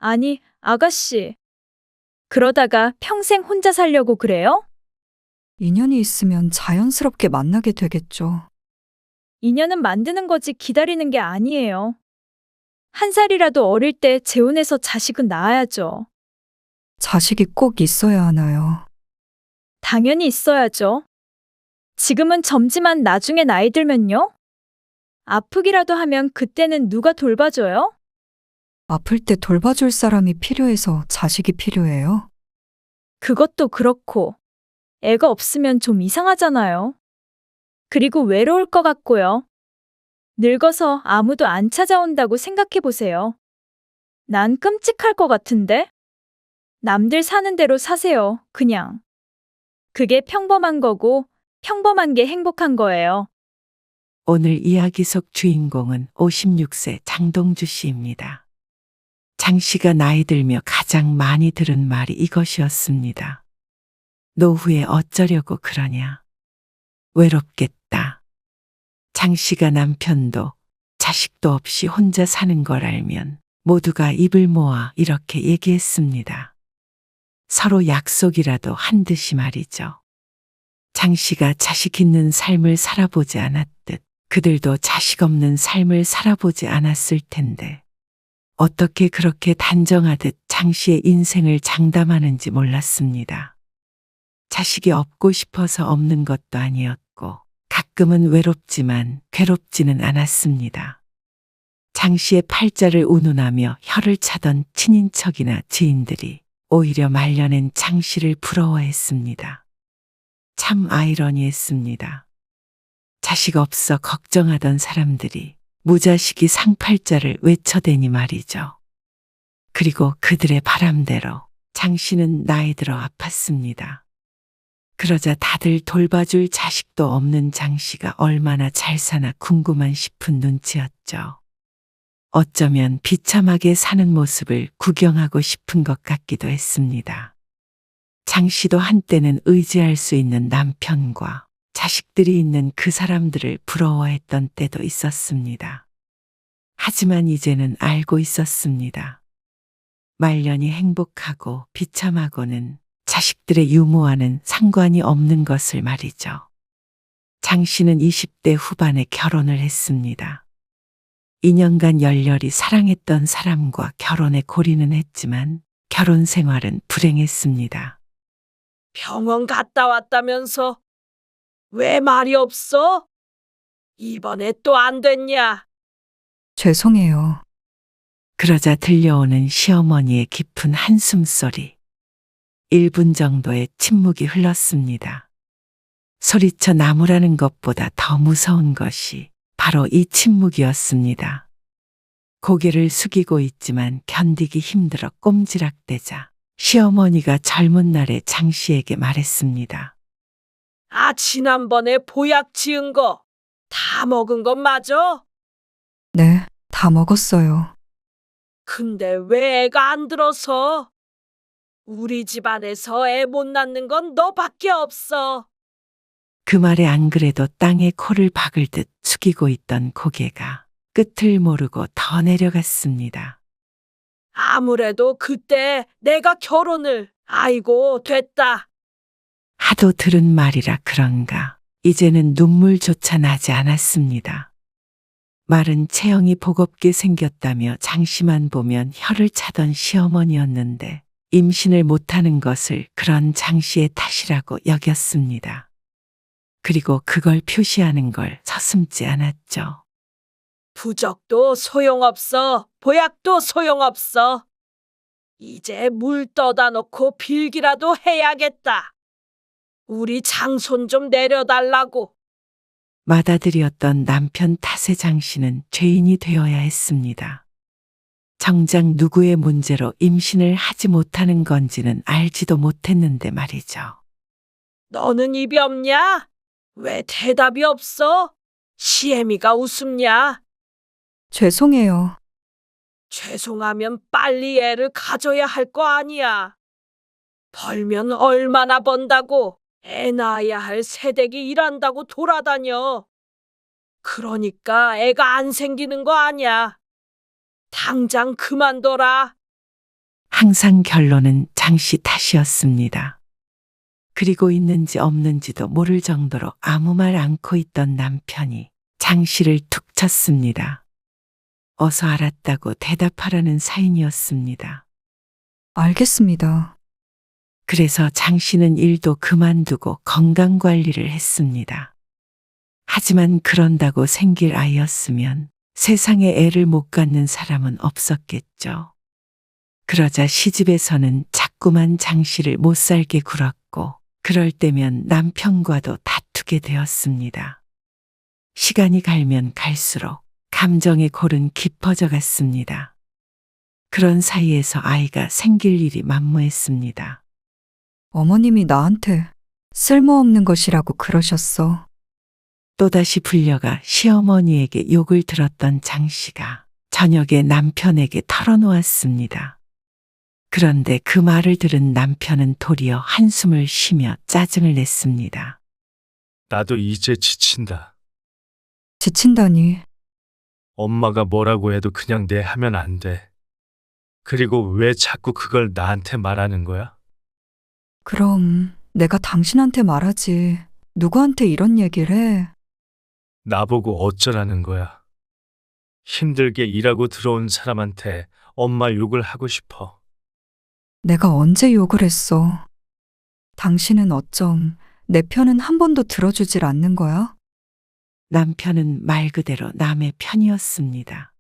아니, 아가씨. 그러다가 평생 혼자 살려고 그래요? 인연이 있으면 자연스럽게 만나게 되겠죠. 인연은 만드는 거지 기다리는 게 아니에요. 한 살이라도 어릴 때 재혼해서 자식은 낳아야죠. 자식이 꼭 있어야 하나요? 당연히 있어야죠. 지금은 젊지만 나중에 나이 들면요? 아프기라도 하면 그때는 누가 돌봐줘요? 아플 때 돌봐줄 사람이 필요해서 자식이 필요해요? 그것도 그렇고, 애가 없으면 좀 이상하잖아요. 그리고 외로울 것 같고요. 늙어서 아무도 안 찾아온다고 생각해 보세요. 난 끔찍할 것 같은데? 남들 사는 대로 사세요, 그냥. 그게 평범한 거고, 평범한 게 행복한 거예요. 오늘 이야기 속 주인공은 56세 장동주 씨입니다. 장 씨가 나이 들며 가장 많이 들은 말이 이것이었습니다. 노후에 어쩌려고 그러냐. 외롭겠다. 장 씨가 남편도 자식도 없이 혼자 사는 걸 알면 모두가 입을 모아 이렇게 얘기했습니다. 서로 약속이라도 한 듯이 말이죠. 장 씨가 자식 있는 삶을 살아보지 않았듯 그들도 자식 없는 삶을 살아보지 않았을 텐데 어떻게 그렇게 단정하듯 장 씨의 인생을 장담하는지 몰랐습니다. 자식이 없고 싶어서 없는 것도 아니었고 가끔은 외롭지만 괴롭지는 않았습니다. 장 씨의 팔자를 운운하며 혀를 차던 친인척이나 지인들이 오히려 말려낸 장 씨를 부러워했습니다. 참 아이러니했습니다. 자식 없어 걱정하던 사람들이 무자식이 상팔자를 외쳐대니 말이죠. 그리고 그들의 바람대로 장 씨는 나이 들어 아팠습니다. 그러자 다들 돌봐줄 자식도 없는 장 씨가 얼마나 잘 사나 궁금한 싶은 눈치였죠. 어쩌면 비참하게 사는 모습을 구경하고 싶은 것 같기도 했습니다. 장 씨도 한때는 의지할 수 있는 남편과 자식들이 있는 그 사람들을 부러워했던 때도 있었습니다. 하지만 이제는 알고 있었습니다. 말년이 행복하고 비참하고는 자식들의 유무와는 상관이 없는 것을 말이죠. 장 씨는 20대 후반에 결혼을 했습니다. 2년간 열렬히 사랑했던 사람과 결혼에 골인은 했지만 결혼 생활은 불행했습니다. 병원 갔다 왔다면서 왜 말이 없어? 이번에 또 안 됐냐? 죄송해요. 그러자 들려오는 시어머니의 깊은 한숨 소리. 1분 정도의 침묵이 흘렀습니다. 소리쳐 나무라는 것보다 더 무서운 것이 바로 이 침묵이었습니다. 고개를 숙이고 있지만 견디기 힘들어 꼼지락대자 시어머니가 젊은 날에 장 씨에게 말했습니다. 아, 지난번에 보약 지은 거 다 먹은 건 맞아? 네, 다 먹었어요. 근데 왜 애가 안 들어서? 우리 집안에서 애 못 낳는 건 너밖에 없어. 그 말에 안 그래도 땅에 코를 박을 듯 숙이고 있던 고개가 끝을 모르고 더 내려갔습니다. 아무래도 그때 내가 결혼을, 아이고, 됐다. 하도 들은 말이라 그런가 이제는 눈물조차 나지 않았습니다. 말은 체형이 보곱게 생겼다며 장 씨만 보면 혀를 차던 시어머니였는데 임신을 못하는 것을 그런 장 씨의 탓이라고 여겼습니다. 그리고 그걸 표시하는 걸 서슴지 않았죠. 부적도 소용없어. 보약도 소용없어. 이제 물 떠다 놓고 빌기라도 해야겠다. 우리 장손 좀 내려달라고. 맏아들이었던 남편 탓의 장 씨는 죄인이 되어야 했습니다. 정작 누구의 문제로 임신을 하지 못하는 건지는 알지도 못했는데 말이죠. 너는 입이 없냐? 왜 대답이 없어? 시애미가 웃음냐? 죄송해요. 죄송하면 빨리 애를 가져야 할 거 아니야. 벌면 얼마나 번다고 애 낳아야 할 새댁이 일한다고 돌아다녀. 그러니까 애가 안 생기는 거 아니야. 당장 그만둬라. 항상 결론은 장씨 탓이었습니다. 그리고 있는지 없는지도 모를 정도로 아무 말 않고 있던 남편이 장씨를 툭 쳤습니다. 어서 알았다고 대답하라는 사인이었습니다. 알겠습니다. 그래서 장씨는 일도 그만두고 건강관리를 했습니다. 하지만 그런다고 생길 아이였으면 세상에 애를 못 갖는 사람은 없었겠죠. 그러자 시집에서는 자꾸만 장씨를 못 살게 굴었고 그럴 때면 남편과도 다투게 되었습니다. 시간이 갈면 갈수록 감정의 골은 깊어져 갔습니다. 그런 사이에서 아이가 생길 일이 만무했습니다. 어머님이 나한테 쓸모없는 것이라고 그러셨어. 또다시 불려가 시어머니에게 욕을 들었던 장씨가 저녁에 남편에게 털어놓았습니다. 그런데 그 말을 들은 남편은 도리어 한숨을 쉬며 짜증을 냈습니다. 나도 이제 지친다. 지친다니. 엄마가 뭐라고 해도 그냥 내 하면 안 돼. 그리고 왜 자꾸 그걸 나한테 말하는 거야? 그럼 내가 당신한테 말하지. 누구한테 이런 얘기를 해? 나보고 어쩌라는 거야. 힘들게 일하고 들어온 사람한테 엄마 욕을 하고 싶어. 내가 언제 욕을 했어? 당신은 어쩜 내 편은 한 번도 들어주질 않는 거야? 남편은 말 그대로 남의 편이었습니다.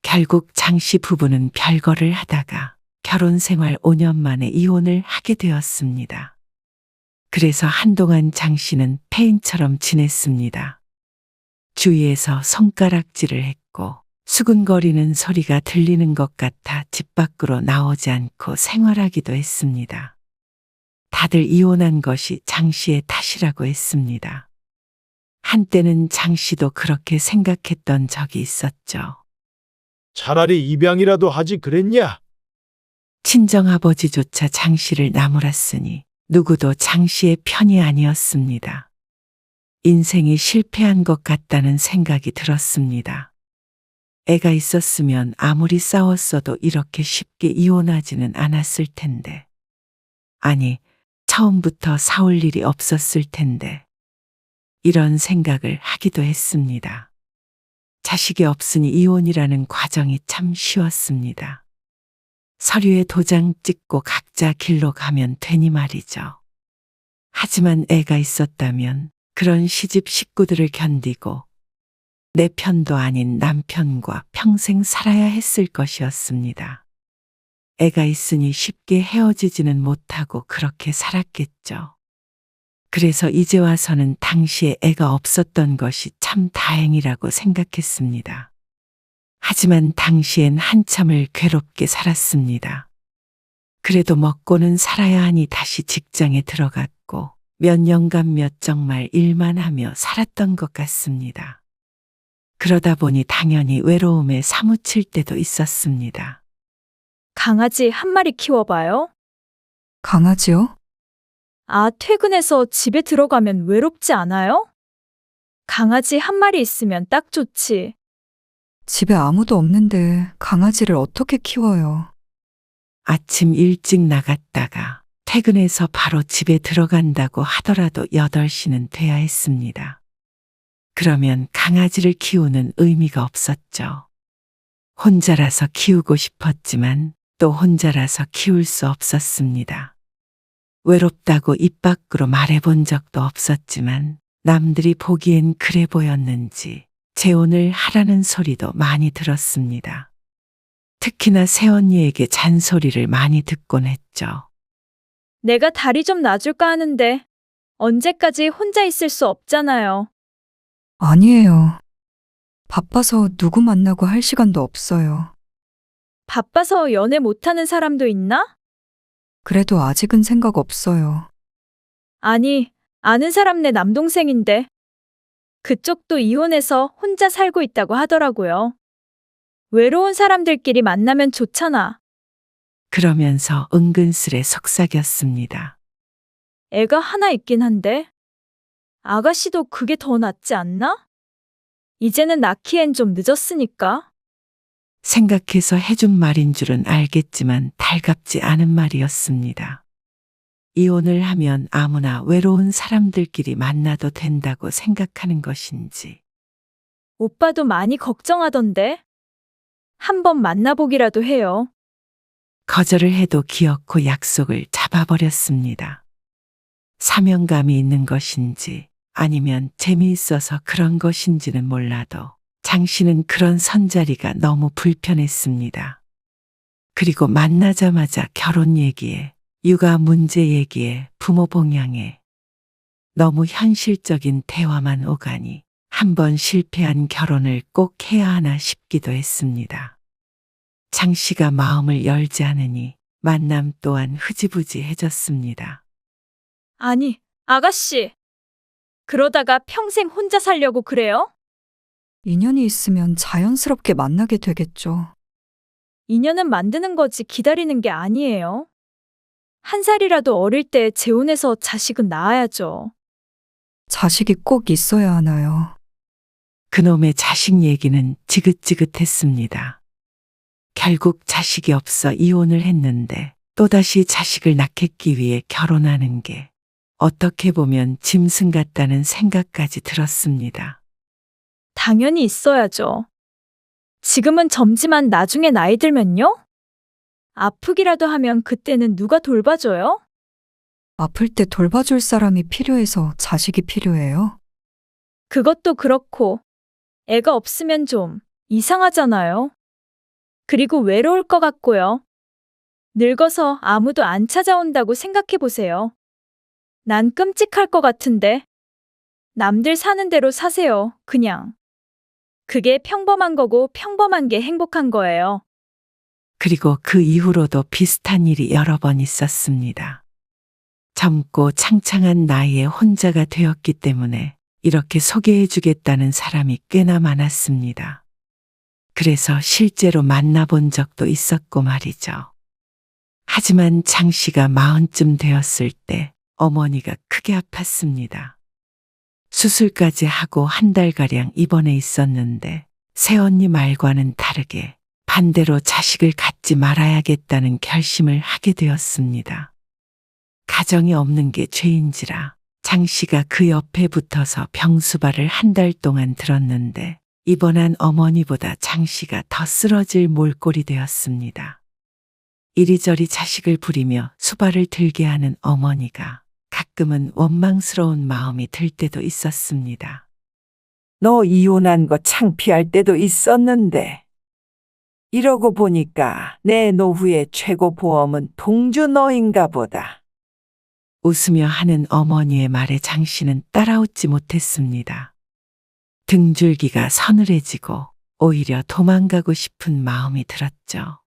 결국 장씨 부부는 별거를 하다가 결혼 생활 5년 만에 이혼을 하게 되었습니다. 그래서 한동안 장씨는 폐인처럼 지냈습니다. 주위에서 손가락질을 했고 수근거리는 소리가 들리는 것 같아 집 밖으로 나오지 않고 생활하기도 했습니다. 다들 이혼한 것이 장씨의 탓이라고 했습니다. 한때는 장씨도 그렇게 생각했던 적이 있었죠. 차라리 입양이라도 하지 그랬냐? 친정아버지조차 장씨를 나무랐으니 누구도 장씨의 편이 아니었습니다. 인생이 실패한 것 같다는 생각이 들었습니다. 애가 있었으면 아무리 싸웠어도 이렇게 쉽게 이혼하지는 않았을 텐데. 아니, 처음부터 싸울 일이 없었을 텐데. 이런 생각을 하기도 했습니다. 자식이 없으니 이혼이라는 과정이 참 쉬웠습니다. 서류에 도장 찍고 각자 길로 가면 되니 말이죠. 하지만 애가 있었다면 그런 시집 식구들을 견디고 내 편도 아닌 남편과 평생 살아야 했을 것이었습니다. 애가 있으니 쉽게 헤어지지는 못하고 그렇게 살았겠죠. 그래서 이제 와서는 당시에 애가 없었던 것이 참 다행이라고 생각했습니다. 하지만 당시엔 한참을 괴롭게 살았습니다. 그래도 먹고는 살아야 하니 다시 직장에 들어갔고 몇 년간 몇 정말 일만 하며 살았던 것 같습니다. 그러다 보니 당연히 외로움에 사무칠 때도 있었습니다. 강아지 한 마리 키워봐요. 강아지요? 아, 퇴근해서 집에 들어가면 외롭지 않아요? 강아지 한 마리 있으면 딱 좋지. 집에 아무도 없는데 강아지를 어떻게 키워요? 아침 일찍 나갔다가 퇴근해서 바로 집에 들어간다고 하더라도 8시는 돼야 했습니다. 그러면 강아지를 키우는 의미가 없었죠. 혼자라서 키우고 싶었지만 또 혼자라서 키울 수 없었습니다. 외롭다고 입 밖으로 말해본 적도 없었지만 남들이 보기엔 그래 보였는지 재혼을 하라는 소리도 많이 들었습니다. 특히나 새언니에게 잔소리를 많이 듣곤 했죠. 내가 다리 좀 놔줄까 하는데 언제까지 혼자 있을 수 없잖아요. 아니에요. 바빠서 누구 만나고 할 시간도 없어요. 바빠서 연애 못하는 사람도 있나? 그래도 아직은 생각 없어요. 아니, 아는 사람 내 남동생인데. 그쪽도 이혼해서 혼자 살고 있다고 하더라고요. 외로운 사람들끼리 만나면 좋잖아. 그러면서 은근슬에 속삭였습니다. 애가 하나 있긴 한데. 아가씨도 그게 더 낫지 않나? 이제는 낳기엔 좀 늦었으니까. 생각해서 해준 말인 줄은 알겠지만 달갑지 않은 말이었습니다. 이혼을 하면 아무나 외로운 사람들끼리 만나도 된다고 생각하는 것인지. 오빠도 많이 걱정하던데. 한번 만나보기라도 해요. 거절을 해도 기어코 약속을 잡아버렸습니다. 사명감이 있는 것인지 아니면 재미있어서 그런 것인지는 몰라도 장 씨는 그런 선자리가 너무 불편했습니다. 그리고 만나자마자 결혼 얘기에, 육아 문제 얘기에, 부모 봉양에 너무 현실적인 대화만 오가니 한번 실패한 결혼을 꼭 해야 하나 싶기도 했습니다. 장 씨가 마음을 열지 않으니 만남 또한 흐지부지해졌습니다. 아니, 아가씨. 그러다가 평생 혼자 살려고 그래요? 인연이 있으면 자연스럽게 만나게 되겠죠. 인연은 만드는 거지 기다리는 게 아니에요. 한 살이라도 어릴 때 재혼해서 자식은 낳아야죠. 자식이 꼭 있어야 하나요? 그놈의 자식 얘기는 지긋지긋했습니다. 결국 자식이 없어 이혼을 했는데 또다시 자식을 낳겠기 위해 결혼하는 게 어떻게 보면 짐승 같다는 생각까지 들었습니다. 당연히 있어야죠. 지금은 젊지만 나중에 나이 들면요? 아프기라도 하면 그때는 누가 돌봐줘요? 아플 때 돌봐줄 사람이 필요해서 자식이 필요해요? 그것도 그렇고, 애가 없으면 좀 이상하잖아요. 그리고 외로울 것 같고요. 늙어서 아무도 안 찾아온다고 생각해 보세요. 난 끔찍할 것 같은데. 남들 사는 대로 사세요, 그냥. 그게 평범한 거고 평범한 게 행복한 거예요. 그리고 그 이후로도 비슷한 일이 여러 번 있었습니다. 젊고 창창한 나이에 혼자가 되었기 때문에 이렇게 소개해주겠다는 사람이 꽤나 많았습니다. 그래서 실제로 만나본 적도 있었고 말이죠. 하지만 장 씨가 40쯤 되었을 때 어머니가 크게 아팠습니다. 수술까지 하고 한 달가량 입원해 있었는데 새언니 말과는 다르게 반대로 자식을 갖지 말아야겠다는 결심을 하게 되었습니다. 가정이 없는 게 죄인지라 장 씨가 그 옆에 붙어서 병수발을 한 달 동안 들었는데 입원한 어머니보다 장 씨가 더 쓰러질 몰골이 되었습니다. 이리저리 자식을 부리며 수발을 들게 하는 어머니가 가끔은 원망스러운 마음이 들 때도 있었습니다. 너 이혼한 거 창피할 때도 있었는데. 이러고 보니까 내 노후의 최고 보험은 동주 너인가 보다. 웃으며 하는 어머니의 말에 장 씨는 따라웃지 못했습니다. 등줄기가 서늘해지고 오히려 도망가고 싶은 마음이 들었죠.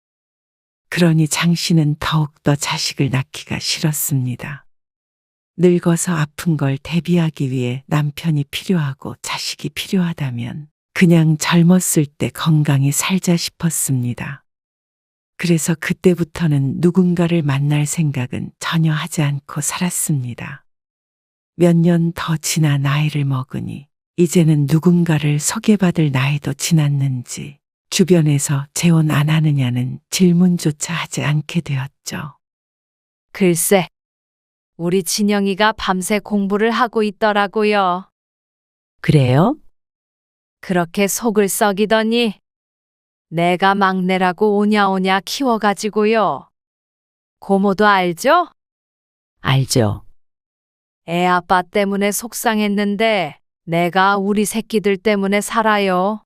그러니 장 씨는 더욱더 자식을 낳기가 싫었습니다. 늙어서 아픈 걸 대비하기 위해 남편이 필요하고 자식이 필요하다면 그냥 젊었을 때 건강히 살자 싶었습니다. 그래서 그때부터는 누군가를 만날 생각은 전혀 하지 않고 살았습니다. 몇 년 더 지나 나이를 먹으니 이제는 누군가를 소개받을 나이도 지났는지 주변에서 재혼 안 하느냐는 질문조차 하지 않게 되었죠. 글쎄, 우리 진영이가 밤새 공부를 하고 있더라고요. 그래요? 그렇게 속을 썩이더니 내가 막내라고 오냐오냐 키워가지고요. 고모도 알죠? 알죠. 애 아빠 때문에 속상했는데 내가 우리 새끼들 때문에 살아요.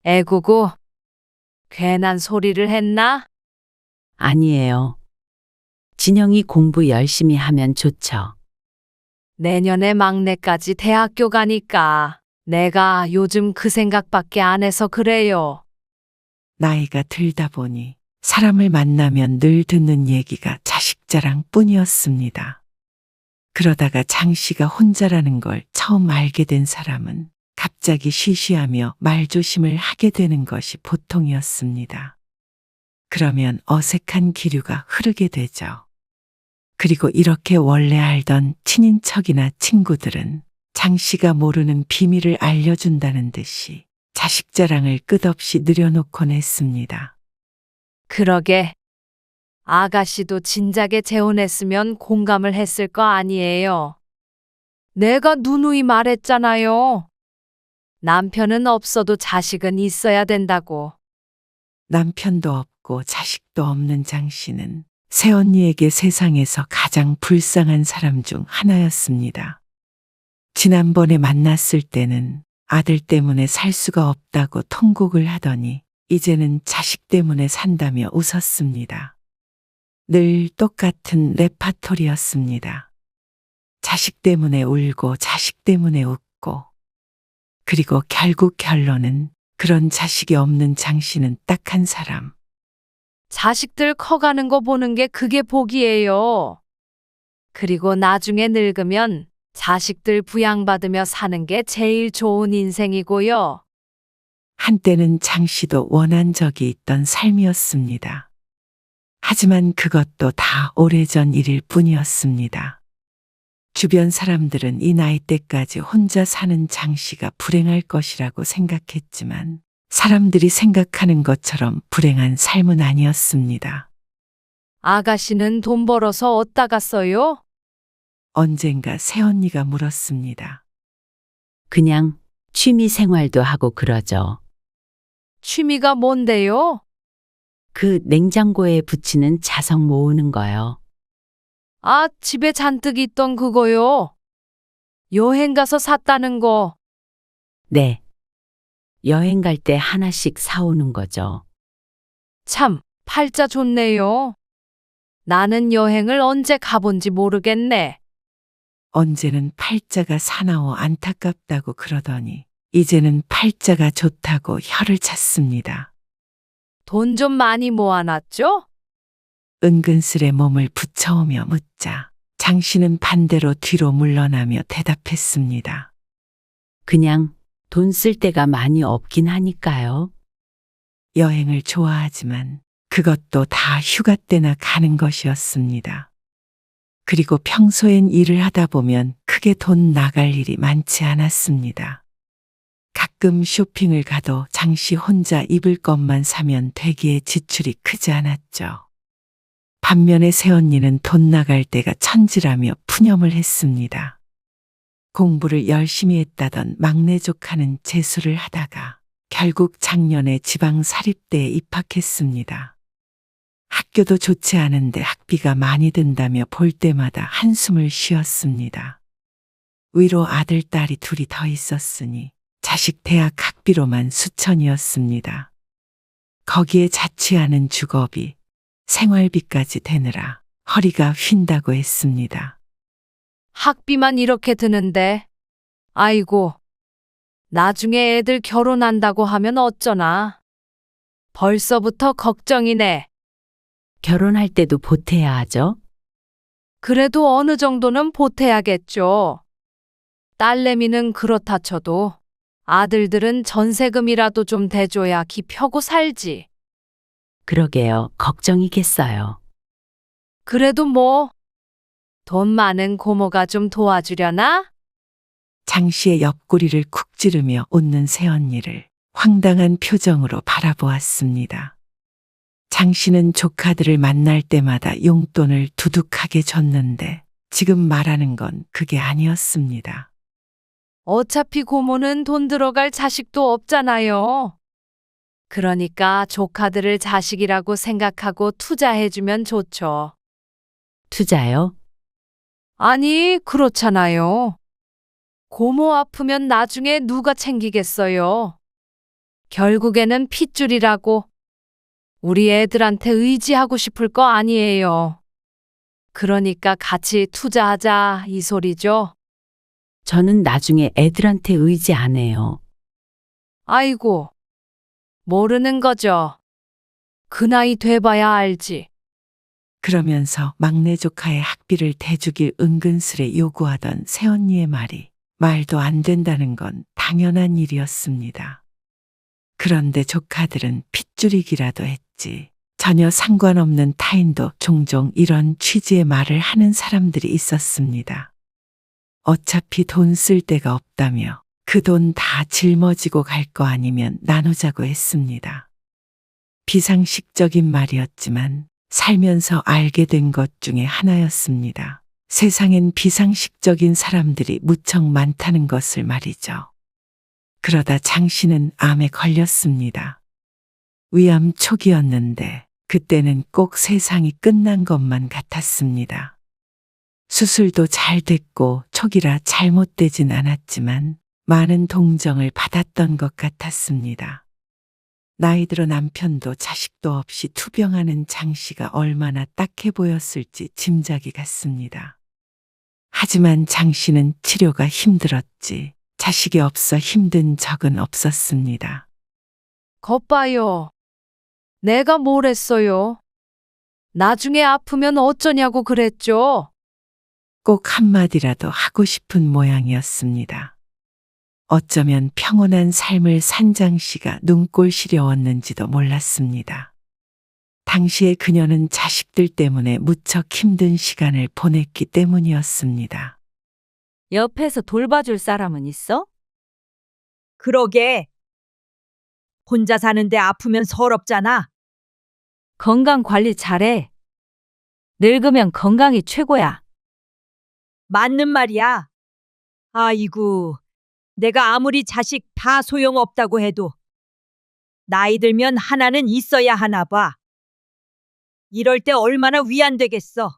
애구구, 괜한 소리를 했나? 아니에요. 진영이 공부 열심히 하면 좋죠. 내년에 막내까지 대학교 가니까 내가 요즘 그 생각밖에 안 해서 그래요. 나이가 들다 보니 사람을 만나면 늘 듣는 얘기가 자식 자랑뿐이었습니다. 그러다가 장 씨가 혼자라는 걸 처음 알게 된 사람은 갑자기 쉬쉬하며 말조심을 하게 되는 것이 보통이었습니다. 그러면 어색한 기류가 흐르게 되죠. 그리고 이렇게 원래 알던 친인척이나 친구들은 장 씨가 모르는 비밀을 알려준다는 듯이 자식 자랑을 끝없이 늘여놓곤 했습니다. 그러게. 아가씨도 진작에 재혼했으면 공감을 했을 거 아니에요. 내가 누누이 말했잖아요. 남편은 없어도 자식은 있어야 된다고. 남편도 없고 자식도 없는 장 씨는 새언니에게 세상에서 가장 불쌍한 사람 중 하나였습니다. 지난번에 만났을 때는 아들 때문에 살 수가 없다고 통곡을 하더니 이제는 자식 때문에 산다며 웃었습니다. 늘 똑같은 레파토리였습니다. 자식 때문에 울고 자식 때문에 웃고, 그리고 결국 결론은 그런 자식이 없는 장 씨는 딱 한 사람. 자식들 커가는 거 보는 게 그게 복이에요. 그리고 나중에 늙으면 자식들 부양받으며 사는 게 제일 좋은 인생이고요. 한때는 장 씨도 원한 적이 있던 삶이었습니다. 하지만 그것도 다 오래전 일일 뿐이었습니다. 주변 사람들은 이 나이대까지 혼자 사는 장 씨가 불행할 것이라고 생각했지만 사람들이 생각하는 것처럼 불행한 삶은 아니었습니다. 아가씨는 돈 벌어서 어디다가 써요? 언젠가 새언니가 물었습니다. 그냥 취미 생활도 하고 그러죠. 취미가 뭔데요? 그 냉장고에 붙이는 자석 모으는 거요. 아, 집에 잔뜩 있던 그거요. 여행 가서 샀다는 거. 네. 여행 갈 때 하나씩 사오는 거죠. 참, 팔자 좋네요. 나는 여행을 언제 가본지 모르겠네. 언제는 팔자가 사나워 안타깝다고 그러더니 이제는 팔자가 좋다고 혀를 찼습니다. 돈 좀 많이 모아놨죠? 은근슬에 몸을 붙여오며 묻자 장 씨는 반대로 뒤로 물러나며 대답했습니다. 그냥 돈 쓸 데가 많이 없긴 하니까요. 여행을 좋아하지만 그것도 다 휴가 때나 가는 것이었습니다. 그리고 평소엔 일을 하다 보면 크게 돈 나갈 일이 많지 않았습니다. 가끔 쇼핑을 가도 장 씨 혼자 입을 것만 사면 되기에 지출이 크지 않았죠. 반면에 새언니는 돈 나갈 때가 천지라며 푸념을 했습니다. 공부를 열심히 했다던 막내 조카는 재수를 하다가 결국 작년에 지방 사립대에 입학했습니다. 학교도 좋지 않은데 학비가 많이 든다며 볼 때마다 한숨을 쉬었습니다. 위로 아들, 딸이 둘이 더 있었으니 자식 대학 학비로만 수천이었습니다. 거기에 자취하는 주거비, 생활비까지 대느라 허리가 휜다고 했습니다. 학비만 이렇게 드는데. 아이고, 나중에 애들 결혼한다고 하면 어쩌나. 벌써부터 걱정이네. 결혼할 때도 보태야 하죠. 그래도 어느 정도는 보태야겠죠. 딸내미는 그렇다 쳐도 아들들은 전세금이라도 좀 대줘야 기 펴고 살지. 그러게요. 걱정이겠어요. 그래도 뭐, 돈 많은 고모가 좀 도와주려나? 장 씨의 옆구리를 쿡 찌르며 웃는 새언니를 황당한 표정으로 바라보았습니다. 장 씨는 조카들을 만날 때마다 용돈을 두둑하게 줬는데 지금 말하는 건 그게 아니었습니다. 어차피 고모는 돈 들어갈 자식도 없잖아요. 그러니까 조카들을 자식이라고 생각하고 투자해주면 좋죠. 투자요? 아니, 그렇잖아요. 고모 아프면 나중에 누가 챙기겠어요. 결국에는 핏줄이라고. 우리 애들한테 의지하고 싶을 거 아니에요. 그러니까 같이 투자하자 이 소리죠. 저는 나중에 애들한테 의지 안 해요. 아이고, 모르는 거죠. 그 나이 돼봐야 알지. 그러면서 막내 조카의 학비를 대주길 은근슬에 요구하던 새언니의 말이 말도 안 된다는 건 당연한 일이었습니다. 그런데 조카들은 핏줄이기라도 했지 전혀 상관없는 타인도 종종 이런 취지의 말을 하는 사람들이 있었습니다. 어차피 돈 쓸 데가 없다며 그 돈 다 짊어지고 갈 거 아니면 나누자고 했습니다. 비상식적인 말이었지만 살면서 알게 된 것 중에 하나였습니다. 세상엔 비상식적인 사람들이 무척 많다는 것을 말이죠. 그러다 장 씨는 암에 걸렸습니다. 위암 초기였는데 그때는 꼭 세상이 끝난 것만 같았습니다. 수술도 잘 됐고 초기라 잘못되진 않았지만 많은 동정을 받았던 것 같았습니다. 나이 들어 남편도 자식도 없이 투병하는 장 씨가 얼마나 딱해 보였을지 짐작이 갔습니다. 하지만 장 씨는 치료가 힘들었지 자식이 없어 힘든 적은 없었습니다. 겉봐요. 내가 뭘 했어요? 나중에 아프면 어쩌냐고 그랬죠? 꼭 한마디라도 하고 싶은 모양이었습니다. 어쩌면 평온한 삶을 산 장 씨가 눈꼴 시려웠는지도 몰랐습니다. 당시에 그녀는 자식들 때문에 무척 힘든 시간을 보냈기 때문이었습니다. 옆에서 돌봐줄 사람은 있어? 그러게. 혼자 사는데 아프면 서럽잖아. 건강 관리 잘해. 늙으면 건강이 최고야. 맞는 말이야. 아이고, 내가 아무리 자식 다 소용없다고 해도 나이 들면 하나는 있어야 하나 봐. 이럴 때 얼마나 위안되겠어.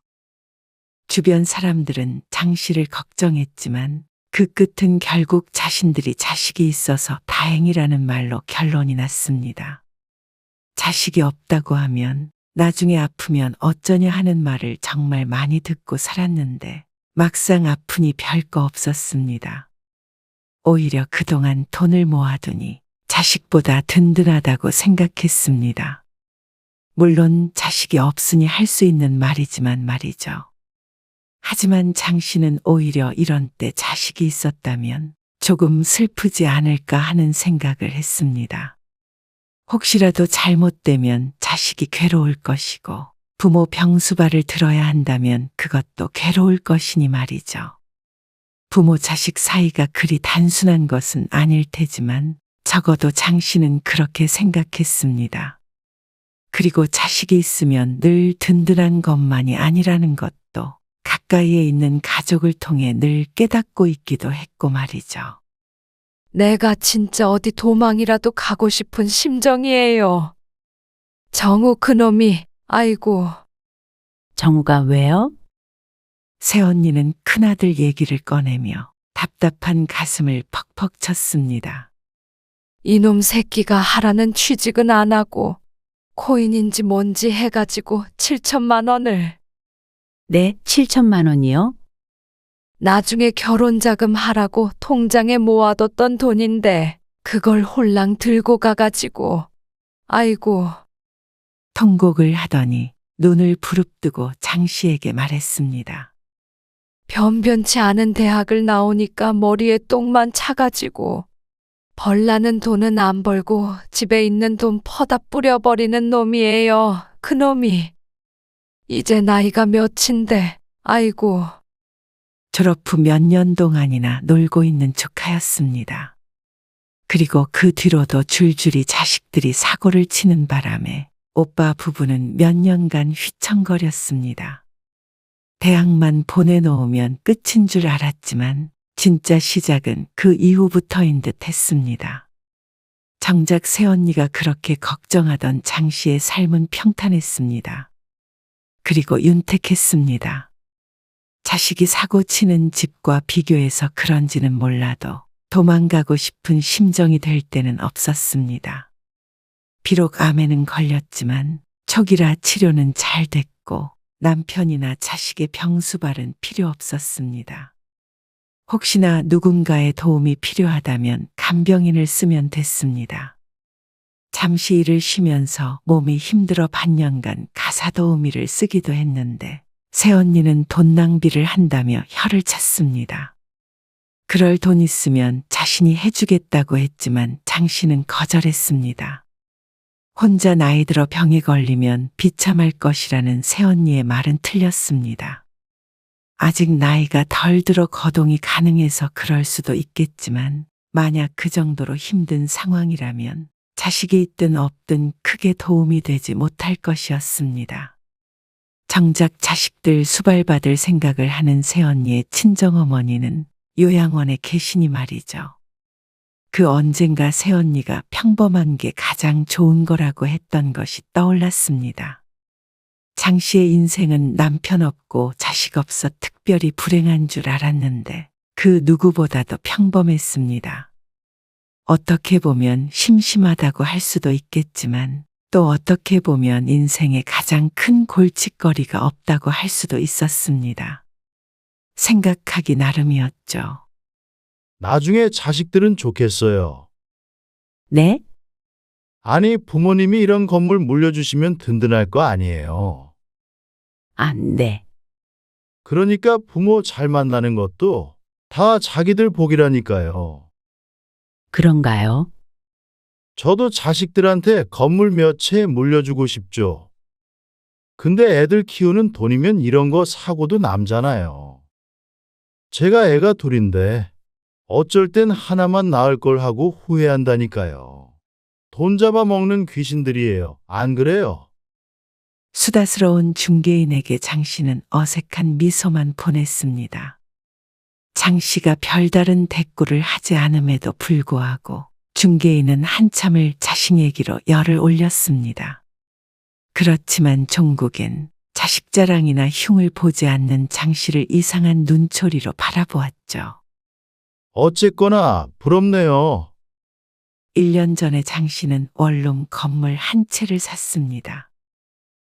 주변 사람들은 장 씨를 걱정했지만 그 끝은 결국 자신들이 자식이 있어서 다행이라는 말로 결론이 났습니다. 자식이 없다고 하면 나중에 아프면 어쩌냐 하는 말을 정말 많이 듣고 살았는데 막상 아프니 별거 없었습니다. 오히려 그동안 돈을 모아두니 자식보다 든든하다고 생각했습니다. 물론 자식이 없으니 할 수 있는 말이지만 말이죠. 하지만 장 씨는 오히려 이런 때 자식이 있었다면 조금 슬프지 않을까 하는 생각을 했습니다. 혹시라도 잘못되면 자식이 괴로울 것이고 부모 병수발을 들어야 한다면 그것도 괴로울 것이니 말이죠. 부모 자식 사이가 그리 단순한 것은 아닐 테지만 적어도 장 씨는 그렇게 생각했습니다. 그리고 자식이 있으면 늘 든든한 것만이 아니라는 것도 가까이에 있는 가족을 통해 늘 깨닫고 있기도 했고 말이죠. 내가 진짜 어디 도망이라도 가고 싶은 심정이에요. 정우 그놈이, 아이고. 정우가 왜요? 새언니는 큰아들 얘기를 꺼내며 답답한 가슴을 퍽퍽 쳤습니다. 이놈 새끼가 하라는 취직은 안 하고 코인인지 뭔지 해가지고 7천만 원을. 네, 7천만 원이요? 나중에 결혼 자금 하라고 통장에 모아뒀던 돈인데 그걸 홀랑 들고 가가지고. 아이고. 통곡을 하더니 눈을 부릅뜨고 장 씨에게 말했습니다. 변변치 않은 대학을 나오니까 머리에 똥만 차가지고 벌나는 돈은 안 벌고 집에 있는 돈 퍼다 뿌려버리는 놈이에요. 그놈이. 이제 나이가 몇인데. 아이고. 졸업 후 몇 년 동안이나 놀고 있는 조카였습니다. 그리고 그 뒤로도 줄줄이 자식들이 사고를 치는 바람에 오빠 부부는 몇 년간 휘청거렸습니다. 대학만 보내놓으면 끝인 줄 알았지만 진짜 시작은 그 이후부터인 듯 했습니다. 정작 새언니가 그렇게 걱정하던 장 씨의 삶은 평탄했습니다. 그리고 윤택했습니다. 자식이 사고 치는 집과 비교해서 그런지는 몰라도 도망가고 싶은 심정이 될 때는 없었습니다. 비록 암에는 걸렸지만 초기라 치료는 잘 됐고 남편이나 자식의 병수발은 필요 없었습니다. 혹시나 누군가의 도움이 필요하다면 간병인을 쓰면 됐습니다. 잠시 일을 쉬면서 몸이 힘들어 반년간 가사 도우미를 쓰기도 했는데 새언니는 돈 낭비를 한다며 혀를 찼습니다. 그럴 돈 있으면 자신이 해주겠다고 했지만 장 씨는 거절했습니다. 혼자 나이 들어 병에 걸리면 비참할 것이라는 새언니의 말은 틀렸습니다. 아직 나이가 덜 들어 거동이 가능해서 그럴 수도 있겠지만 만약 그 정도로 힘든 상황이라면 자식이 있든 없든 크게 도움이 되지 못할 것이었습니다. 정작 자식들 수발받을 생각을 하는 새언니의 친정어머니는 요양원에 계시니 말이죠. 그 언젠가 새언니가 평범한 게 가장 좋은 거라고 했던 것이 떠올랐습니다. 장 씨의 인생은 남편 없고 자식 없어 특별히 불행한 줄 알았는데 그 누구보다도 평범했습니다. 어떻게 보면 심심하다고 할 수도 있겠지만 또 어떻게 보면 인생에 가장 큰 골칫거리가 없다고 할 수도 있었습니다. 생각하기 나름이었죠. 나중에 자식들은 좋겠어요. 네? 아니, 부모님이 이런 건물 물려주시면 든든할 거 아니에요. 네. 그러니까 부모 잘 만나는 것도 다 자기들 복이라니까요. 그런가요? 저도 자식들한테 건물 몇 채 물려주고 싶죠. 근데 애들 키우는 돈이면 이런 거 사고도 남잖아요. 제가 애가 둘인데 어쩔 땐 하나만 낳을 걸 하고 후회한다니까요. 돈 잡아먹는 귀신들이에요. 안 그래요? 수다스러운 중개인에게 장 씨는 어색한 미소만 보냈습니다. 장 씨가 별다른 대꾸를 하지 않음에도 불구하고 중개인은 한참을 자식 얘기로 열을 올렸습니다. 그렇지만 종국엔 자식 자랑이나 흉을 보지 않는 장 씨를 이상한 눈초리로 바라보았죠. 어쨌거나 부럽네요. 1년 전에 장 씨는 원룸 건물 한 채를 샀습니다.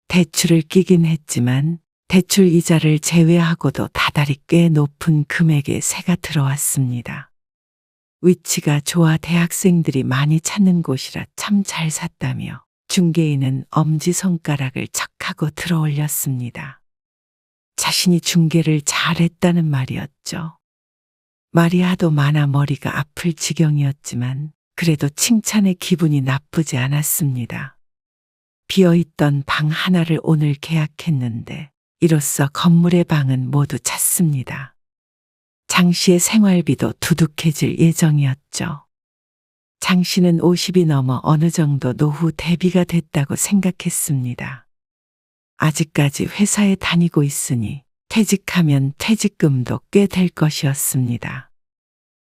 대출을 끼긴 했지만 대출 이자를 제외하고도 다달이 꽤 높은 금액의 세가 들어왔습니다. 위치가 좋아 대학생들이 많이 찾는 곳이라 참 잘 샀다며 중개인은 엄지손가락을 척하고 들어올렸습니다. 자신이 중개를 잘했다는 말이었죠. 말이 하도 많아 머리가 아플 지경이었지만 그래도 칭찬에 기분이 나쁘지 않았습니다. 비어있던 방 하나를 오늘 계약했는데 이로써 건물의 방은 모두 찼습니다. 장 씨의 생활비도 두둑해질 예정이었죠. 장 씨는 50이 넘어 어느 정도 노후 대비가 됐다고 생각했습니다. 아직까지 회사에 다니고 있으니 퇴직하면 퇴직금도 꽤 될 것이었습니다.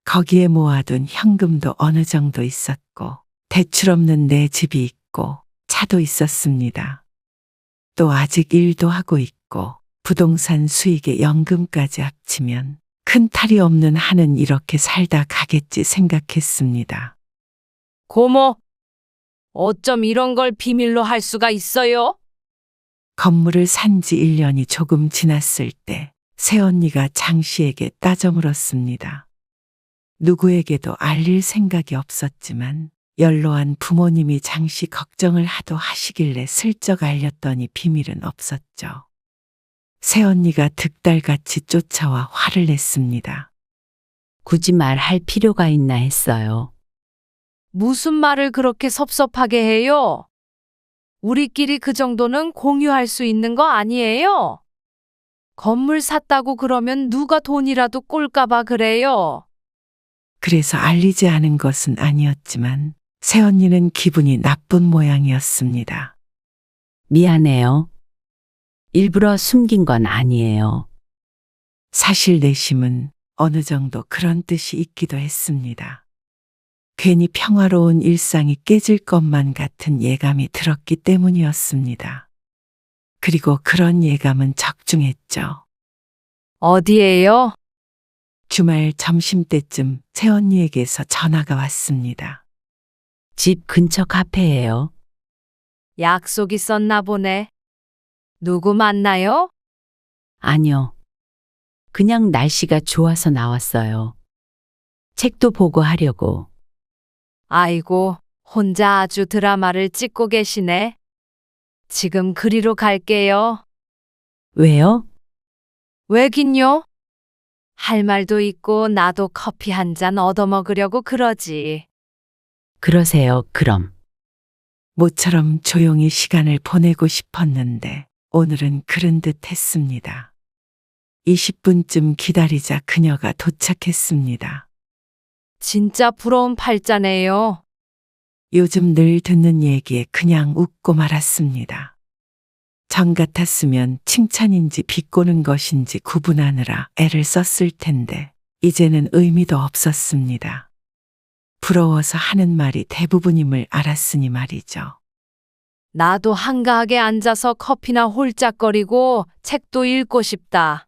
거기에 모아둔 현금도 어느 정도 있었고 대출 없는 내 집이 있고 차도 있었습니다. 또 아직 일도 하고 있고 부동산 수익에 연금까지 합치면 큰 탈이 없는 한은 이렇게 살다 가겠지 생각했습니다. 고모, 어쩜 이런 걸 비밀로 할 수가 있어요? 건물을 산 지 1년이 조금 지났을 때 새언니가 장 씨에게 따져 물었습니다. 누구에게도 알릴 생각이 없었지만 연로한 부모님이 장 씨 걱정을 하도 하시길래 슬쩍 알렸더니 비밀은 없었죠. 새언니가 득달같이 쫓아와 화를 냈습니다. 굳이 말할 필요가 있나 했어요. 무슨 말을 그렇게 섭섭하게 해요? 우리끼리 그 정도는 공유할 수 있는 거 아니에요? 건물 샀다고 그러면 누가 돈이라도 꼴까봐 그래요. 그래서 알리지 않은 것은 아니었지만 새언니는 기분이 나쁜 모양이었습니다. 미안해요. 일부러 숨긴 건 아니에요. 사실 내심은 어느 정도 그런 뜻이 있기도 했습니다. 괜히 평화로운 일상이 깨질 것만 같은 예감이 들었기 때문이었습니다. 그리고 그런 예감은 적중했죠. 어디에요? 주말 점심때쯤 새언니에게서 전화가 왔습니다. 집 근처 카페예요. 약속 있었나 보네. 누구 만나요? 아니요. 그냥 날씨가 좋아서 나왔어요. 책도 보고 하려고. 아이고, 혼자 아주 드라마를 찍고 계시네. 지금 그리로 갈게요. 왜요? 왜긴요? 할 말도 있고 나도 커피 한 잔 얻어먹으려고 그러지. 그러세요, 그럼. 모처럼 조용히 시간을 보내고 싶었는데 오늘은 그런 듯 했습니다. 20분쯤 기다리자 그녀가 도착했습니다. 진짜 부러운 팔자네요. 요즘 늘 듣는 얘기에 그냥 웃고 말았습니다. 전 같았으면 칭찬인지 비꼬는 것인지 구분하느라 애를 썼을 텐데 이제는 의미도 없었습니다. 부러워서 하는 말이 대부분임을 알았으니 말이죠. 나도 한가하게 앉아서 커피나 홀짝거리고 책도 읽고 싶다.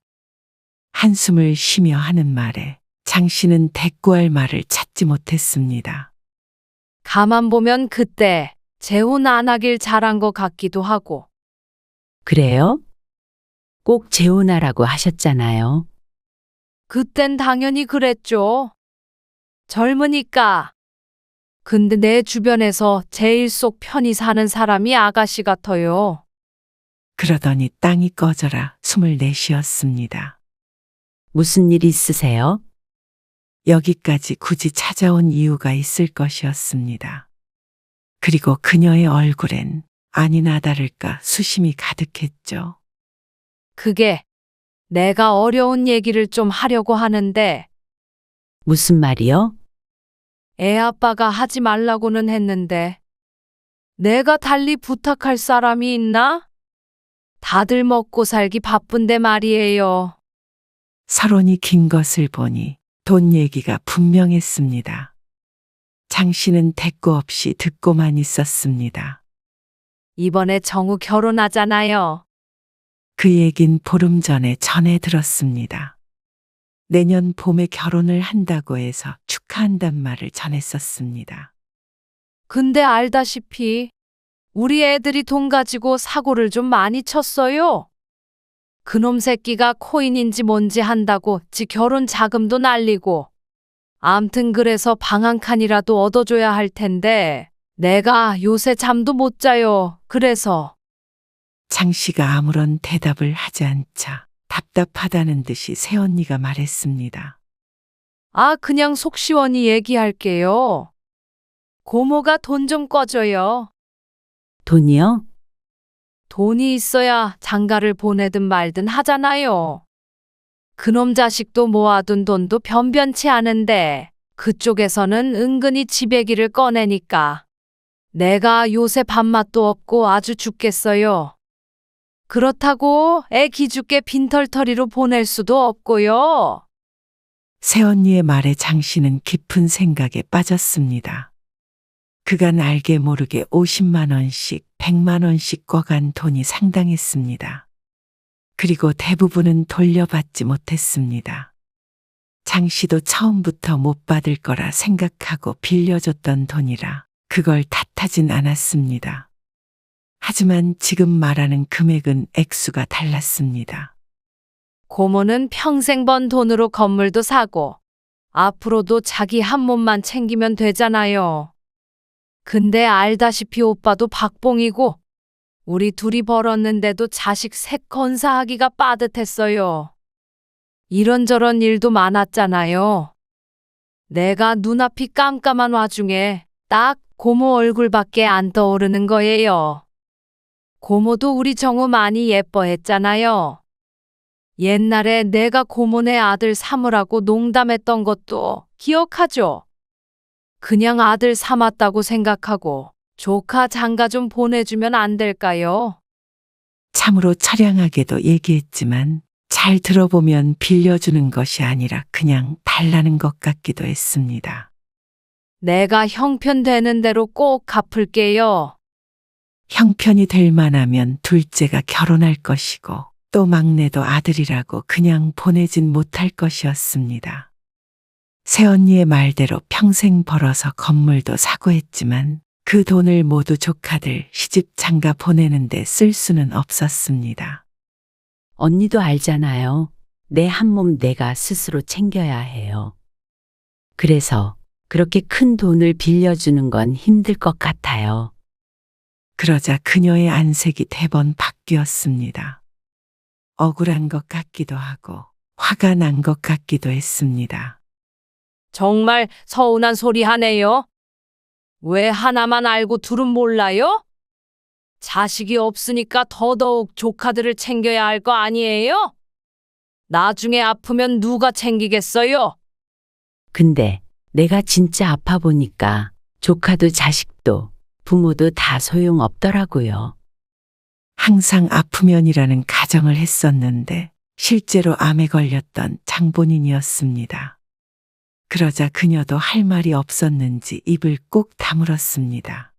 한숨을 쉬며 하는 말에 장 씨는 대꾸할 말을 찾지 못했습니다. 가만 보면 그때 재혼 안 하길 잘한 것 같기도 하고. 그래요? 꼭 재혼하라고 하셨잖아요. 그땐 당연히 그랬죠. 젊으니까. 근데 내 주변에서 제일 속 편히 사는 사람이 아가씨 같아요. 그러더니 땅이 꺼져라 숨을 내쉬었습니다. 무슨 일 있으세요? 여기까지 굳이 찾아온 이유가 있을 것이었습니다. 그리고 그녀의 얼굴엔 아니나 다를까 수심이 가득했죠. 그게 내가 어려운 얘기를 좀 하려고 하는데 무슨 말이요? 애 아빠가 하지 말라고는 했는데 내가 달리 부탁할 사람이 있나? 다들 먹고 살기 바쁜데 말이에요. 서론이 긴 것을 보니 돈 얘기가 분명했습니다. 장 씨는 대꾸 없이 듣고만 있었습니다. 이번에 정우 결혼하잖아요. 그 얘긴 보름 전에 전해 들었습니다. 내년 봄에 결혼을 한다고 해서 축하한단 말을 전했었습니다. 근데 알다시피 우리 애들이 돈 가지고 사고를 좀 많이 쳤어요. 그놈 새끼가 코인인지 뭔지 한다고 지 결혼 자금도 날리고. 암튼 그래서 방 한 칸이라도 얻어줘야 할 텐데 내가 요새 잠도 못 자요. 그래서. 장 씨가 아무런 대답을 하지 않자 답답하다는 듯이 새언니가 말했습니다. 아, 그냥 속 시원히 얘기할게요. 고모가 돈 좀 꺼줘요. 돈이요? 돈이 있어야 장가를 보내든 말든 하잖아요. 그놈 자식도 모아둔 돈도 변변치 않은데 그쪽에서는 은근히 지배기를 꺼내니까 내가 요새 밥맛도 없고 아주 죽겠어요. 그렇다고 애 기죽게 빈털터리로 보낼 수도 없고요. 새언니의 말에 장 씨는 깊은 생각에 빠졌습니다. 그간 알게 모르게 50만 원씩, 100만 원씩 꿔간 돈이 상당했습니다. 그리고 대부분은 돌려받지 못했습니다. 장 씨도 처음부터 못 받을 거라 생각하고 빌려줬던 돈이라 그걸 탓하진 않았습니다. 하지만 지금 말하는 금액은 액수가 달랐습니다. 고모는 평생 번 돈으로 건물도 사고 앞으로도 자기 한 몸만 챙기면 되잖아요. 근데 알다시피 오빠도 박봉이고 우리 둘이 벌었는데도 자식 셋 건사하기가 빠듯했어요. 이런저런 일도 많았잖아요. 내가 눈앞이 깜깜한 와중에 딱 고모 얼굴밖에 안 떠오르는 거예요. 고모도 우리 정우 많이 예뻐했잖아요. 옛날에 내가 고모네 아들 삼으라고 농담했던 것도 기억하죠? 그냥 아들 삼았다고 생각하고 조카 장가 좀 보내주면 안 될까요? 참으로 처량하게도 얘기했지만 잘 들어보면 빌려주는 것이 아니라 그냥 달라는 것 같기도 했습니다. 내가 형편 되는 대로 꼭 갚을게요. 형편이 될 만하면 둘째가 결혼할 것이고 또 막내도 아들이라고 그냥 보내진 못할 것이었습니다. 새언니의 말대로 평생 벌어서 건물도 사고 했지만 그 돈을 모두 조카들 시집 장가 보내는데 쓸 수는 없었습니다. 언니도 알잖아요. 내 한 몸 내가 스스로 챙겨야 해요. 그래서 그렇게 큰 돈을 빌려주는 건 힘들 것 같아요. 그러자 그녀의 안색이 대번 바뀌었습니다. 억울한 것 같기도 하고 화가 난 것 같기도 했습니다. 정말 서운한 소리 하네요. 왜 하나만 알고 둘은 몰라요? 자식이 없으니까 더더욱 조카들을 챙겨야 할 거 아니에요? 나중에 아프면 누가 챙기겠어요? 근데 내가 진짜 아파 보니까 조카도 자식도 부모도 다 소용없더라고요. 항상 아프면이라는 가정을 했었는데 실제로 암에 걸렸던 장본인이었습니다. 그러자 그녀도 할 말이 없었는지 입을 꼭 다물었습니다.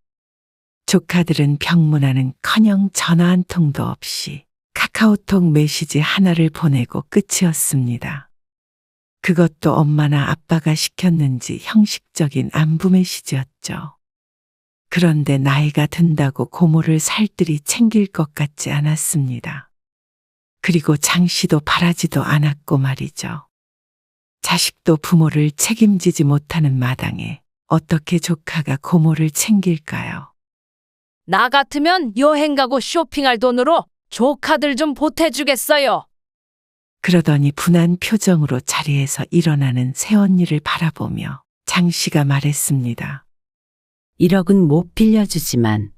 조카들은 병문안은커녕 전화 한 통도 없이 카카오톡 메시지 하나를 보내고 끝이었습니다. 그것도 엄마나 아빠가 시켰는지 형식적인 안부 메시지였죠. 그런데 나이가 든다고 고모를 살뜰히 챙길 것 같지 않았습니다. 그리고 장 씨도 바라지도 않았고 말이죠. 자식도 부모를 책임지지 못하는 마당에 어떻게 조카가 고모를 챙길까요? 나 같으면 여행 가고 쇼핑할 돈으로 조카들 좀 보태주겠어요. 그러더니 분한 표정으로 자리에서 일어나는 새언니를 바라보며 장 씨가 말했습니다. 1억은 못 빌려주지만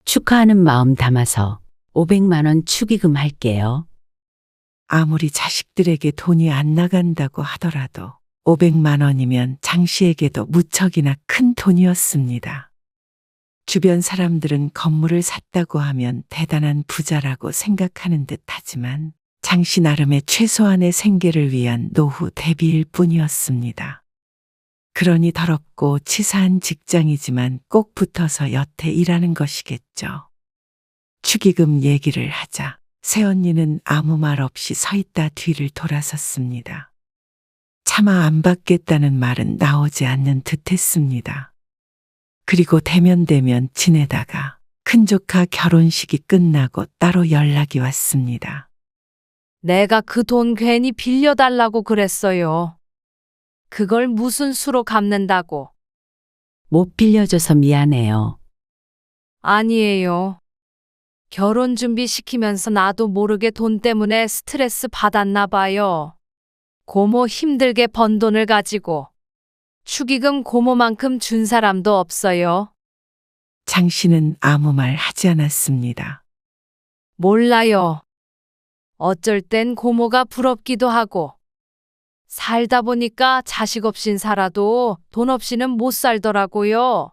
축하하는 마음 담아서 500만 원 축의금 할게요. 아무리 자식들에게 돈이 안 나간다고 하더라도 500만 원이면 장 씨에게도 무척이나 큰 돈이었습니다. 주변 사람들은 건물을 샀다고 하면 대단한 부자라고 생각하는 듯 하지만 장 씨 나름의 최소한의 생계를 위한 노후 대비일 뿐이었습니다. 그러니 더럽고 치사한 직장이지만 꼭 붙어서 여태 일하는 것이겠죠. 축의금 얘기를 하자 새언니는 아무 말 없이 서 있다 뒤를 돌아섰습니다. 차마 안 받겠다는 말은 나오지 않는 듯 했습니다. 그리고 대면대면 지내다가 큰조카 결혼식이 끝나고 따로 연락이 왔습니다. 내가 그 돈 괜히 빌려달라고 그랬어요. 그걸 무슨 수로 갚는다고. 못 빌려줘서 미안해요. 아니에요. 결혼 준비 시키면서 나도 모르게 돈 때문에 스트레스 받았나 봐요. 고모 힘들게 번 돈을 가지고 축의금 고모만큼 준 사람도 없어요. 장 씨는 아무 말 하지 않았습니다. 몰라요. 어쩔 땐 고모가 부럽기도 하고 살다 보니까 자식 없인 살아도 돈 없이는 못 살더라고요.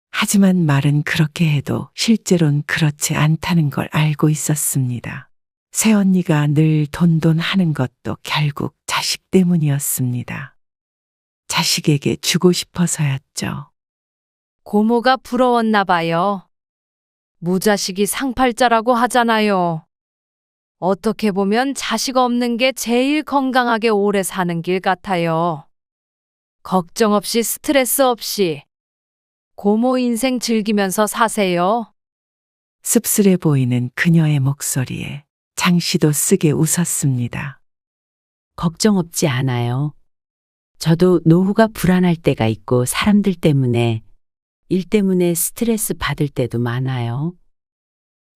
하지만 말은 그렇게 해도 실제로는 그렇지 않다는 걸 알고 있었습니다. 새언니가 늘 돈돈 하는 것도 결국 자식 때문이었습니다. 자식에게 주고 싶어서였죠. 고모가 부러웠나 봐요. 무자식이 상팔자라고 하잖아요. 어떻게 보면 자식 없는 게 제일 건강하게 오래 사는 길 같아요. 걱정 없이 스트레스 없이 고모 인생 즐기면서 사세요. 씁쓸해 보이는 그녀의 목소리에 장 씨도 쓰게 웃었습니다. 걱정 없지 않아요. 저도 노후가 불안할 때가 있고 사람들 때문에 일 때문에 스트레스 받을 때도 많아요.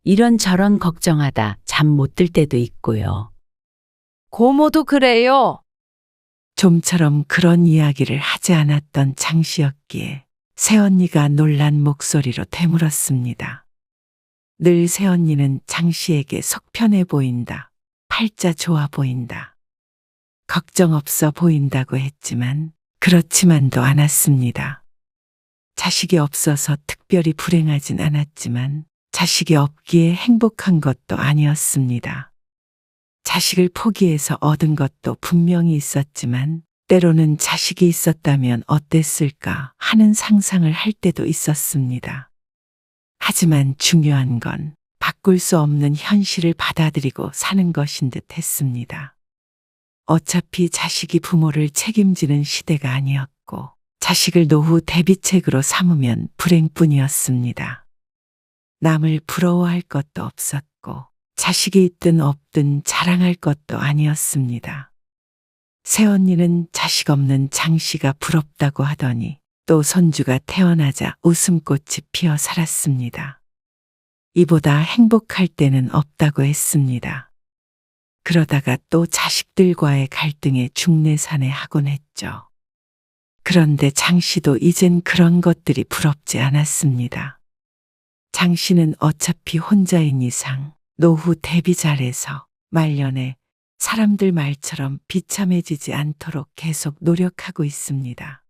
이런저런 걱정하다 잠 못 들 때도 있고요. 고모도 그래요. 좀처럼 그런 이야기를 하지 않았던 장 씨였기에 새언니가 놀란 목소리로 되물었습니다. 늘 새언니는 장 씨에게 속 편해 보인다. 팔자 좋아 보인다. 걱정 없어 보인다고 했지만 그렇지만도 않았습니다. 자식이 없어서 특별히 불행하진 않았지만 자식이 없기에 행복한 것도 아니었습니다. 자식을 포기해서 얻은 것도 분명히 있었지만 때로는 자식이 있었다면 어땠을까 하는 상상을 할 때도 있었습니다. 하지만 중요한 건 바꿀 수 없는 현실을 받아들이고 사는 것인 듯 했습니다. 어차피 자식이 부모를 책임지는 시대가 아니었고 자식을 노후 대비책으로 삼으면 불행뿐이었습니다. 남을 부러워할 것도 없었고 자식이 있든 없든 자랑할 것도 아니었습니다. 새언니는 자식 없는 장 씨가 부럽다고 하더니 또 손주가 태어나자 웃음꽃이 피어 살았습니다. 이보다 행복할 때는 없다고 했습니다. 그러다가 또 자식들과의 갈등에 중내산해하곤 했죠. 그런데 장 씨도 이젠 그런 것들이 부럽지 않았습니다. 장 씨는 어차피 혼자인 이상 노후 대비 잘해서 말년에 사람들 말처럼 비참해지지 않도록 계속 노력하고 있습니다.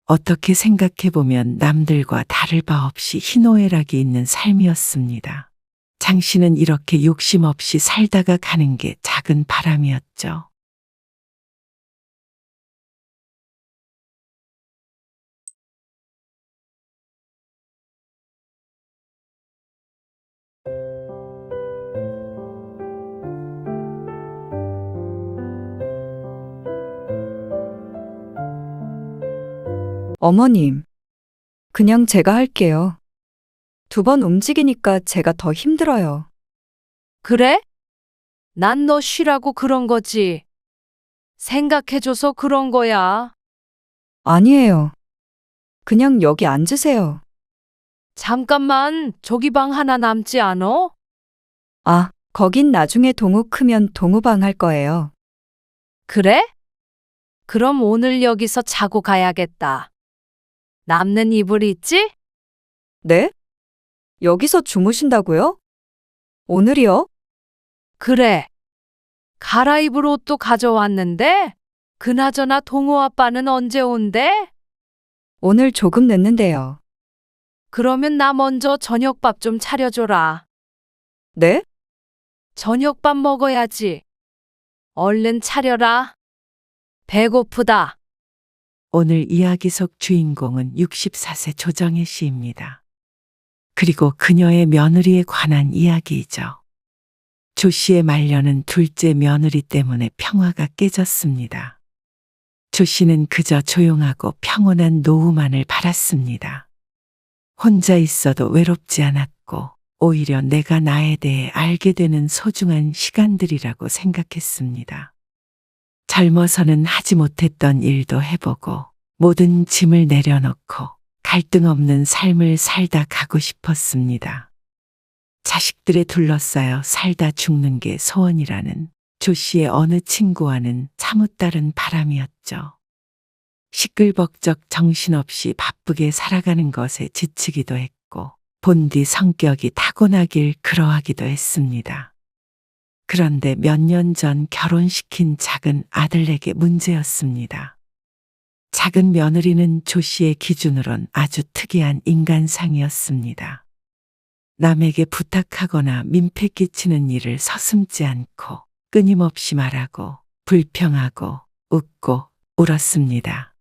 어떻게 생각해보면 남들과 다를 바 없이 희노애락이 있는 삶이었습니다. 장 씨는 이렇게 욕심 없이 살다가 가는 게 작은 바람이었죠. 어머님, 그냥 제가 할게요. 2번 움직이니까 제가 더 힘들어요. 그래? 난 너 쉬라고 그런 거지. 생각해줘서 그런 거야. 아니에요. 그냥 여기 앉으세요. 잠깐만, 저기 방 하나 남지 않어? 아, 거긴 나중에 동우 크면 동우방 할 거예요. 그래? 그럼 오늘 여기서 자고 가야겠다. 남는 이불 있지? 네? 여기서 주무신다고요? 오늘이요? 그래. 갈아입을 옷도 가져왔는데? 그나저나 동호 아빠는 언제 온대? 오늘 조금 늦는데요. 그러면 나 먼저 저녁밥 좀 차려줘라. 네? 저녁밥 먹어야지. 얼른 차려라. 배고프다. 오늘 이야기 속 주인공은 64세 조정혜 씨입니다. 그리고 그녀의 며느리에 관한 이야기이죠. 조 씨의 말년은 둘째 며느리 때문에 평화가 깨졌습니다. 조 씨는 그저 조용하고 평온한 노후만을 바랐습니다. 혼자 있어도 외롭지 않았고 오히려 내가 나에 대해 알게 되는 소중한 시간들이라고 생각했습니다. 젊어서는 하지 못했던 일도 해보고 모든 짐을 내려놓고 갈등 없는 삶을 살다 가고 싶었습니다. 자식들에 둘러싸여 살다 죽는 게 소원이라는 조 씨의 어느 친구와는 사뭇 다른 바람이었죠. 시끌벅적 정신없이 바쁘게 살아가는 것에 지치기도 했고 본디 성격이 타고나길 그러하기도 했습니다. 그런데 몇 년 전 결혼시킨 작은 아들에게 문제였습니다. 작은 며느리는 조 씨의 기준으론 아주 특이한 인간상이었습니다. 남에게 부탁하거나 민폐 끼치는 일을 서슴지 않고 끊임없이 말하고 불평하고 웃고 울었습니다.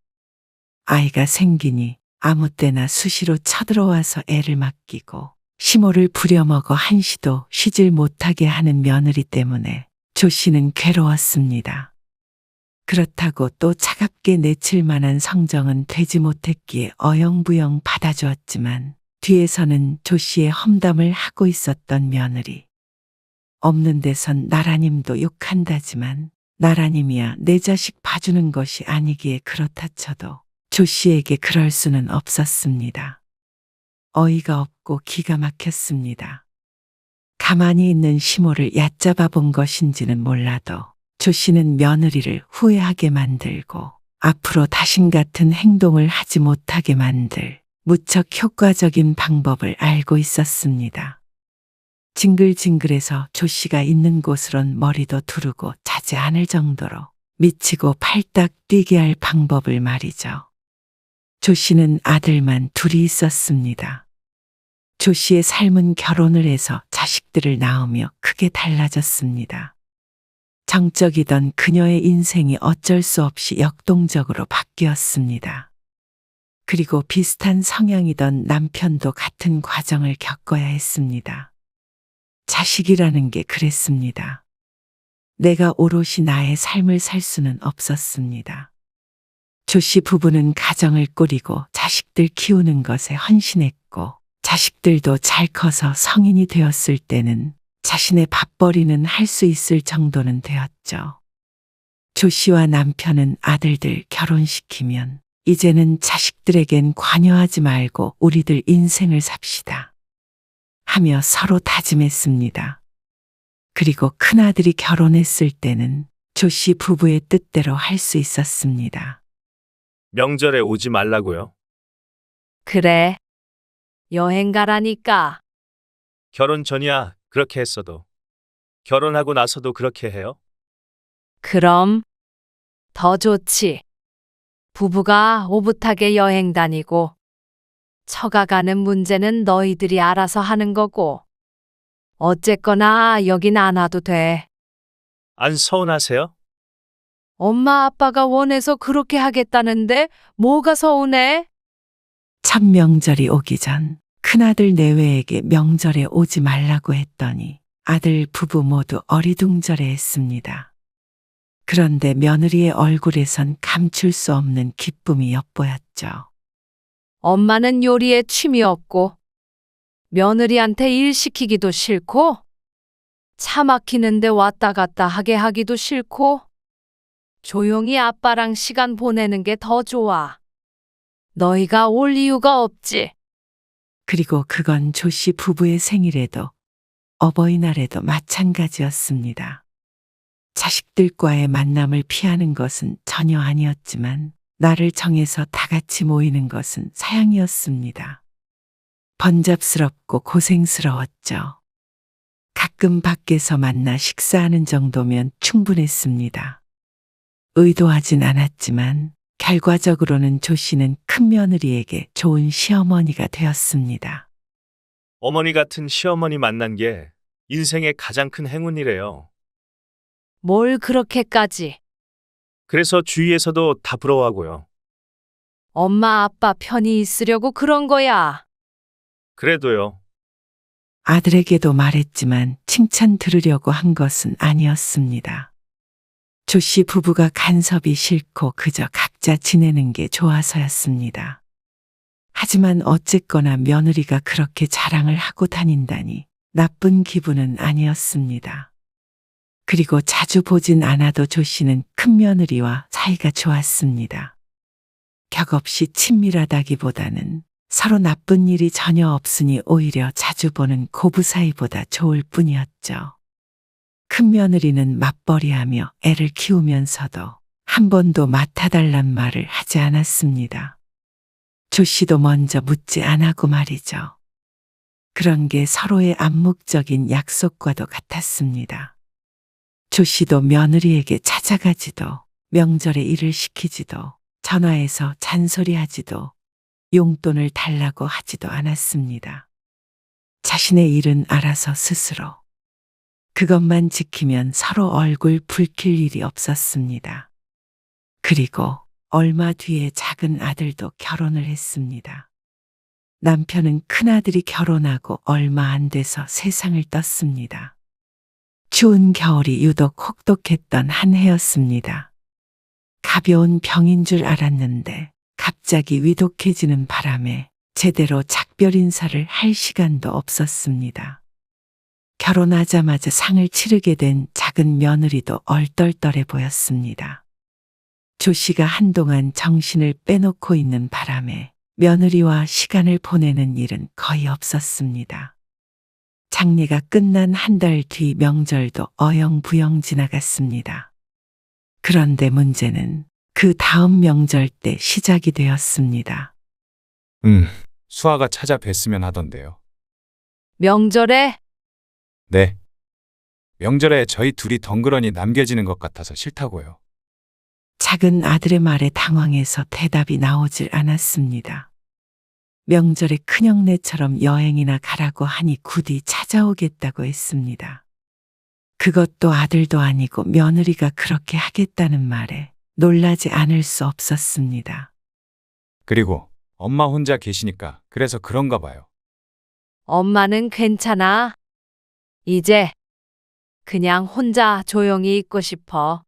아이가 생기니 아무 때나 수시로 쳐들어와서 애를 맡기고 시모를 부려먹어 한시도 쉬질 못하게 하는 며느리 때문에 조 씨는 괴로웠습니다. 그렇다고 또 차갑게 내칠 만한 성정은 되지 못했기에 어영부영 받아주었지만 뒤에서는 조 씨의 험담을 하고 있었던 며느리. 없는 데선 나라님도 욕한다지만 나라님이야 내 자식 봐주는 것이 아니기에 그렇다 쳐도 조 씨에게 그럴 수는 없었습니다. 어이가 없고 기가 막혔습니다. 가만히 있는 시모를 얕잡아 본 것인지는 몰라도 조 씨는 며느리를 후회하게 만들고 앞으로 다신 같은 행동을 하지 못하게 만들 무척 효과적인 방법을 알고 있었습니다. 징글징글해서 조 씨가 있는 곳으론 머리도 두르고 자지 않을 정도로 미치고 팔딱 뛰게 할 방법을 말이죠. 조 씨는 아들만 둘이 있었습니다. 조 씨의 삶은 결혼을 해서 자식들을 낳으며 크게 달라졌습니다. 정적이던 그녀의 인생이 어쩔 수 없이 역동적으로 바뀌었습니다. 그리고 비슷한 성향이던 남편도 같은 과정을 겪어야 했습니다. 자식이라는 게 그랬습니다. 내가 오롯이 나의 삶을 살 수는 없었습니다. 조 씨 부부는 가정을 꾸리고 자식들 키우는 것에 헌신했고 자식들도 잘 커서 성인이 되었을 때는 자신의 밥벌이는 할 수 있을 정도는 되었죠. 조 씨와 남편은 아들들 결혼시키면 이제는 자식들에겐 관여하지 말고 우리들 인생을 삽시다 하며 서로 다짐했습니다. 그리고 큰아들이 결혼했을 때는 조 씨 부부의 뜻대로 할 수 있었습니다. 명절에 오지 말라고요? 그래. 여행 가라니까. 결혼 전이야 그렇게 했어도. 결혼하고 나서도 그렇게 해요? 그럼 더 좋지. 부부가 오붓하게 여행 다니고 처가 가는 문제는 너희들이 알아서 하는 거고. 어쨌거나 여긴 안 와도 돼. 안 서운하세요? 엄마 아빠가 원해서 그렇게 하겠다는데 뭐가 서운해? 첫 명절이 오기 전 큰아들 내외에게 명절에 오지 말라고 했더니 아들 부부 모두 어리둥절해 했습니다. 그런데 며느리의 얼굴에선 감출 수 없는 기쁨이 엿보였죠. 엄마는 요리에 취미 없고 며느리한테 일 시키기도 싫고 차 막히는데 왔다 갔다 하게 하기도 싫고 조용히 아빠랑 시간 보내는 게 더 좋아. 너희가 올 이유가 없지. 그리고 그건 조씨 부부의 생일에도 어버이날에도 마찬가지였습니다. 자식들과의 만남을 피하는 것은 전혀 아니었지만 날을 정해서 다 같이 모이는 것은 사양이었습니다. 번잡스럽고 고생스러웠죠. 가끔 밖에서 만나 식사하는 정도면 충분했습니다. 의도하진 않았지만 결과적으로는 조 씨는 큰며느리에게 좋은 시어머니가 되었습니다. 어머니 같은 시어머니 만난 게 인생의 가장 큰 행운이래요. 뭘 그렇게까지. 그래서 주위에서도 다 부러워하고요. 엄마 아빠 편히 있으려고 그런 거야. 그래도요. 아들에게도 말했지만 칭찬 들으려고 한 것은 아니었습니다. 조 씨 부부가 간섭이 싫고 그저 각자 지내는 게 좋아서였습니다. 하지만 어쨌거나 며느리가 그렇게 자랑을 하고 다닌다니 나쁜 기분은 아니었습니다. 그리고 자주 보진 않아도 조 씨는 큰며느리와 사이가 좋았습니다. 격없이 친밀하다기보다는 서로 나쁜 일이 전혀 없으니 오히려 자주 보는 고부 사이보다 좋을 뿐이었죠. 큰며느리는 맞벌이하며 애를 키우면서도 한 번도 맡아달란 말을 하지 않았습니다. 조 씨도 먼저 묻지 않았고 말이죠. 그런 게 서로의 암묵적인 약속과도 같았습니다. 조 씨도 며느리에게 찾아가지도 명절에 일을 시키지도 전화해서 잔소리하지도 용돈을 달라고 하지도 않았습니다. 자신의 일은 알아서 스스로. 그것만 지키면 서로 얼굴 붉힐 일이 없었습니다. 그리고 얼마 뒤에 작은 아들도 결혼을 했습니다. 남편은 큰아들이 결혼하고 얼마 안 돼서 세상을 떴습니다. 추운 겨울이 유독 혹독했던 한 해였습니다. 가벼운 병인 줄 알았는데 갑자기 위독해지는 바람에 제대로 작별 인사를 할 시간도 없었습니다. 결혼하자마자 상을 치르게 된 작은 며느리도 얼떨떨해 보였습니다. 조 씨가 한동안 정신을 빼놓고 있는 바람에 며느리와 시간을 보내는 일은 거의 없었습니다. 장례가 끝난 한 달 뒤 명절도 어영부영 지나갔습니다. 그런데 문제는 그 다음 명절 때 시작이 되었습니다. 수아가 찾아뵀으면 하던데요. 명절에 네. 명절에 저희 둘이 덩그러니 남겨지는 것 같아서 싫다고요. 작은 아들의 말에 당황해서 대답이 나오질 않았습니다. 명절에 큰형네처럼 여행이나 가라고 하니 굳이 찾아오겠다고 했습니다. 그것도 아들도 아니고 며느리가 그렇게 하겠다는 말에 놀라지 않을 수 없었습니다. 그리고 엄마 혼자 계시니까 그래서 그런가 봐요. 엄마는 괜찮아. 이제 그냥 혼자 조용히 있고 싶어.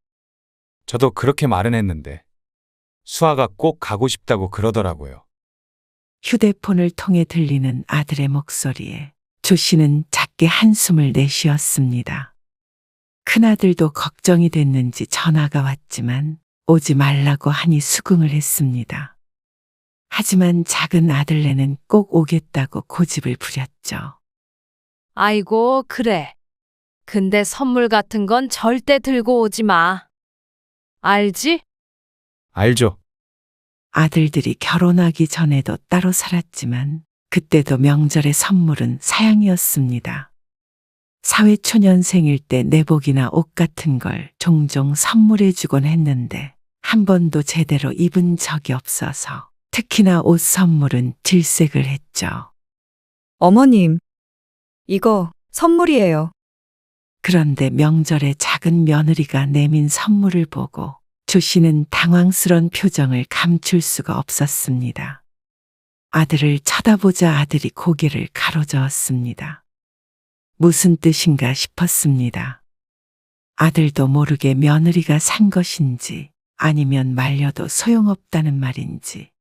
저도 그렇게 말은 했는데 수아가 꼭 가고 싶다고 그러더라고요. 휴대폰을 통해 들리는 아들의 목소리에 조 씨는 작게 한숨을 내쉬었습니다. 큰아들도 걱정이 됐는지 전화가 왔지만 오지 말라고 하니 수긍을 했습니다. 하지만 작은 아들네는 꼭 오겠다고 고집을 부렸죠. 아이고, 그래. 근데 선물 같은 건 절대 들고 오지 마. 알지? 알죠? 아들들이 결혼하기 전에도 따로 살았지만 그때도 명절의 선물은 사양이었습니다. 사회초년생일 때 내복이나 옷 같은 걸 종종 선물해주곤 했는데 한 번도 제대로 입은 적이 없어서 특히나 옷 선물은 질색을 했죠. 어머님, 이거 선물이에요. 그런데 명절에 작은 며느리가 내민 선물을 보고 조 씨는 당황스런 표정을 감출 수가 없었습니다. 아들을 쳐다보자 아들이 고개를 가로저었습니다. 무슨 뜻인가 싶었습니다. 아들도 모르게 며느리가 산 것인지 아니면 말려도 소용없다는 말인지.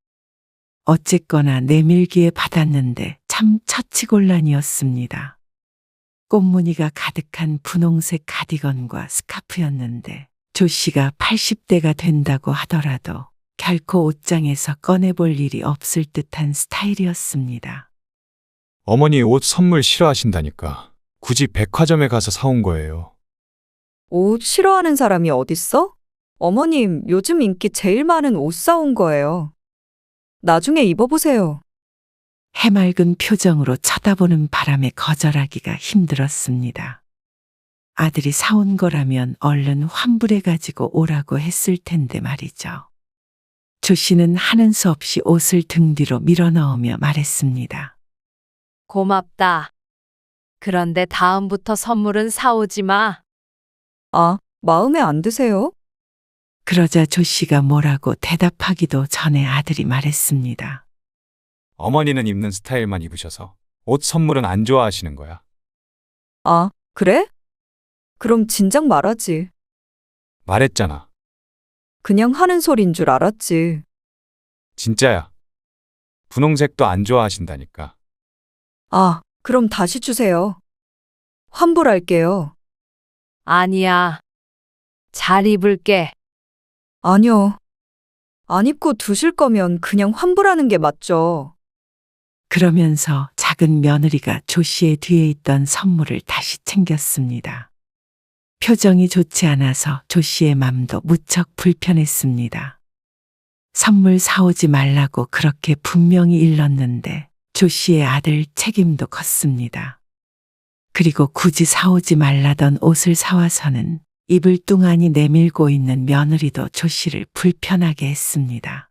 어쨌거나 내밀기에 받았는데 참 처치곤란이었습니다. 꽃무늬가 가득한 분홍색 가디건과 스카프였는데 조 씨가 80대가 된다고 하더라도 결코 옷장에서 꺼내볼 일이 없을 듯한 스타일이었습니다. 어머니 옷 선물 싫어하신다니까. 굳이 백화점에 가서 사온 거예요. 옷 싫어하는 사람이 어딨어? 어머님, 요즘 인기 제일 많은 옷 사온 거예요. 나중에 입어보세요. 해맑은 표정으로 쳐다보는 바람에 거절하기가 힘들었습니다. 아들이 사온 거라면 얼른 환불해가지고 오라고 했을 텐데 말이죠. 조 씨는 하는 수 없이 옷을 등 뒤로 밀어넣으며 말했습니다. 고맙다. 그런데 다음부터 선물은 사오지 마. 아, 마음에 안 드세요? 그러자 조 씨가 뭐라고 대답하기도 전에 아들이 말했습니다. 어머니는 입는 스타일만 입으셔서 옷 선물은 안 좋아하시는 거야. 아, 그래? 그럼 진작 말하지. 말했잖아. 그냥 하는 소린 줄 알았지. 진짜야. 분홍색도 안 좋아하신다니까. 아, 그럼 다시 주세요. 환불할게요. 아니야. 잘 입을게. 아니요. 안 입고 두실 거면 그냥 환불하는 게 맞죠. 그러면서 작은 며느리가 조 씨의 뒤에 있던 선물을 다시 챙겼습니다. 표정이 좋지 않아서 조 씨의 맘도 무척 불편했습니다. 선물 사오지 말라고 그렇게 분명히 일렀는데 조 씨의 아들 책임도 컸습니다. 그리고 굳이 사오지 말라던 옷을 사와서는 입을 뚱하니 내밀고 있는 며느리도 조 씨를 불편하게 했습니다.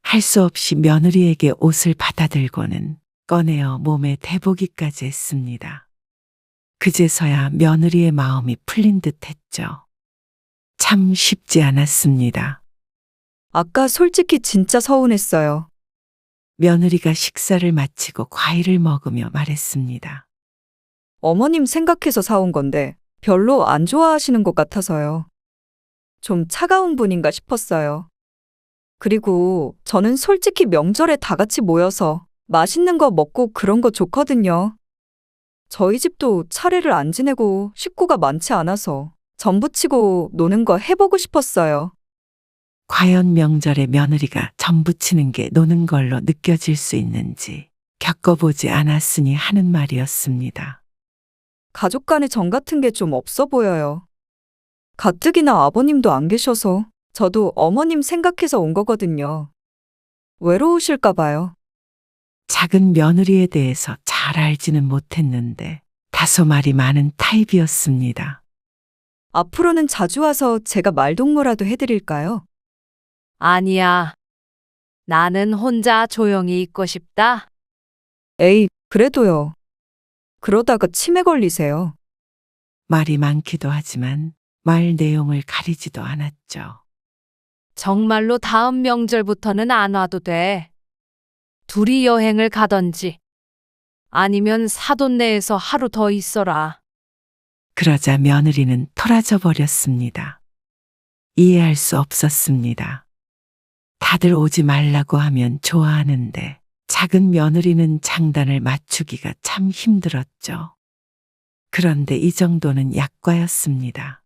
할 수 없이 며느리에게 옷을 받아들고는 꺼내어 몸에 대보기까지 했습니다. 그제서야 며느리의 마음이 풀린 듯 했죠. 참 쉽지 않았습니다. 아까 솔직히 진짜 서운했어요. 며느리가 식사를 마치고 과일을 먹으며 말했습니다. 어머님 생각해서 사온 건데 별로 안 좋아하시는 것 같아서요. 좀 차가운 분인가 싶었어요. 그리고 저는 솔직히 명절에 다 같이 모여서 맛있는 거 먹고 그런 거 좋거든요. 저희 집도 차례를 안 지내고 식구가 많지 않아서 전부치고 노는 거 해보고 싶었어요. 과연 명절에 며느리가 전부치는 게 노는 걸로 느껴질 수 있는지 겪어보지 않았으니 하는 말이었습니다. 가족 간의 정 같은 게 좀 없어 보여요. 가뜩이나 아버님도 안 계셔서 저도 어머님 생각해서 온 거거든요. 외로우실까 봐요. 작은 며느리에 대해서 잘 알지는 못했는데 다소 말이 많은 타입이었습니다. 앞으로는 자주 와서 제가 말동무라도 해드릴까요? 아니야. 나는 혼자 조용히 있고 싶다. 에이, 그래도요. 그러다가 치매 걸리세요. 말이 많기도 하지만 말 내용을 가리지도 않았죠. 정말로 다음 명절부터는 안 와도 돼. 둘이 여행을 가던지 아니면 사돈 내에서 하루 더 있어라. 그러자 며느리는 토라져 버렸습니다. 이해할 수 없었습니다. 다들 오지 말라고 하면 좋아하는데 작은 며느리는 장단을 맞추기가 참 힘들었죠. 그런데 이 정도는 약과였습니다.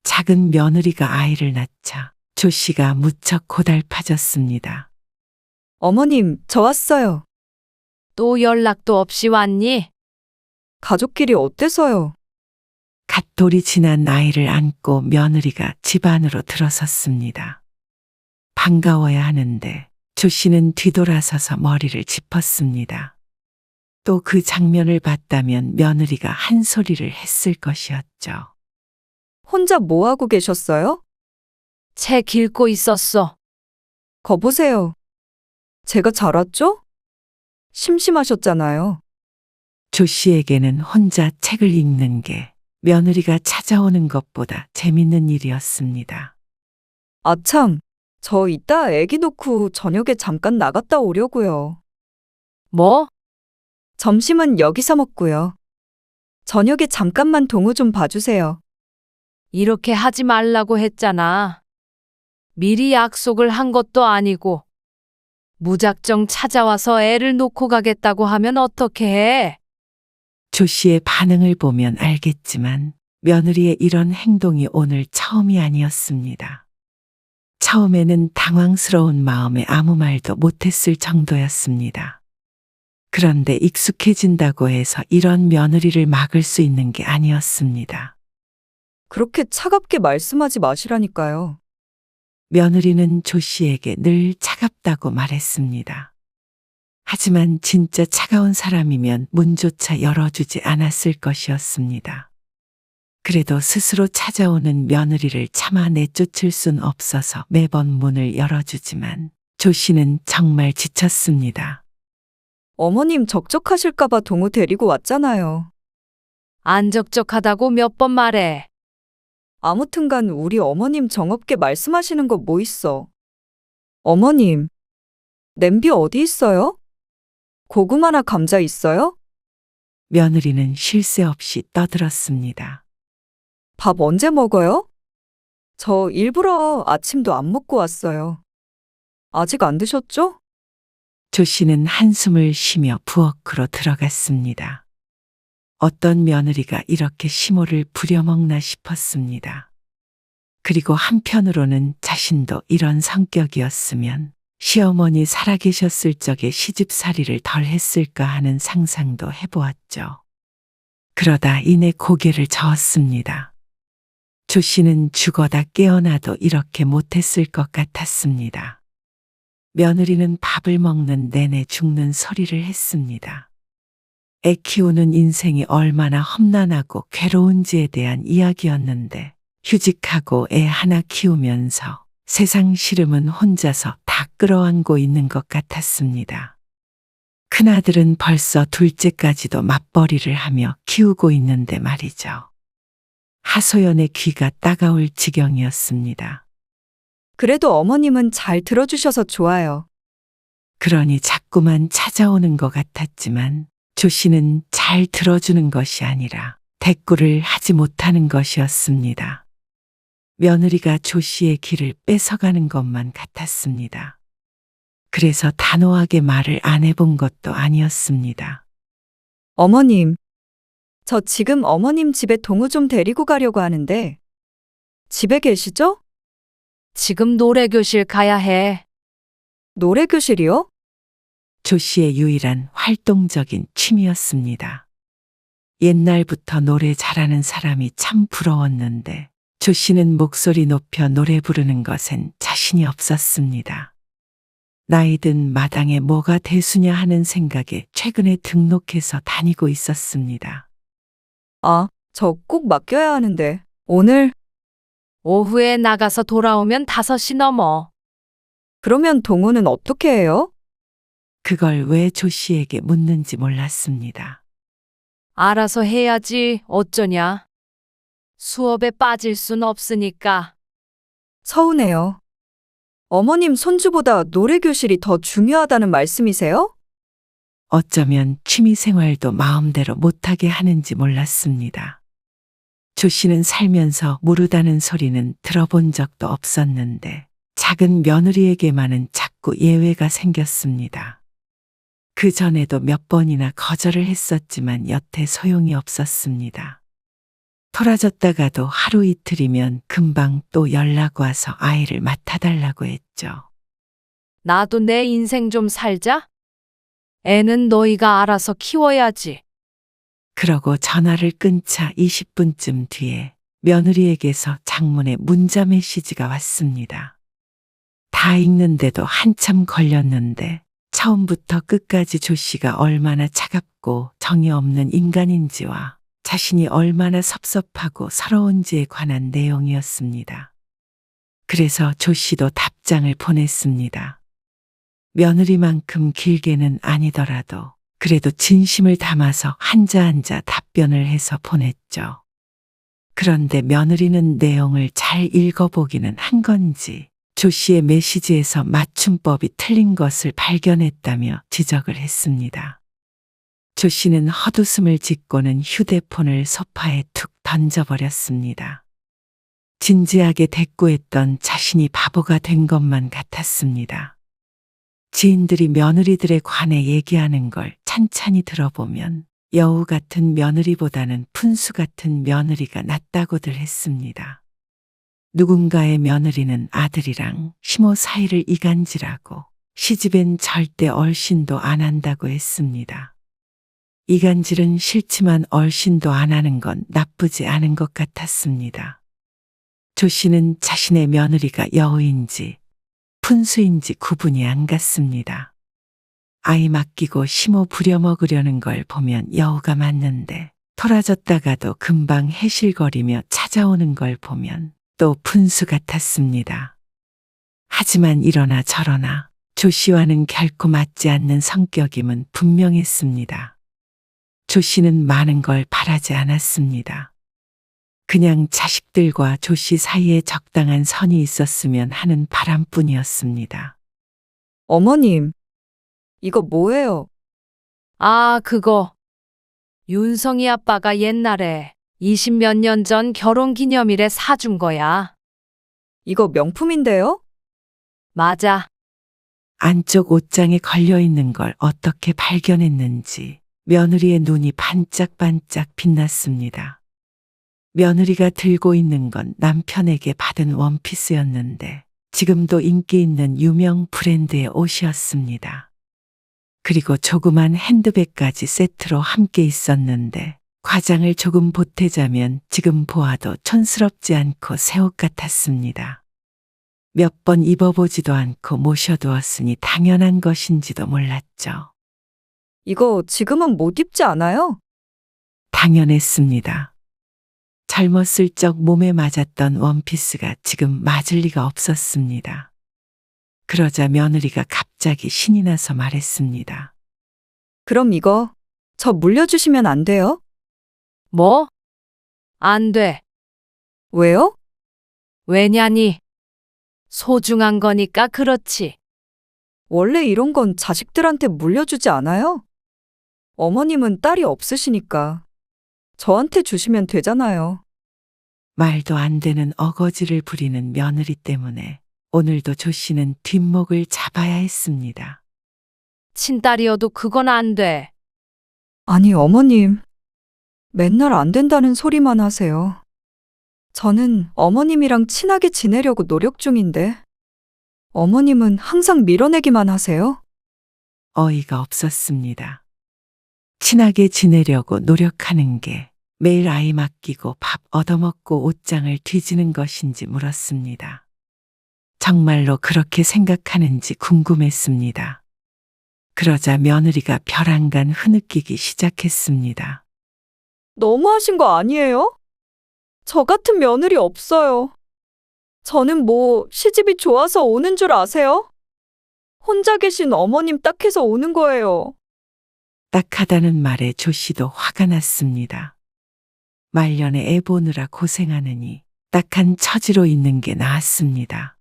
작은 며느리가 아이를 낳자 조 씨가 무척 고달파졌습니다. 어머님, 저 왔어요. 또 연락도 없이 왔니? 가족끼리 어때서요? 갓 돌이 지난 아이를 안고 며느리가 집 안으로 들어섰습니다. 반가워야 하는데 조 씨는 뒤돌아서서 머리를 짚었습니다. 또 그 장면을 봤다면 며느리가 한 소리를 했을 것이었죠. 혼자 뭐 하고 계셨어요? 채 긁고 있었어. 거보세요. 제가 잘 왔죠? 심심하셨잖아요. 조 씨에게는 혼자 책을 읽는 게 며느리가 찾아오는 것보다 재밌는 일이었습니다. 아참, 저 이따 애기 놓고 저녁에 잠깐 나갔다 오려고요. 뭐? 점심은 여기서 먹고요. 저녁에 잠깐만 동우 좀 봐주세요. 이렇게 하지 말라고 했잖아. 미리 약속을 한 것도 아니고. 무작정 찾아와서 애를 놓고 가겠다고 하면 어떻게 해? 조 씨의 반응을 보면 알겠지만 며느리의 이런 행동이 오늘 처음이 아니었습니다. 처음에는 당황스러운 마음에 아무 말도 못했을 정도였습니다. 그런데 익숙해진다고 해서 이런 며느리를 막을 수 있는 게 아니었습니다. 그렇게 차갑게 말씀하지 마시라니까요. 며느리는 조 씨에게 늘 차갑다고 말했습니다. 하지만 진짜 차가운 사람이면 문조차 열어주지 않았을 것이었습니다. 그래도 스스로 찾아오는 며느리를 차마 내쫓을 순 없어서 매번 문을 열어주지만 조 씨는 정말 지쳤습니다. 어머님 적적하실까봐 동우 데리고 왔잖아요. 안 적적하다고 몇 번 말해. 아무튼간 우리 어머님 정없게 말씀하시는 거 뭐 있어? 어머님, 냄비 어디 있어요? 고구마나 감자 있어요? 며느리는 쉴 새 없이 떠들었습니다. 밥 언제 먹어요? 저 일부러 아침도 안 먹고 왔어요. 아직 안 드셨죠? 조 씨는 한숨을 쉬며 부엌으로 들어갔습니다. 어떤 며느리가 이렇게 시모를 부려먹나 싶었습니다. 그리고 한편으로는 자신도 이런 성격이었으면 시어머니 살아계셨을 적에 시집살이를 덜 했을까 하는 상상도 해보았죠. 그러다 이내 고개를 저었습니다. 조 씨는 죽어다 깨어나도 이렇게 못했을 것 같았습니다. 며느리는 밥을 먹는 내내 죽는 소리를 했습니다. 애 키우는 인생이 얼마나 험난하고 괴로운지에 대한 이야기였는데 휴직하고 애 하나 키우면서 세상 시름은 혼자서 다 끌어안고 있는 것 같았습니다. 큰아들은 벌써 둘째까지도 맞벌이를 하며 키우고 있는데 말이죠. 하소연의 귀가 따가울 지경이었습니다. 그래도 어머님은 잘 들어주셔서 좋아요. 그러니 자꾸만 찾아오는 것 같았지만 조 씨는 잘 들어주는 것이 아니라 대꾸를 하지 못하는 것이었습니다. 며느리가 조 씨의 길을 뺏어가는 것만 같았습니다. 그래서 단호하게 말을 안 해본 것도 아니었습니다. 어머님, 저 지금 어머님 집에 동우 좀 데리고 가려고 하는데 집에 계시죠? 지금 노래교실 가야 해. 노래교실이요? 조 씨의 유일한 활동적인 취미였습니다. 옛날부터 노래 잘하는 사람이 참 부러웠는데 조 씨는 목소리 높여 노래 부르는 것엔 자신이 없었습니다. 나이든 마당에 뭐가 대수냐 하는 생각에 최근에 등록해서 다니고 있었습니다. 아, 저 꼭 맡겨야 하는데 오늘 오후에 나가서 돌아오면 5시 넘어. 그러면 동우는 어떻게 해요? 그걸 왜 조 씨에게 묻는지 몰랐습니다. 알아서 해야지 어쩌냐. 수업에 빠질 순 없으니까. 서운해요. 어머님 손주보다 노래교실이 더 중요하다는 말씀이세요? 어쩌면 취미 생활도 마음대로 못하게 하는지 몰랐습니다. 조 씨는 살면서 모르다는 소리는 들어본 적도 없었는데 작은 며느리에게만은 자꾸 예외가 생겼습니다. 그 전에도 몇 번이나 거절을 했었지만 여태 소용이 없었습니다. 토라졌다가도 하루 이틀이면 금방 또 연락 와서 아이를 맡아달라고 했죠. 나도 내 인생 좀 살자. 애는 너희가 알아서 키워야지. 그러고 전화를 끊자 20분쯤 뒤에 며느리에게서 장문의 문자 메시지가 왔습니다. 다 읽는데도 한참 걸렸는데 처음부터 끝까지 조 씨가 얼마나 차갑고 정이 없는 인간인지와 자신이 얼마나 섭섭하고 서러운지에 관한 내용이었습니다. 그래서 조 씨도 답장을 보냈습니다. 며느리만큼 길게는 아니더라도 그래도 진심을 담아서 한자 한자 답변을 해서 보냈죠. 그런데 며느리는 내용을 잘 읽어보기는 한 건지 조 씨의 메시지에서 맞춤법이 틀린 것을 발견했다며 지적을 했습니다. 조 씨는 헛웃음을 짓고는 휴대폰을 소파에 툭 던져버렸습니다. 진지하게 대꾸했던 자신이 바보가 된 것만 같았습니다. 지인들이 며느리들에 관해 얘기하는 걸 찬찬히 들어보면 여우 같은 며느리보다는 푼수 같은 며느리가 낫다고들 했습니다. 누군가의 며느리는 아들이랑 시모 사이를 이간질하고 시집엔 절대 얼씬도 안 한다고 했습니다. 이간질은 싫지만 얼씬도 안 하는 건 나쁘지 않은 것 같았습니다. 조 씨는 자신의 며느리가 여우인지 푼수인지 구분이 안 갔습니다. 아이 맡기고 시모 부려먹으려는 걸 보면 여우가 맞는데 토라졌다가도 금방 해실거리며 찾아오는 걸 보면 또 푼수 같았습니다. 하지만 이러나 저러나 조 씨와는 결코 맞지 않는 성격임은 분명했습니다. 조 씨는 많은 걸 바라지 않았습니다. 그냥 자식들과 조 씨 사이에 적당한 선이 있었으면 하는 바람뿐이었습니다. 어머님, 이거 뭐예요? 아, 그거. 윤성이 아빠가 옛날에 20몇 년 전 결혼 기념일에 사준 거야. 이거 명품인데요? 맞아. 안쪽 옷장에 걸려있는 걸 어떻게 발견했는지 며느리의 눈이 반짝반짝 빛났습니다. 며느리가 들고 있는 건 남편에게 받은 원피스였는데 지금도 인기 있는 유명 브랜드의 옷이었습니다. 그리고 조그만 핸드백까지 세트로 함께 있었는데 과장을 조금 보태자면 지금 보아도 촌스럽지 않고 새 옷 같았습니다. 몇 번 입어보지도 않고 모셔두었으니 당연한 것인지도 몰랐죠. 이거 지금은 못 입지 않아요? 당연했습니다. 젊었을 적 몸에 맞았던 원피스가 지금 맞을 리가 없었습니다. 그러자 며느리가 갑자기 신이 나서 말했습니다. 그럼 이거 저 물려주시면 안 돼요? 뭐? 안 돼. 왜요? 왜냐니? 소중한 거니까 그렇지. 원래 이런 건 자식들한테 물려주지 않아요? 어머님은 딸이 없으시니까 저한테 주시면 되잖아요. 말도 안 되는 어거지를 부리는 며느리 때문에 오늘도 조 씨는 뒷목을 잡아야 했습니다. 친딸이어도 그건 안 돼. 아니, 어머님. 맨날 안 된다는 소리만 하세요. 저는 어머님이랑 친하게 지내려고 노력 중인데 어머님은 항상 밀어내기만 하세요. 어이가 없었습니다. 친하게 지내려고 노력하는 게 매일 아이 맡기고 밥 얻어먹고 옷장을 뒤지는 것인지 물었습니다. 정말로 그렇게 생각하는지 궁금했습니다. 그러자 며느리가 벼랑간 흐느끼기 시작했습니다. 너무하신 거 아니에요? 저 같은 며느리 없어요. 저는 뭐 시집이 좋아서 오는 줄 아세요? 혼자 계신 어머님 딱해서 오는 거예요. 딱하다는 말에 조 씨도 화가 났습니다. 말년에 애 보느라 고생하느니 딱한 처지로 있는 게 나았습니다.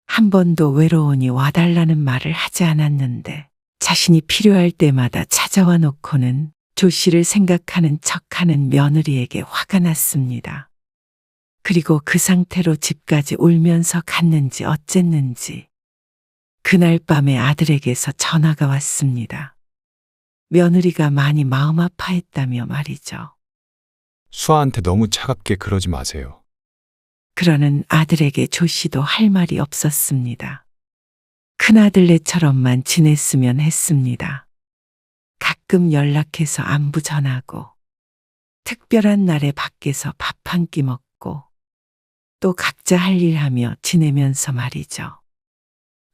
한 번도 외로우니 와달라는 말을 하지 않았는데 자신이 필요할 때마다 찾아와 놓고는 조 씨를 생각하는 척하는 며느리에게 화가 났습니다. 그리고 그 상태로 집까지 울면서 갔는지 어쨌는지 그날 밤에 아들에게서 전화가 왔습니다. 며느리가 많이 마음 아파했다며 말이죠. 수아한테 너무 차갑게 그러지 마세요. 그러는 아들에게 조 씨도 할 말이 없었습니다. 큰아들네처럼만 지냈으면 했습니다. 가끔 연락해서 안부 전하고 특별한 날에 밖에서 밥 한 끼 먹고 또 각자 할 일 하며 지내면서 말이죠.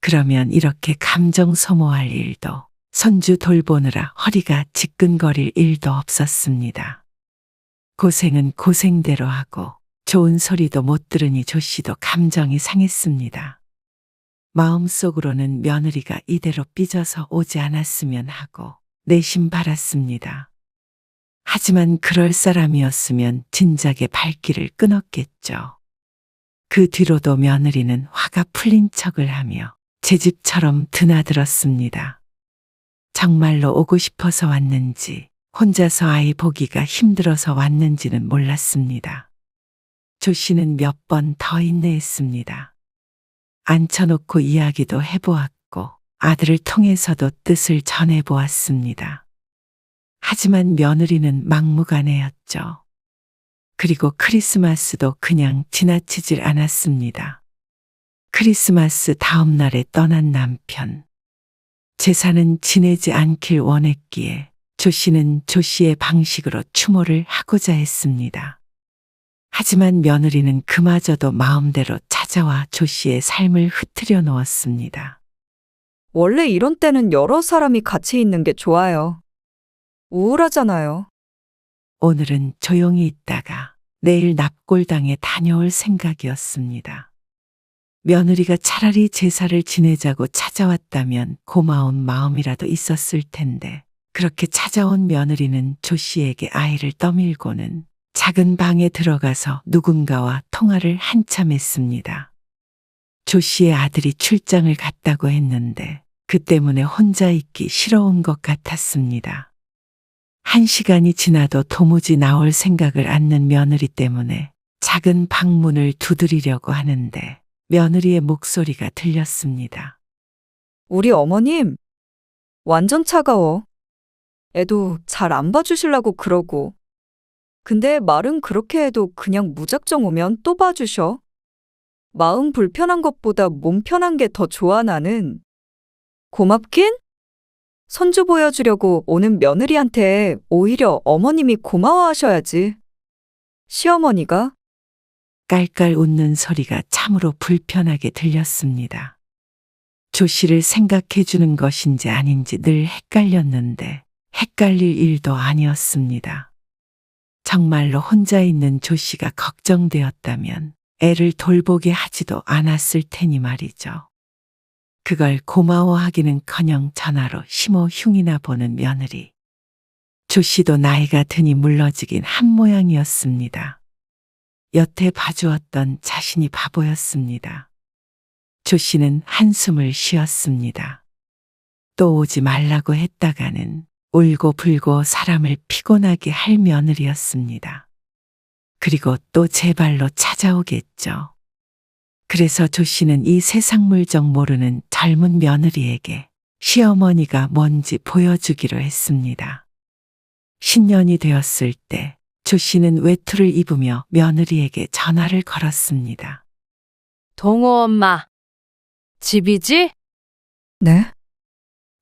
그러면 이렇게 감정 소모할 일도 손주 돌보느라 허리가 지끈거릴 일도 없었습니다. 고생은 고생대로 하고 좋은 소리도 못 들으니 조 씨도 감정이 상했습니다. 마음속으로는 며느리가 이대로 삐져서 오지 않았으면 하고 내심 바랐습니다. 하지만 그럴 사람이었으면 진작에 발길을 끊었겠죠. 그 뒤로도 며느리는 화가 풀린 척을 하며 제 집처럼 드나들었습니다. 정말로 오고 싶어서 왔는지 혼자서 아이 보기가 힘들어서 왔는지는 몰랐습니다. 조 씨는 몇 번 더 인내했습니다. 앉혀놓고 이야기도 해보았고 아들을 통해서도 뜻을 전해보았습니다. 하지만 며느리는 막무가내였죠. 그리고 크리스마스도 그냥 지나치질 않았습니다. 크리스마스 다음 날에 떠난 남편. 제사는 지내지 않길 원했기에 조 씨는 조 씨의 방식으로 추모를 하고자 했습니다. 하지만 며느리는 그마저도 마음대로 찾아와 조 씨의 삶을 흐트려 놓았습니다. 원래 이런 때는 여러 사람이 같이 있는 게 좋아요. 우울하잖아요. 오늘은 조용히 있다가 내일 납골당에 다녀올 생각이었습니다. 며느리가 차라리 제사를 지내자고 찾아왔다면 고마운 마음이라도 있었을 텐데 그렇게 찾아온 며느리는 조 씨에게 아이를 떠밀고는 작은 방에 들어가서 누군가와 통화를 한참 했습니다. 조 씨의 아들이 출장을 갔다고 했는데 그 때문에 혼자 있기 싫어온 것 같았습니다. 1시간이 지나도 도무지 나올 생각을 않는 며느리 때문에 작은 방문을 두드리려고 하는데 며느리의 목소리가 들렸습니다. 우리 어머님, 완전 차가워. 애도 잘 안 봐주시려고 그러고. 근데 말은 그렇게 해도 그냥 무작정 오면 또 봐주셔. 마음 불편한 것보다 몸 편한 게 더 좋아 나는. 고맙긴? 손주 보여주려고 오는 며느리한테 오히려 어머님이 고마워하셔야지. 시어머니가? 깔깔 웃는 소리가 참으로 불편하게 들렸습니다. 조 씨를 생각해 주는 것인지 아닌지 늘 헷갈렸는데 헷갈릴 일도 아니었습니다. 정말로 혼자 있는 조 씨가 걱정되었다면 애를 돌보게 하지도 않았을 테니 말이죠. 그걸 고마워하기는커녕 전화로 심호 흉이나 보는 며느리. 조 씨도 나이가 드니 물러지긴 한 모양이었습니다. 여태 봐주었던 자신이 바보였습니다. 조 씨는 한숨을 쉬었습니다. 또 오지 말라고 했다가는 울고 불고 사람을 피곤하게 할 며느리였습니다. 그리고 또 제 발로 찾아오겠죠. 그래서 조 씨는 이 세상 물정 모르는 젊은 며느리에게 시어머니가 뭔지 보여주기로 했습니다. 신년이 되었을 때 조 씨는 외투를 입으며 며느리에게 전화를 걸었습니다. 동호 엄마, 집이지? 네?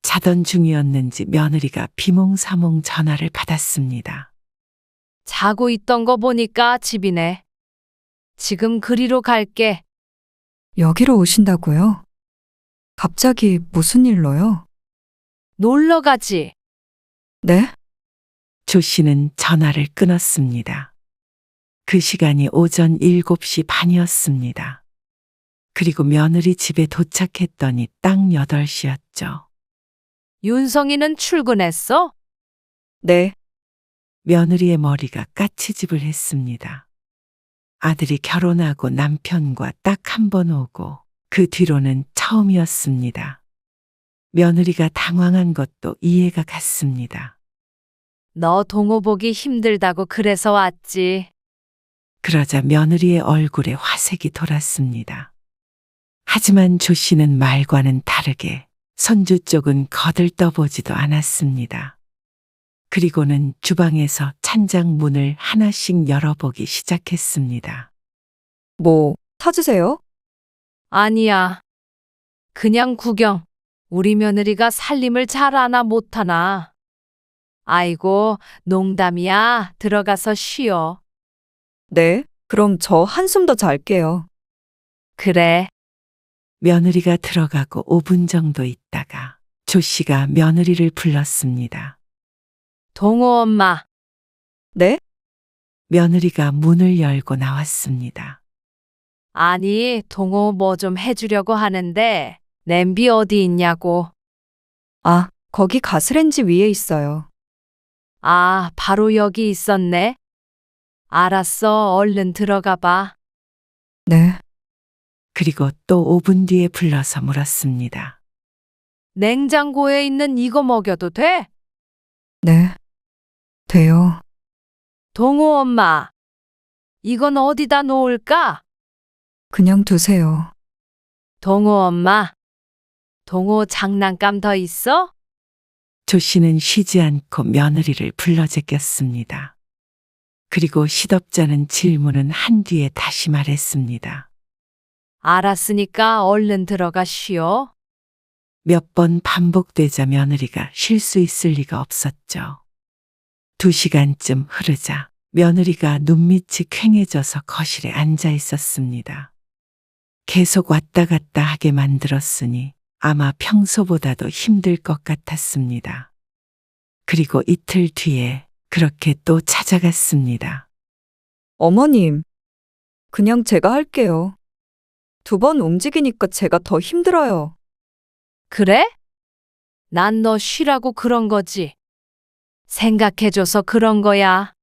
자던 중이었는지 며느리가 비몽사몽 전화를 받았습니다. 자고 있던 거 보니까 집이네. 지금 그리로 갈게. 여기로 오신다고요? 갑자기 무슨 일로요? 놀러 가지. 네? 조 씨는 전화를 끊었습니다. 그 시간이 오전 7시 반이었습니다. 그리고 며느리 집에 도착했더니 딱 8시였죠. 윤성이는 출근했어? 네. 며느리의 머리가 까치집을 했습니다. 아들이 결혼하고 남편과 딱 한 번 오고 그 뒤로는 처음이었습니다. 며느리가 당황한 것도 이해가 갔습니다. 너 동호 보기 힘들다고 그래서 왔지. 그러자 며느리의 얼굴에 화색이 돌았습니다. 하지만 조 씨는 말과는 다르게 손주 쪽은 거들떠보지도 않았습니다. 그리고는 주방에서 찬장 문을 하나씩 열어보기 시작했습니다. 뭐, 찾으세요? 아니야. 그냥 구경. 우리 며느리가 살림을 잘하나 못하나. 아이고, 농담이야. 들어가서 쉬어. 네. 그럼 저 한숨 더 잘게요. 그래. 며느리가 들어가고 5분 정도 있다가 조 씨가 며느리를 불렀습니다. 동호 엄마. 네? 며느리가 문을 열고 나왔습니다. 아니, 동호 뭐 좀 해주려고 하는데 냄비 어디 있냐고. 아, 거기 가스렌지 위에 있어요. 아, 바로 여기 있었네. 알았어, 얼른 들어가 봐. 네. 그리고 또 5분 뒤에 불러서 물었습니다. 냉장고에 있는 이거 먹여도 돼? 네. 돼요. 동호 엄마, 이건 어디다 놓을까? 그냥 두세요. 동호 엄마, 동호 장난감 더 있어? 조 씨는 쉬지 않고 며느리를 불러 제꼈습니다. 그리고 시덥잖은 질문은 한 뒤에 다시 말했습니다. 알았으니까 얼른 들어가 쉬어. 몇 번 반복되자 며느리가 쉴 수 있을 리가 없었죠. 2시간쯤 흐르자 며느리가 눈밑이 퀭해져서 거실에 앉아 있었습니다. 계속 왔다 갔다 하게 만들었으니 아마 평소보다도 힘들 것 같았습니다. 그리고 이틀 뒤에 그렇게 또 찾아갔습니다. 어머님, 그냥 제가 할게요. 2번 움직이니까 제가 더 힘들어요. 그래? 난 너 쉬라고 그런 거지. 생각해줘서 그런 거야.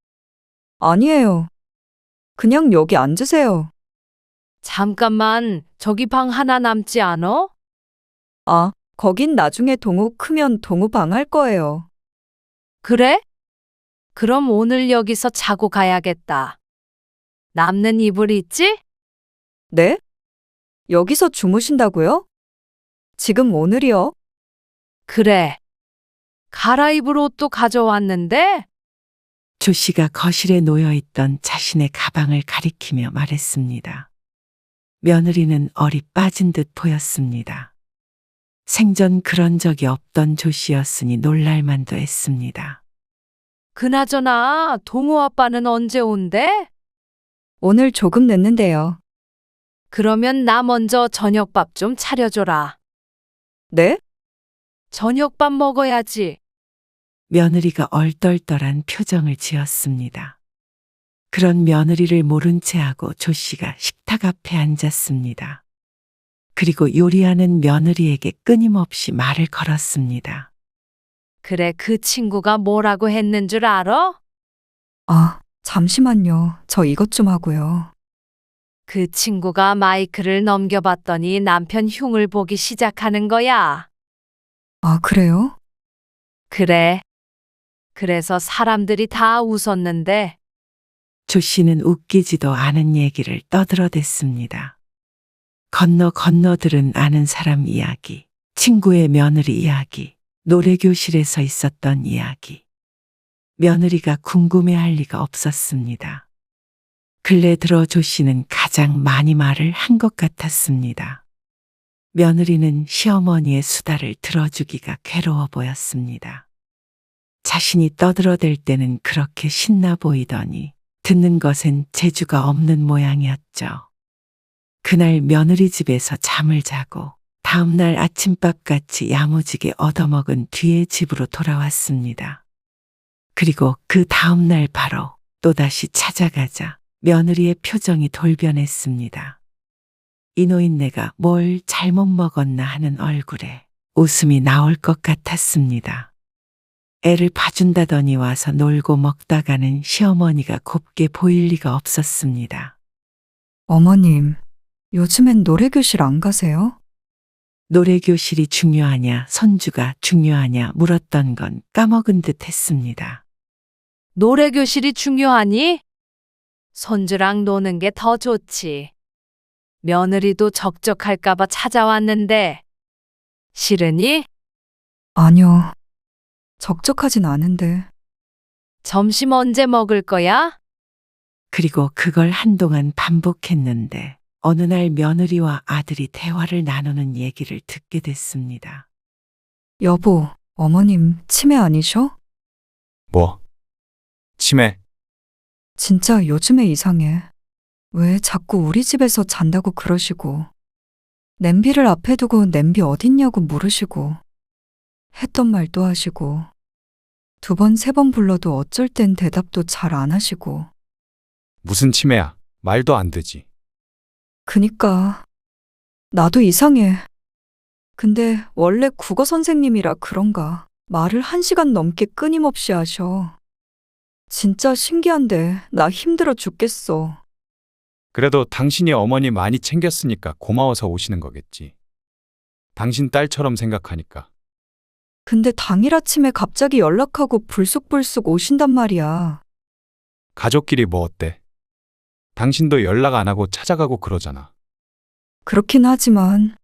아니에요. 그냥 여기 앉으세요. 잠깐만, 저기 방 하나 남지 않어? 아, 거긴 나중에 동우 크면 동우 방 할 거예요. 그래? 그럼 오늘 여기서 자고 가야겠다. 남는 이불 있지? 네? 여기서 주무신다고요? 지금 오늘이요? 그래. 갈아입을 옷도 가져왔는데? 조 씨가 거실에 놓여 있던 자신의 가방을 가리키며 말했습니다. 며느리는 얼이 빠진 듯 보였습니다. 생전 그런 적이 없던 조 씨였으니 놀랄만도 했습니다. 그나저나 동호 아빠는 언제 온대? 오늘 조금 늦는데요. 그러면 나 먼저 저녁밥 좀 차려줘라. 네? 저녁밥 먹어야지. 며느리가 얼떨떨한 표정을 지었습니다. 그런 며느리를 모른 채 하고 조 씨가 식탁 앞에 앉았습니다. 그리고 요리하는 며느리에게 끊임없이 말을 걸었습니다. 그래, 그 친구가 뭐라고 했는 줄 알아? 아, 잠시만요. 저 이것 좀 하고요. 그 친구가 마이크를 넘겨봤더니 남편 흉을 보기 시작하는 거야. 아, 그래요? 그래. 그래서 사람들이 다 웃었는데 조 씨는 웃기지도 않은 얘기를 떠들어댔습니다. 건너 들은 아는 사람 이야기, 친구의 며느리 이야기, 노래교실에서 있었던 이야기. 며느리가 궁금해할 리가 없었습니다. 근래 들어 조 씨는 가장 많이 말을 한 것 같았습니다. 며느리는 시어머니의 수다를 들어주기가 괴로워 보였습니다. 자신이 떠들어댈 때는 그렇게 신나 보이더니 듣는 것엔 재주가 없는 모양이었죠. 그날 며느리 집에서 잠을 자고 다음날 아침밥같이 야무지게 얻어먹은 뒤에 집으로 돌아왔습니다. 그리고 그 다음날 바로 또다시 찾아가자 며느리의 표정이 돌변했습니다. 이 노인네가 뭘 잘못 먹었나 하는 얼굴에 웃음이 나올 것 같았습니다. 애를 봐준다더니 와서 놀고 먹다가는 시어머니가 곱게 보일 리가 없었습니다. 어머님, 요즘엔 노래교실 안 가세요? 노래교실이 중요하냐, 손주가 중요하냐 물었던 건 까먹은 듯 했습니다. 노래교실이 중요하니? 손주랑 노는 게 더 좋지. 며느리도 적적할까봐 찾아왔는데 싫으니? 아니요. 적적하진 않은데. 점심 언제 먹을 거야? 그리고 그걸 한동안 반복했는데 어느 날 며느리와 아들이 대화를 나누는 얘기를 듣게 됐습니다. 여보, 어머님 치매 아니셔? 뭐? 치매? 진짜 요즘에 이상해. 왜 자꾸 우리 집에서 잔다고 그러시고, 냄비를 앞에 두고 냄비 어딨냐고 물으시고, 했던 말도 하시고, 2번, 3번 불러도 어쩔 땐 대답도 잘 안 하시고, 무슨 치매야? 말도 안 되지. 그니까. 나도 이상해. 근데 원래 국어 선생님이라 그런가. 말을 1시간 넘게 끊임없이 하셔. 진짜 신기한데 나 힘들어 죽겠어. 그래도 당신이 어머니 많이 챙겼으니까 고마워서 오시는 거겠지. 당신 딸처럼 생각하니까. 근데 당일 아침에 갑자기 연락하고 불쑥불쑥 오신단 말이야. 가족끼리 뭐 어때? 당신도 연락 안 하고 찾아가고 그러잖아. 그렇긴 하지만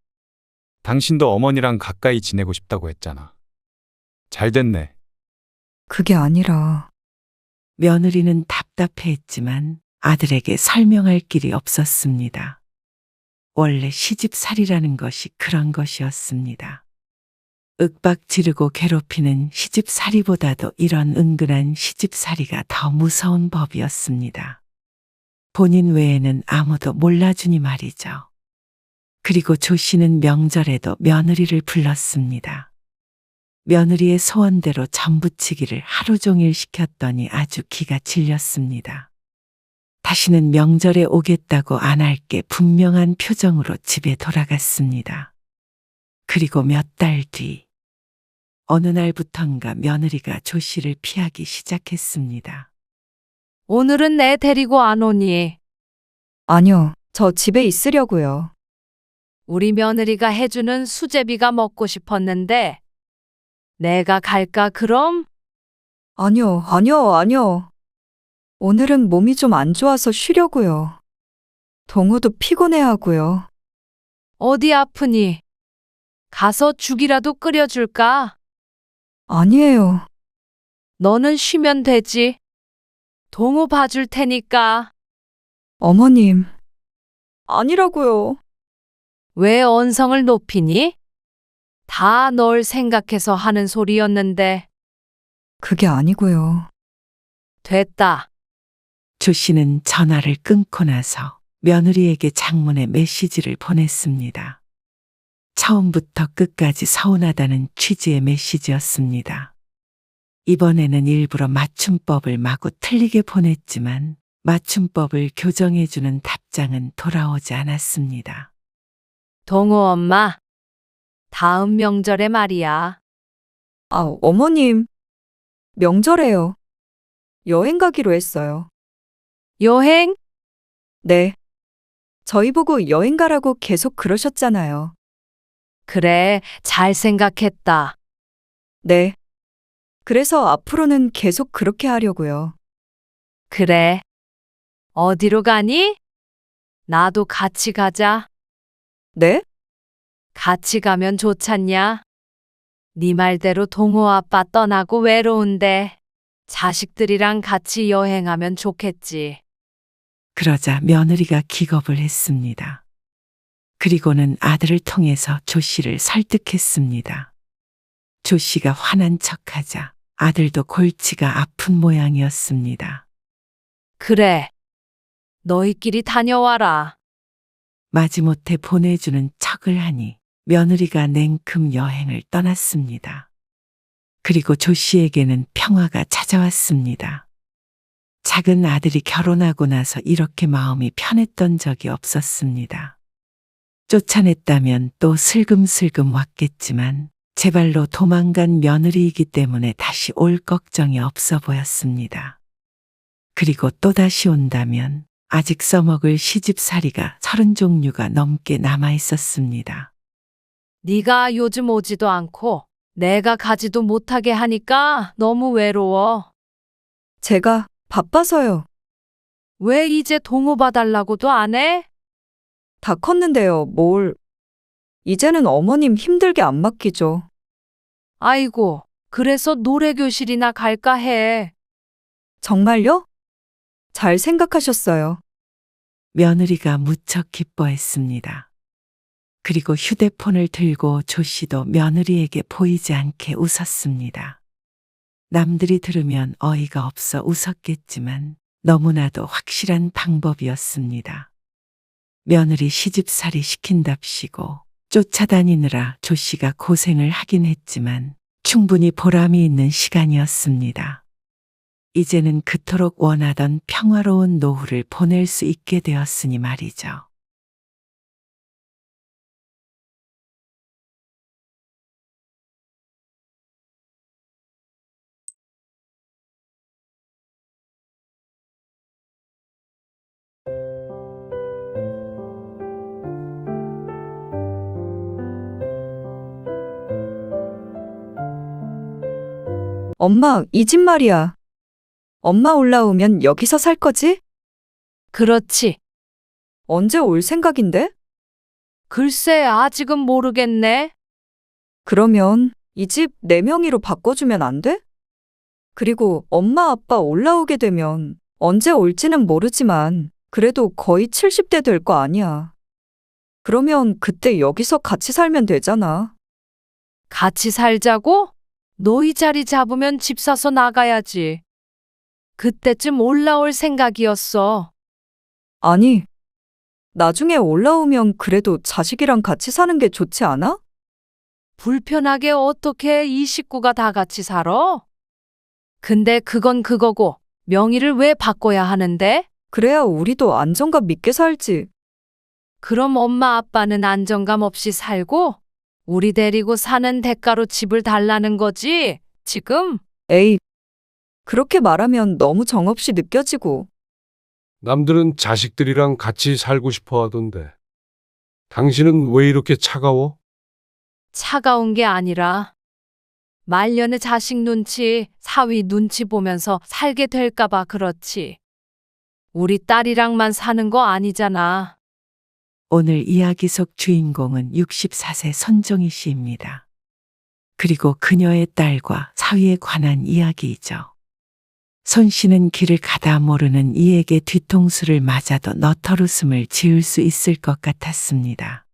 당신도 어머니랑 가까이 지내고 싶다고 했잖아. 잘 됐네. 그게 아니라 며느리는 답답해했지만 아들에게 설명할 길이 없었습니다. 원래 시집살이라는 것이 그런 것이었습니다. 윽박 지르고 괴롭히는 시집살이보다도 이런 은근한 시집살이가 더 무서운 법이었습니다. 본인 외에는 아무도 몰라주니 말이죠. 그리고 조 씨는 명절에도 며느리를 불렀습니다. 며느리의 소원대로 전부치기를 하루 종일 시켰더니 아주 기가 질렸습니다. 다시는 명절에 오겠다고 안 할게 분명한 표정으로 집에 돌아갔습니다. 그리고 몇 달 뒤, 어느 날부턴가 며느리가 조 씨를 피하기 시작했습니다. 오늘은 내 데리고 안 오니? 아니요. 저 집에 있으려고요. 우리 며느리가 해주는 수제비가 먹고 싶었는데 내가 갈까 그럼? 아니요. 오늘은 몸이 좀 안 좋아서 쉬려고요. 동호도 피곤해하고요. 어디 아프니? 가서 죽이라도 끓여줄까? 아니에요. 너는 쉬면 되지. 동호 봐줄 테니까. 어머님. 아니라고요. 왜 언성을 높이니? 다 널 생각해서 하는 소리였는데. 그게 아니고요. 됐다. 조 씨는 전화를 끊고 나서 며느리에게 장문의 메시지를 보냈습니다. 처음부터 끝까지 서운하다는 취지의 메시지였습니다. 이번에는 일부러 맞춤법을 마구 틀리게 보냈지만 맞춤법을 교정해주는 답장은 돌아오지 않았습니다. 동호 엄마, 다음 명절에 말이야. 어머님. 명절에요. 여행 가기로 했어요. 여행? 네. 저희 보고 여행 가라고 계속 그러셨잖아요. 그래, 잘 생각했다. 네. 그래서 앞으로는 계속 그렇게 하려고요. 그래. 어디로 가니? 나도 같이 가자. 네? 같이 가면 좋잖냐? 네 말대로 동호 아빠 떠나고 외로운데 자식들이랑 같이 여행하면 좋겠지. 그러자 며느리가 기겁을 했습니다. 그리고는 아들을 통해서 조 씨를 설득했습니다. 조 씨가 화난 척하자 아들도 골치가 아픈 모양이었습니다. 그래. 너희끼리 다녀와라. 마지못해 보내주는 척을 하니 며느리가 냉큼 여행을 떠났습니다. 그리고 조 씨에게는 평화가 찾아왔습니다. 작은 아들이 결혼하고 나서 이렇게 마음이 편했던 적이 없었습니다. 쫓아냈다면 또 슬금슬금 왔겠지만 제 발로 도망간 며느리이기 때문에 다시 올 걱정이 없어 보였습니다. 그리고 또다시 온다면 아직 써먹을 시집살이가 30종류가 넘게 남아 있었습니다. 네가 요즘 오지도 않고 내가 가지도 못하게 하니까 너무 외로워. 제가 바빠서요. 왜 이제 동호 봐달라고도 안 해? 다 컸는데요. 이제는 어머님 힘들게 안 맡기죠. 아이고, 그래서 노래교실이나 갈까 해. 정말요? 잘 생각하셨어요. 며느리가 무척 기뻐했습니다. 그리고 휴대폰을 들고 조 씨도 며느리에게 보이지 않게 웃었습니다. 남들이 들으면 어이가 없어 웃었겠지만 너무나도 확실한 방법이었습니다. 며느리 시집살이 시킨답시고 쫓아다니느라 조 씨가 고생을 하긴 했지만 충분히 보람이 있는 시간이었습니다. 이제는 그토록 원하던 평화로운 노후를 보낼 수 있게 되었으니 말이죠. 엄마, 이 집 말이야. 엄마 올라오면 여기서 살 거지? 그렇지. 언제 올 생각인데? 글쎄, 아직은 모르겠네. 그러면 이 집 내 명의로 바꿔주면 안 돼? 그리고 엄마 아빠 올라오게 되면 언제 올지는 모르지만 그래도 거의 70대 될 거 아니야. 그러면 그때 여기서 같이 살면 되잖아. 같이 살자고? 너희 자리 잡으면 집 사서 나가야지. 그때쯤 올라올 생각이었어. 아니, 나중에 올라오면 그래도 자식이랑 같이 사는 게 좋지 않아? 불편하게 어떻게 이 식구가 다 같이 살아? 근데 그건 그거고, 명의를 왜 바꿔야 하는데? 그래야 우리도 안정감 있게 살지. 그럼 엄마 아빠는 안정감 없이 살고, 우리 데리고 사는 대가로 집을 달라는 거지, 지금? 에이, 그렇게 말하면 너무 정없이 느껴지고. 남들은 자식들이랑 같이 살고 싶어 하던데. 당신은 왜 이렇게 차가워? 차가운 게 아니라, 말년에 자식 눈치, 사위 눈치 보면서 살게 될까봐 그렇지. 우리 딸이랑만 사는 거 아니잖아. 오늘 이야기 속 주인공은 64세 손종희 씨입니다. 그리고 그녀의 딸과 사위에 관한 이야기이죠. 손 씨는 길을 가다 모르는 이에게 뒤통수를 맞아도 너털웃음을 지을 수 있을 것 같았습니다.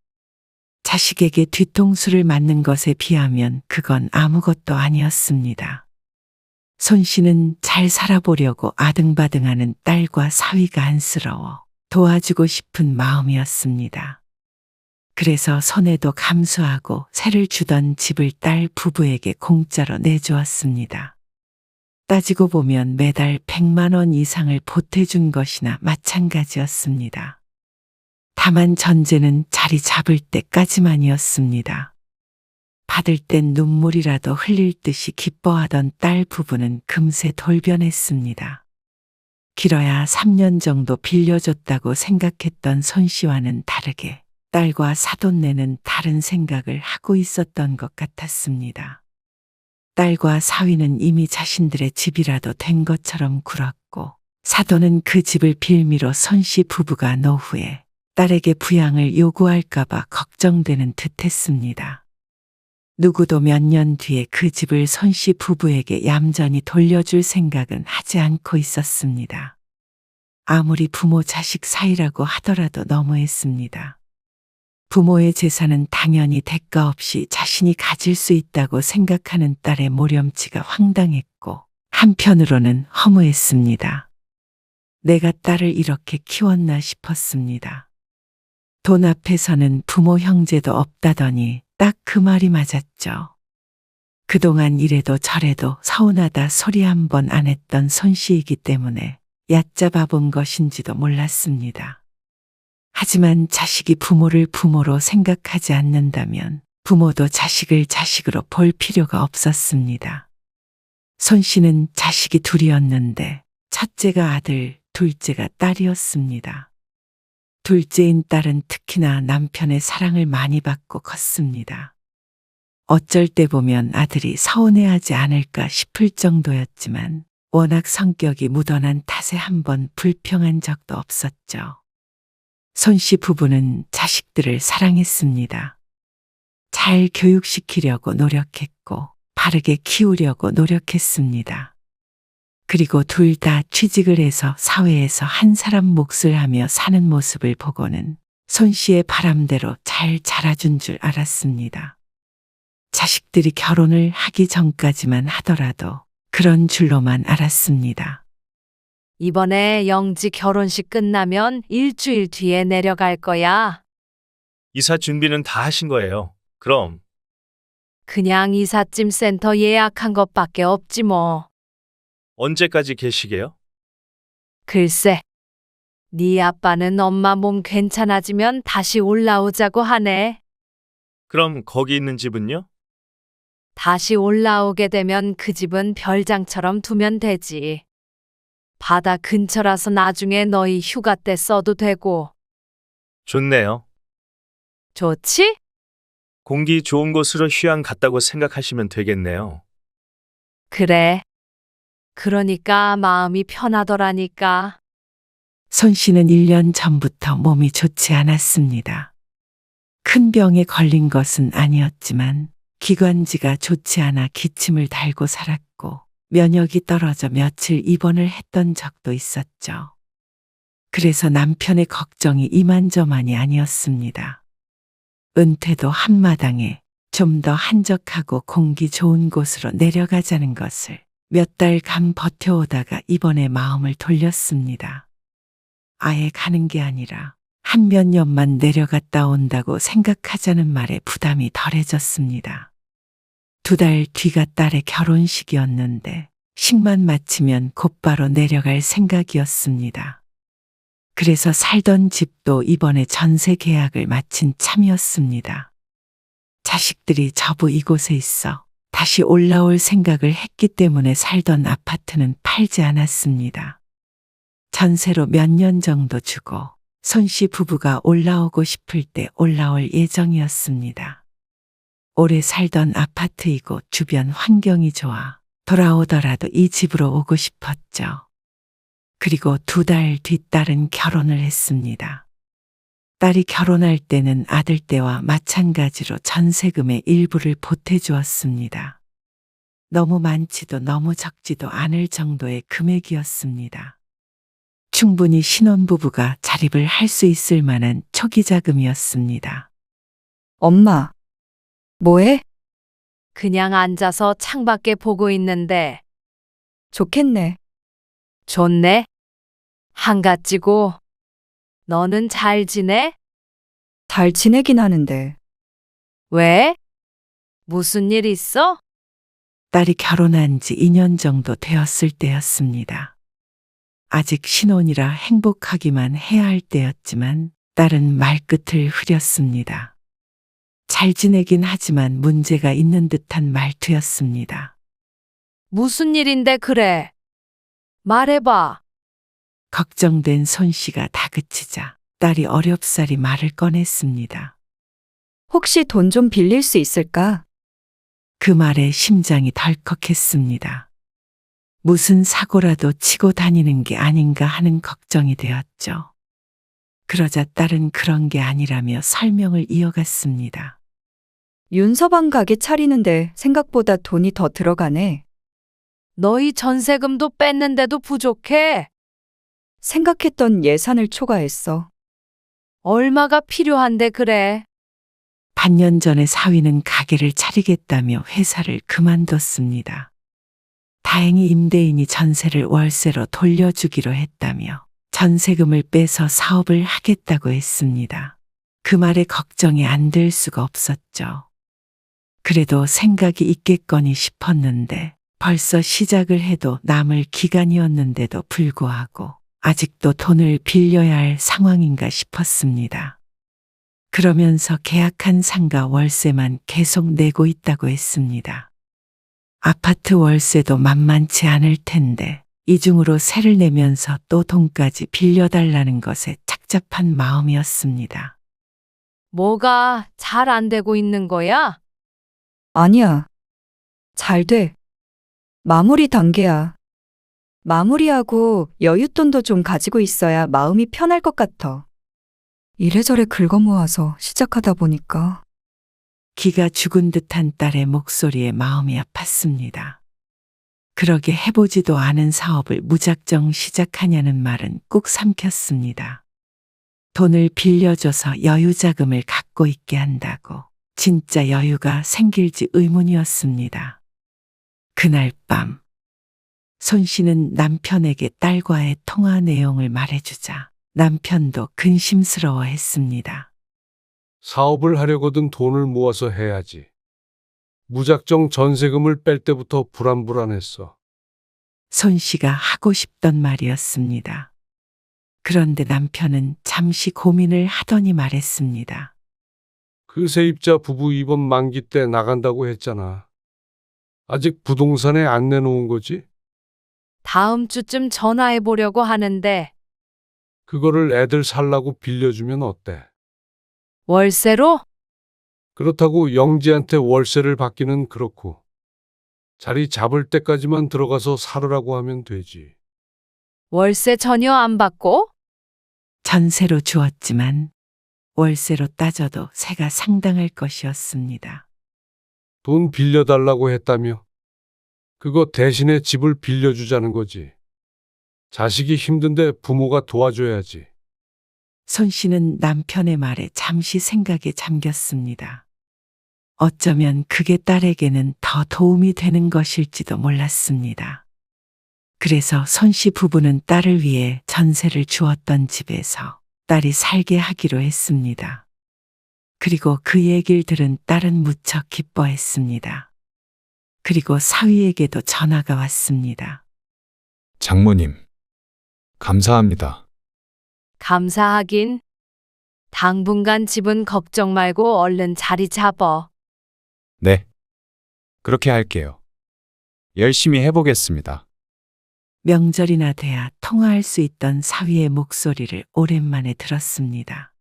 자식에게 뒤통수를 맞는 것에 비하면 그건 아무것도 아니었습니다. 손 씨는 잘 살아보려고 아등바등하는 딸과 사위가 안쓰러워 도와주고 싶은 마음이었습니다. 그래서 손에도 감수하고 세를 주던 집을 딸 부부에게 공짜로 내주었습니다. 따지고 보면 매달 100만 원 이상을 보태준 것이나 마찬가지였습니다. 다만 전제는 자리 잡을 때까지만이었습니다. 받을 땐 눈물이라도 흘릴 듯이 기뻐하던 딸 부부는 금세 돌변했습니다. 길어야 3년 정도 빌려줬다고 생각했던 손 씨와는 다르게 딸과 사돈네는 다른 생각을 하고 있었던 것 같았습니다. 딸과 사위는 이미 자신들의 집이라도 된 것처럼 굴었고 사돈은 그 집을 빌미로 손 씨 부부가 노후에 딸에게 부양을 요구할까봐 걱정되는 듯했습니다. 누구도 몇 년 뒤에 그 집을 손 씨 부부에게 얌전히 돌려줄 생각은 하지 않고 있었습니다. 아무리 부모 자식 사이라고 하더라도 너무했습니다. 부모의 재산은 당연히 대가 없이 자신이 가질 수 있다고 생각하는 딸의 모렴치가 황당했고 한편으로는 허무했습니다. 내가 딸을 이렇게 키웠나 싶었습니다. 돈 앞에서는 부모 형제도 없다더니 딱 그 말이 맞았죠. 그동안 이래도 저래도 서운하다 소리 한 번 안 했던 손 씨이기 때문에 얕잡아 본 것인지도 몰랐습니다. 하지만 자식이 부모를 부모로 생각하지 않는다면 부모도 자식을 자식으로 볼 필요가 없었습니다. 손 씨는 자식이 둘이었는데 첫째가 아들, 둘째가 딸이었습니다. 둘째인 딸은 특히나 남편의 사랑을 많이 받고 컸습니다. 어쩔 때 보면 아들이 서운해하지 않을까 싶을 정도였지만 워낙 성격이 무던한 탓에 한 번 불평한 적도 없었죠. 손 씨 부부는 자식들을 사랑했습니다. 잘 교육시키려고 노력했고 바르게 키우려고 노력했습니다. 그리고 둘 다 취직을 해서 사회에서 한 사람 몫을 하며 사는 모습을 보고는 손 씨의 바람대로 잘 자라준 줄 알았습니다. 자식들이 결혼을 하기 전까지만 하더라도 그런 줄로만 알았습니다. 이번에 영지 결혼식 끝나면 일주일 뒤에 내려갈 거야. 이사 준비는 다 하신 거예요. 그럼 그냥 이삿짐 센터 예약한 것밖에 없지 뭐. 언제까지 계시게요? 글쎄, 네 아빠는 엄마 몸 괜찮아지면 다시 올라오자고 하네. 그럼 거기 있는 집은요? 다시 올라오게 되면 그 집은 별장처럼 두면 되지. 바다 근처라서 나중에 너희 휴가 때 써도 되고. 좋네요. 좋지? 공기 좋은 곳으로 휴양 갔다고 생각하시면 되겠네요. 그래. 그러니까 마음이 편하더라니까. 손 씨는 1년 전부터 몸이 좋지 않았습니다. 큰 병에 걸린 것은 아니었지만 기관지가 좋지 않아 기침을 달고 살았고 면역이 떨어져 며칠 입원을 했던 적도 있었죠. 그래서 남편의 걱정이 이만저만이 아니었습니다. 은퇴도 한마당에 좀 더 한적하고 공기 좋은 곳으로 내려가자는 것을 몇 달간 버텨오다가 이번에 마음을 돌렸습니다. 아예 가는 게 아니라 한 몇 년만 내려갔다 온다고 생각하자는 말에 부담이 덜해졌습니다. 2달 뒤가 딸의 결혼식이었는데 식만 마치면 곧바로 내려갈 생각이었습니다. 그래서 살던 집도 이번에 전세 계약을 마친 참이었습니다. 자식들이 저부 이곳에 있어 다시 올라올 생각을 했기 때문에 살던 아파트는 팔지 않았습니다. 전세로 몇 년 정도 주고 손 씨 부부가 올라오고 싶을 때 올라올 예정이었습니다. 오래 살던 아파트이고 주변 환경이 좋아 돌아오더라도 이 집으로 오고 싶었죠. 그리고 2달 뒤 딸은 결혼을 했습니다. 딸이 결혼할 때는 아들 때와 마찬가지로 전세금의 일부를 보태주었습니다. 너무 많지도 너무 적지도 않을 정도의 금액이었습니다. 충분히 신혼부부가 자립을 할 수 있을 만한 초기 자금이었습니다. 엄마, 뭐해? 그냥 앉아서 창밖에 보고 있는데. 좋겠네. 좋네. 한가지고. 너는 잘 지내? 잘 지내긴 하는데. 왜? 무슨 일 있어? 딸이 결혼한 지 2년 정도 되었을 때였습니다. 아직 신혼이라 행복하기만 해야 할 때였지만 딸은 말끝을 흐렸습니다. 잘 지내긴 하지만 문제가 있는 듯한 말투였습니다. 무슨 일인데 그래? 말해봐. 걱정된 손 씨가 다그치자 딸이 어렵사리 말을 꺼냈습니다. 혹시 돈 좀 빌릴 수 있을까? 그 말에 심장이 덜컥했습니다. 무슨 사고라도 치고 다니는 게 아닌가 하는 걱정이 되었죠. 그러자 딸은 그런 게 아니라며 설명을 이어갔습니다. 윤서방 가게 차리는데 생각보다 돈이 더 들어가네. 너희 전세금도 뺐는데도 부족해. 생각했던 예산을 초과했어. 얼마가 필요한데 그래? 반년 전에 사위는 가게를 차리겠다며 회사를 그만뒀습니다. 다행히 임대인이 전세를 월세로 돌려주기로 했다며 전세금을 빼서 사업을 하겠다고 했습니다. 그 말에 걱정이 안 될 수가 없었죠. 그래도 생각이 있겠거니 싶었는데 벌써 시작을 해도 남을 기간이었는데도 불구하고 아직도 돈을 빌려야 할 상황인가 싶었습니다. 그러면서 계약한 상가 월세만 계속 내고 있다고 했습니다. 아파트 월세도 만만치 않을 텐데 이중으로 세를 내면서 또 돈까지 빌려달라는 것에 착잡한 마음이었습니다. 뭐가 잘 안 되고 있는 거야? 아니야. 잘 돼. 마무리 단계야. 마무리하고 여윳돈도 좀 가지고 있어야 마음이 편할 것 같아. 이래저래 긁어 모아서 시작하다 보니까. 기가 죽은 듯한 딸의 목소리에 마음이 아팠습니다. 그러게 해보지도 않은 사업을 무작정 시작하냐는 말은 꾹 삼켰습니다. 돈을 빌려줘서 여유자금을 갖고 있게 한다고 진짜 여유가 생길지 의문이었습니다. 그날 밤 손 씨는 남편에게 딸과의 통화 내용을 말해주자 남편도 근심스러워했습니다. 사업을 하려거든 돈을 모아서 해야지. 무작정 전세금을 뺄 때부터 불안불안했어. 손 씨가 하고 싶던 말이었습니다. 그런데 남편은 잠시 고민을 하더니 말했습니다. 그 세입자 부부 이번 만기 때 나간다고 했잖아. 아직 부동산에 안 내놓은 거지? 다음 주쯤 전화해 보려고 하는데 그거를 애들 살라고 빌려주면 어때? 월세로? 그렇다고 영지한테 월세를 받기는 그렇고 자리 잡을 때까지만 들어가서 살으라고 하면 되지. 월세 전혀 안 받고? 전세로 주었지만 월세로 따져도 세가 상당할 것이었습니다. 돈 빌려달라고 했다며? 그거 대신에 집을 빌려주자는 거지. 자식이 힘든데 부모가 도와줘야지. 손 씨는 남편의 말에 잠시 생각에 잠겼습니다. 어쩌면 그게 딸에게는 더 도움이 되는 것일지도 몰랐습니다. 그래서 손 씨 부부는 딸을 위해 전세를 주었던 집에서 딸이 살게 하기로 했습니다. 그리고 그 얘기를 들은 딸은 무척 기뻐했습니다. 그리고 사위에게도 전화가 왔습니다. 장모님, 감사합니다. 감사하긴. 당분간 집은 걱정 말고 얼른 자리 잡어. 네. 그렇게 할게요. 열심히 해보겠습니다. 명절이나 돼야 통화할 수 있던 사위의 목소리를 오랜만에 들었습니다.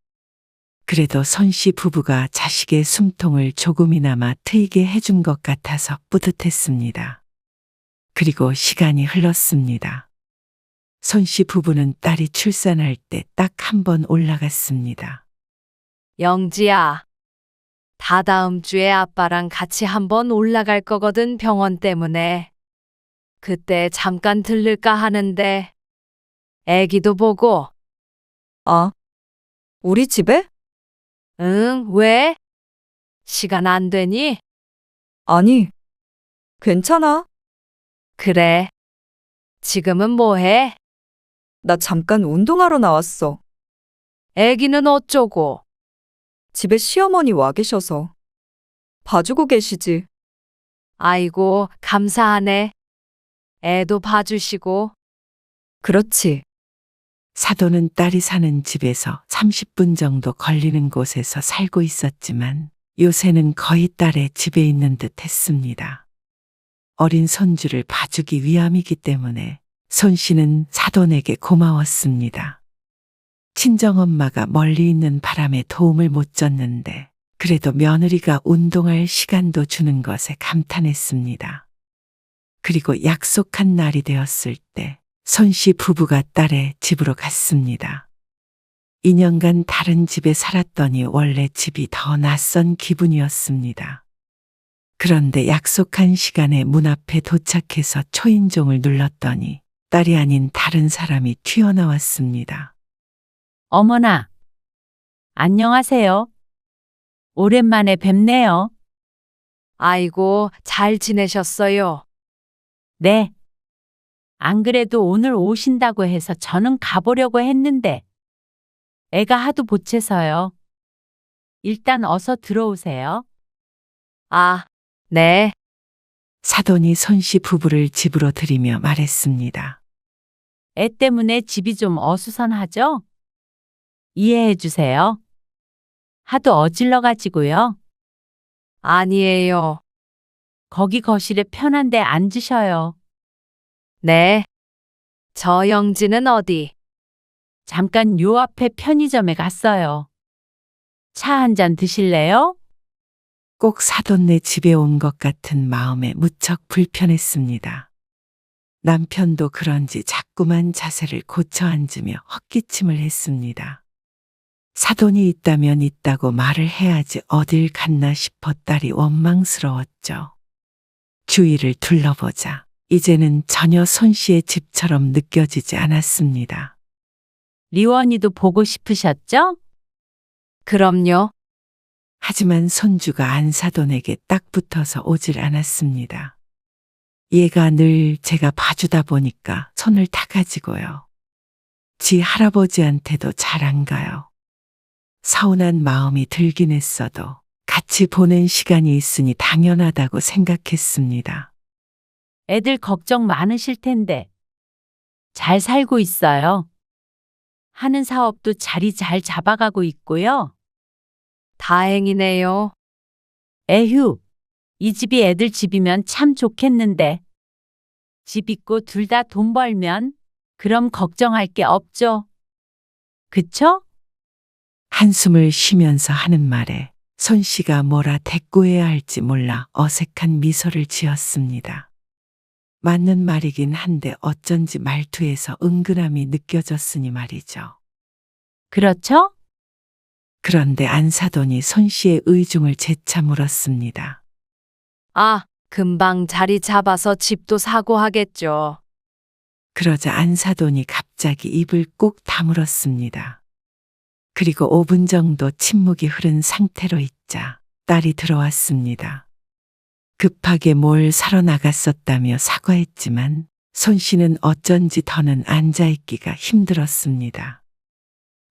그래도 손 씨 부부가 자식의 숨통을 조금이나마 트이게 해준 것 같아서 뿌듯했습니다. 그리고 시간이 흘렀습니다. 손 씨 부부는 딸이 출산할 때 딱 한 번 올라갔습니다. 영지야. 다다음 주에 아빠랑 같이 한번 올라갈 거거든, 병원 때문에. 그때 잠깐 들를까 하는데 애기도 보고. 아, 우리 집에? 응, 왜? 시간 안 되니? 아니, 괜찮아. 그래. 지금은 뭐 해? 나 잠깐 운동하러 나왔어. 애기는 어쩌고? 집에 시어머니 와 계셔서. 봐주고 계시지. 아이고, 감사하네. 애도 봐주시고. 그렇지. 사돈은 딸이 사는 집에서 30분 정도 걸리는 곳에서 살고 있었지만 요새는 거의 딸의 집에 있는 듯 했습니다. 어린 손주를 봐주기 위함이기 때문에 손 씨는 사돈에게 고마웠습니다. 친정엄마가 멀리 있는 바람에 도움을 못 줬는데 그래도 며느리가 운동할 시간도 주는 것에 감탄했습니다. 그리고 약속한 날이 되었을 때 손 씨 부부가 딸의 집으로 갔습니다. 2년간 다른 집에 살았더니 원래 집이 더 낯선 기분이었습니다. 그런데 약속한 시간에 문 앞에 도착해서 초인종을 눌렀더니 딸이 아닌 다른 사람이 튀어나왔습니다. 어머나, 안녕하세요. 오랜만에 뵙네요. 아이고, 잘 지내셨어요? 네. 안 그래도 오늘 오신다고 해서 저는 가보려고 했는데 애가 하도 보채서요. 일단 어서 들어오세요. 아, 네. 사돈이 손 씨 부부를 집으로 들이며 말했습니다. 애 때문에 집이 좀 어수선하죠? 이해해 주세요. 하도 어질러가지고요. 아니에요. 거기 거실에 편한데 앉으셔요. 네. 저 영지는 어디? 잠깐 요 앞에 편의점에 갔어요. 차 한 잔 드실래요? 꼭 사돈네 집에 온 것 같은 마음에 무척 불편했습니다. 남편도 그런지 자꾸만 자세를 고쳐 앉으며 헛기침을 했습니다. 사돈이 있다면 있다고 말을 해야지 어딜 갔나 싶어 딸이 원망스러웠죠. 주위를 둘러보자 이제는 전혀 손 씨의 집처럼 느껴지지 않았습니다. 리원이도 보고 싶으셨죠? 그럼요. 하지만 손주가 안사돈에게 딱 붙어서 오질 않았습니다. 얘가 늘 제가 봐주다 보니까 손을 타가지고요. 지 할아버지한테도 잘 안 가요. 서운한 마음이 들긴 했어도 같이 보낸 시간이 있으니 당연하다고 생각했습니다. 애들 걱정 많으실 텐데. 잘 살고 있어요. 하는 사업도 자리 잘 잡아가고 있고요. 다행이네요. 에휴, 이 집이 애들 집이면 참 좋겠는데. 집 있고 둘 다 돈 벌면 그럼 걱정할 게 없죠. 그쵸? 한숨을 쉬면서 하는 말에 손 씨가 뭐라 대꾸해야 할지 몰라 어색한 미소를 지었습니다. 맞는 말이긴 한데 어쩐지 말투에서 은근함이 느껴졌으니 말이죠. 그렇죠? 그런데 안사돈이 손 씨의 의중을 재차 물었습니다. 아, 금방 자리 잡아서 집도 사고 하겠죠. 그러자 안사돈이 갑자기 입을 꾹 다물었습니다. 그리고 5분 정도 침묵이 흐른 상태로 있자 딸이 들어왔습니다. 급하게 뭘 사러 나갔었다며 사과했지만 손 씨는 어쩐지 더는 앉아있기가 힘들었습니다.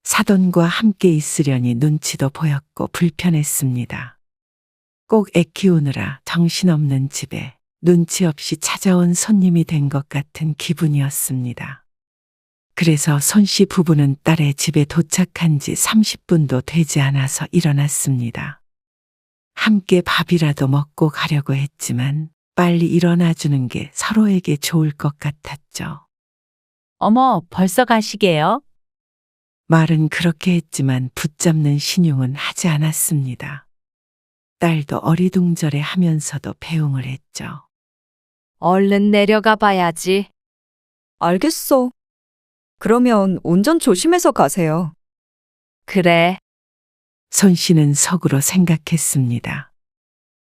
사돈과 함께 있으려니 눈치도 보였고 불편했습니다. 꼭 애 키우느라 정신없는 집에 눈치 없이 찾아온 손님이 된 것 같은 기분이었습니다. 그래서 손 씨 부부는 딸의 집에 도착한 지 30분도 되지 않아서 일어났습니다. 함께 밥이라도 먹고 가려고 했지만 빨리 일어나 주는 게 서로에게 좋을 것 같았죠. 어머, 벌써 가시게요? 말은 그렇게 했지만 붙잡는 신용은 하지 않았습니다. 딸도 어리둥절해 하면서도 배웅을 했죠. 얼른 내려가 봐야지. 알겠어. 그러면 운전 조심해서 가세요. 그래. 손 씨는 속으로 생각했습니다.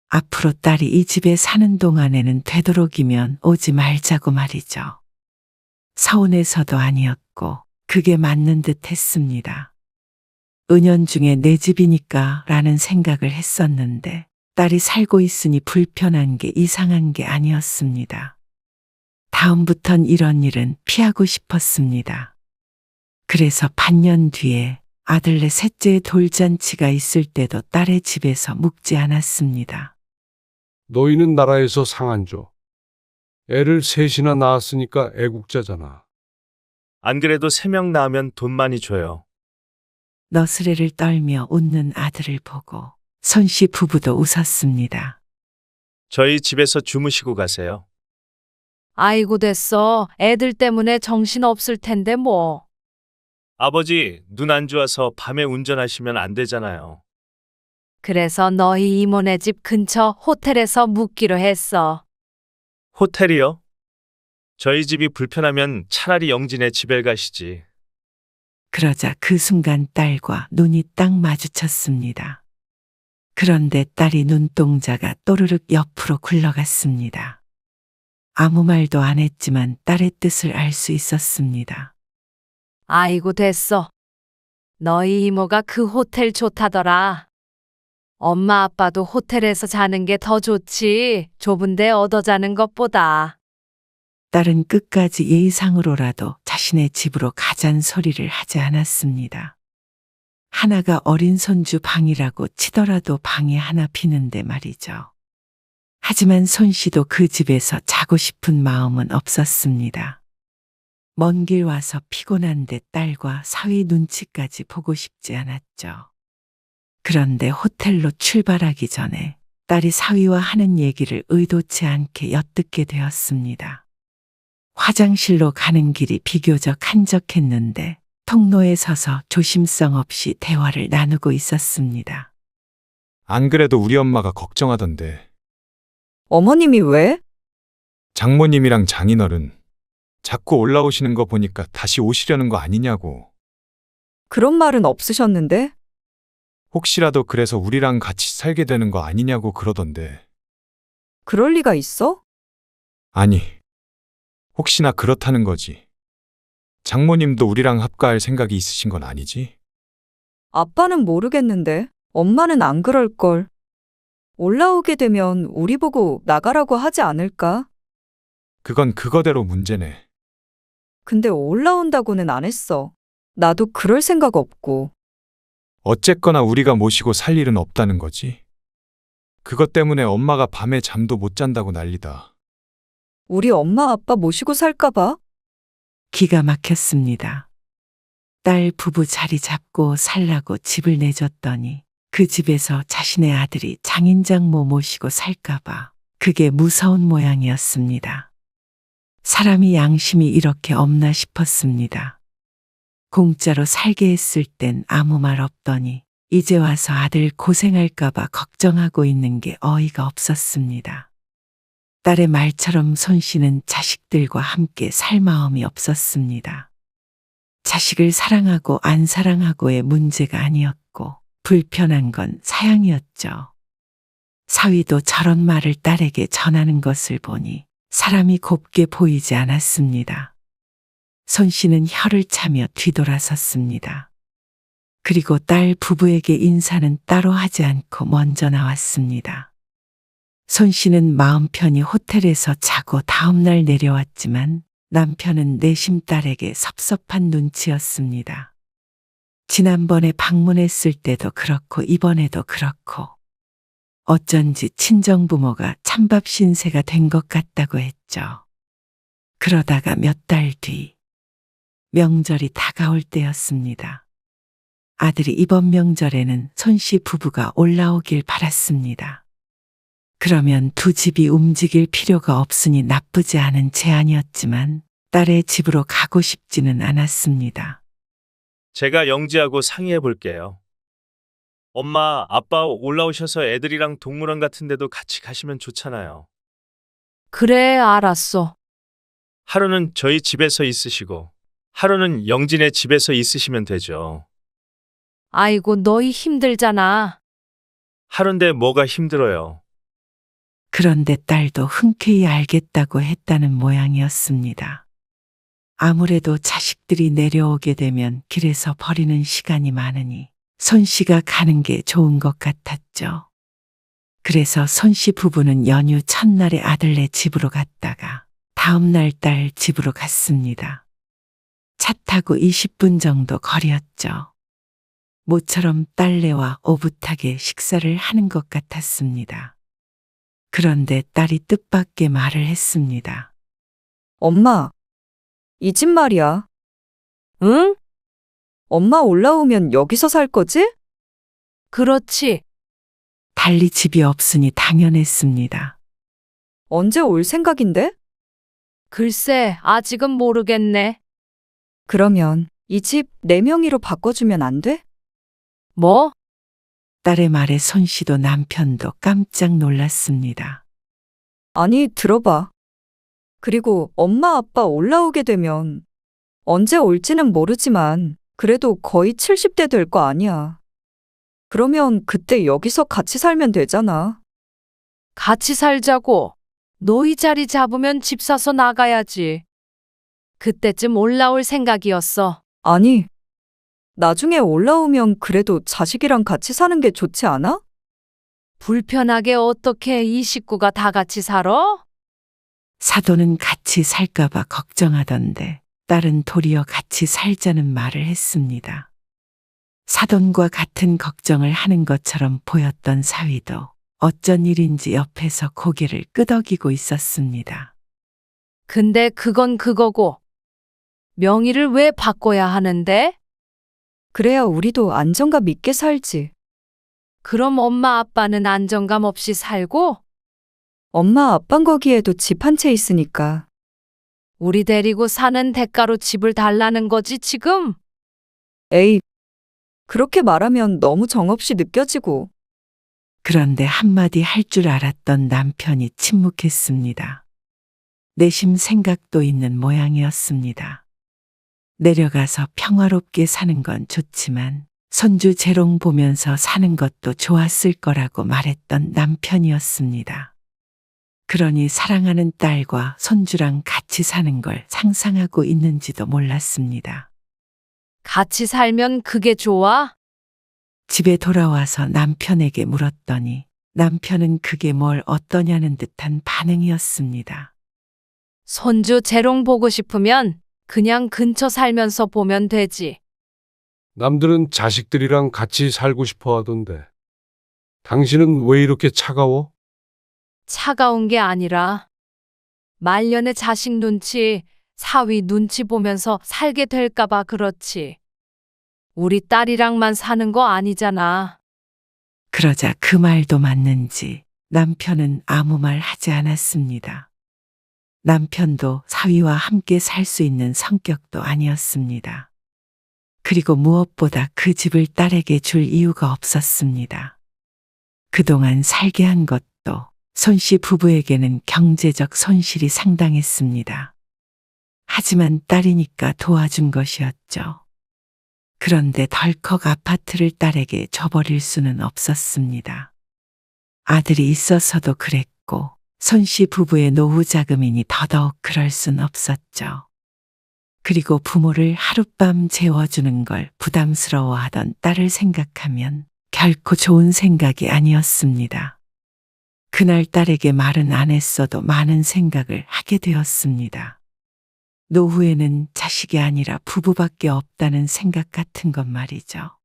앞으로 딸이 이 집에 사는 동안에는 되도록이면 오지 말자고 말이죠. 서운해서도 아니었고 그게 맞는 듯 했습니다. 은연중에 내 집이니까 라는 생각을 했었는데 딸이 살고 있으니 불편한 게 이상한 게 아니었습니다. 다음부턴 이런 일은 피하고 싶었습니다. 그래서 반년 뒤에 아들네 셋째의 돌잔치가 있을 때도 딸의 집에서 묵지 않았습니다. 너희는 나라에서 상 안 줘. 애를 셋이나 낳았으니까 애국자잖아. 안 그래도 3명 낳으면 돈 많이 줘요. 너스레를 떨며 웃는 아들을 보고 손 씨 부부도 웃었습니다. 저희 집에서 주무시고 가세요. 아이고 됐어. 애들 때문에 정신 없을 텐데 뭐. 아버지, 눈 안 좋아서 밤에 운전하시면 안 되잖아요. 그래서 너희 이모네 집 근처 호텔에서 묵기로 했어. 호텔이요? 저희 집이 불편하면 차라리 영진의 집에 가시지. 그러자 그 순간 딸과 눈이 딱 마주쳤습니다. 그런데 딸이 눈동자가 또르륵 옆으로 굴러갔습니다. 아무 말도 안 했지만 딸의 뜻을 알 수 있었습니다. 아이고 됐어. 너희 이모가 그 호텔 좋다더라. 엄마 아빠도 호텔에서 자는 게 더 좋지. 좁은데 얻어 자는 것보다. 딸은 끝까지 예의상으로라도 자신의 집으로 가잔 소리를 하지 않았습니다. 하나가 어린 손주 방이라고 치더라도 방이 하나 비는데 말이죠. 하지만 손 씨도 그 집에서 자고 싶은 마음은 없었습니다. 먼 길 와서 피곤한데 딸과 사위 눈치까지 보고 싶지 않았죠. 그런데 호텔로 출발하기 전에 딸이 사위와 하는 얘기를 의도치 않게 엿듣게 되었습니다. 화장실로 가는 길이 비교적 한적했는데 통로에 서서 조심성 없이 대화를 나누고 있었습니다. 안 그래도 우리 엄마가 걱정하던데. 어머님이 왜? 장모님이랑 장인어른 자꾸 올라오시는 거 보니까 다시 오시려는 거 아니냐고. 그런 말은 없으셨는데? 혹시라도 그래서 우리랑 같이 살게 되는 거 아니냐고 그러던데. 그럴 리가 있어? 아니, 혹시나 그렇다는 거지. 장모님도 우리랑 합가할 생각이 있으신 건 아니지? 아빠는 모르겠는데 엄마는 안 그럴걸. 올라오게 되면 우리 보고 나가라고 하지 않을까? 그건 그거대로 문제네. 근데 올라온다고는 안 했어. 나도 그럴 생각 없고. 어쨌거나 우리가 모시고 살 일은 없다는 거지. 그것 때문에 엄마가 밤에 잠도 못 잔다고 난리다. 우리 엄마 아빠 모시고 살까봐? 기가 막혔습니다. 딸 부부 자리 잡고 살라고 집을 내줬더니 그 집에서 자신의 아들이 장인장모 모시고 살까봐 그게 무서운 모양이었습니다. 사람이 양심이 이렇게 없나 싶었습니다. 공짜로 살게 했을 땐 아무 말 없더니 이제 와서 아들 고생할까봐 걱정하고 있는 게 어이가 없었습니다. 딸의 말처럼 손 씨는 자식들과 함께 살 마음이 없었습니다. 자식을 사랑하고 안 사랑하고의 문제가 아니었고 불편한 건 사양이었죠. 사위도 저런 말을 딸에게 전하는 것을 보니 사람이 곱게 보이지 않았습니다. 손 씨는 혀를 차며 뒤돌아섰습니다. 그리고 딸 부부에게 인사는 따로 하지 않고 먼저 나왔습니다. 손 씨는 마음 편히 호텔에서 자고 다음날 내려왔지만 남편은 내심 딸에게 섭섭한 눈치였습니다. 지난번에 방문했을 때도 그렇고 이번에도 그렇고 어쩐지 친정부모가 찬밥 신세가 된 것 같다고 했죠. 그러다가 몇 달 뒤 명절이 다가올 때였습니다. 아들이 이번 명절에는 손 씨 부부가 올라오길 바랐습니다. 그러면 두 집이 움직일 필요가 없으니 나쁘지 않은 제안이었지만 딸의 집으로 가고 싶지는 않았습니다. 제가 영지하고 상의해 볼게요. 엄마, 아빠 올라오셔서 애들이랑 동물원 같은 데도 같이 가시면 좋잖아요. 그래, 알았어. 하루는 저희 집에서 있으시고 하루는 영진의 집에서 있으시면 되죠. 아이고, 너희 힘들잖아. 하루인데 뭐가 힘들어요. 그런데 딸도 흔쾌히 알겠다고 했다는 모양이었습니다. 아무래도 자식들이 내려오게 되면 길에서 버리는 시간이 많으니 손 씨가 가는 게 좋은 것 같았죠. 그래서 손 씨 부부는 연휴 첫날에 아들네 집으로 갔다가 다음날 딸 집으로 갔습니다. 차 타고 20분 정도 거리였죠. 모처럼 딸내와 오붓하게 식사를 하는 것 같았습니다. 그런데 딸이 뜻밖의 말을 했습니다. 엄마, 이 집 말이야. 응? 엄마 올라오면 여기서 살 거지? 그렇지. 달리 집이 없으니 당연했습니다. 언제 올 생각인데? 글쎄, 아직은 모르겠네. 그러면 이 집 내 명의로 바꿔주면 안 돼? 뭐? 딸의 말에 손 씨도 남편도 깜짝 놀랐습니다. 아니, 들어봐. 그리고 엄마 아빠 올라오게 되면 언제 올지는 모르지만 그래도 거의 70대 될 거 아니야. 그러면 그때 여기서 같이 살면 되잖아. 같이 살자고. 너희 자리 잡으면 집 사서 나가야지. 그때쯤 올라올 생각이었어. 아니, 나중에 올라오면 그래도 자식이랑 같이 사는 게 좋지 않아? 불편하게 어떻게 이 식구가 다 같이 살아? 사돈은 같이 살까봐 걱정하던데 딸은 도리어 같이 살자는 말을 했습니다. 사돈과 같은 걱정을 하는 것처럼 보였던 사위도 어쩐 일인지 옆에서 고개를 끄덕이고 있었습니다. 근데 그건 그거고. 명의를 왜 바꿔야 하는데? 그래야 우리도 안정감 있게 살지. 그럼 엄마 아빠는 안정감 없이 살고 엄마 아빤 거기에도 집 한 채 있으니까. 우리 데리고 사는 대가로 집을 달라는 거지 지금? 에이, 그렇게 말하면 너무 정없이 느껴지고. 그런데 한마디 할 줄 알았던 남편이 침묵했습니다. 내심 생각도 있는 모양이었습니다. 내려가서 평화롭게 사는 건 좋지만 손주 재롱 보면서 사는 것도 좋았을 거라고 말했던 남편이었습니다. 그러니 사랑하는 딸과 손주랑 같이 사는 걸 상상하고 있는지도 몰랐습니다. 같이 살면 그게 좋아? 집에 돌아와서 남편에게 물었더니 남편은 그게 뭘 어떠냐는 듯한 반응이었습니다. 손주 재롱 보고 싶으면 그냥 근처 살면서 보면 되지. 남들은 자식들이랑 같이 살고 싶어 하던데. 당신은 왜 이렇게 차가워? 차가운 게 아니라 말년에 자식 눈치, 사위 눈치 보면서 살게 될까봐 그렇지. 우리 딸이랑만 사는 거 아니잖아. 그러자 그 말도 맞는지 남편은 아무 말 하지 않았습니다. 남편도 사위와 함께 살 수 있는 성격도 아니었습니다. 그리고 무엇보다 그 집을 딸에게 줄 이유가 없었습니다. 그동안 살게 한 것도 손 씨 부부에게는 경제적 손실이 상당했습니다. 하지만 딸이니까 도와준 것이었죠. 그런데 덜컥 아파트를 딸에게 줘버릴 수는 없었습니다. 아들이 있어서도 그랬고 손 씨 부부의 노후 자금이니 더더욱 그럴 순 없었죠. 그리고 부모를 하룻밤 재워주는 걸 부담스러워하던 딸을 생각하면 결코 좋은 생각이 아니었습니다. 그날 딸에게 말은 안 했어도 많은 생각을 하게 되었습니다. 노후에는 자식이 아니라 부부밖에 없다는 생각 같은 것 말이죠.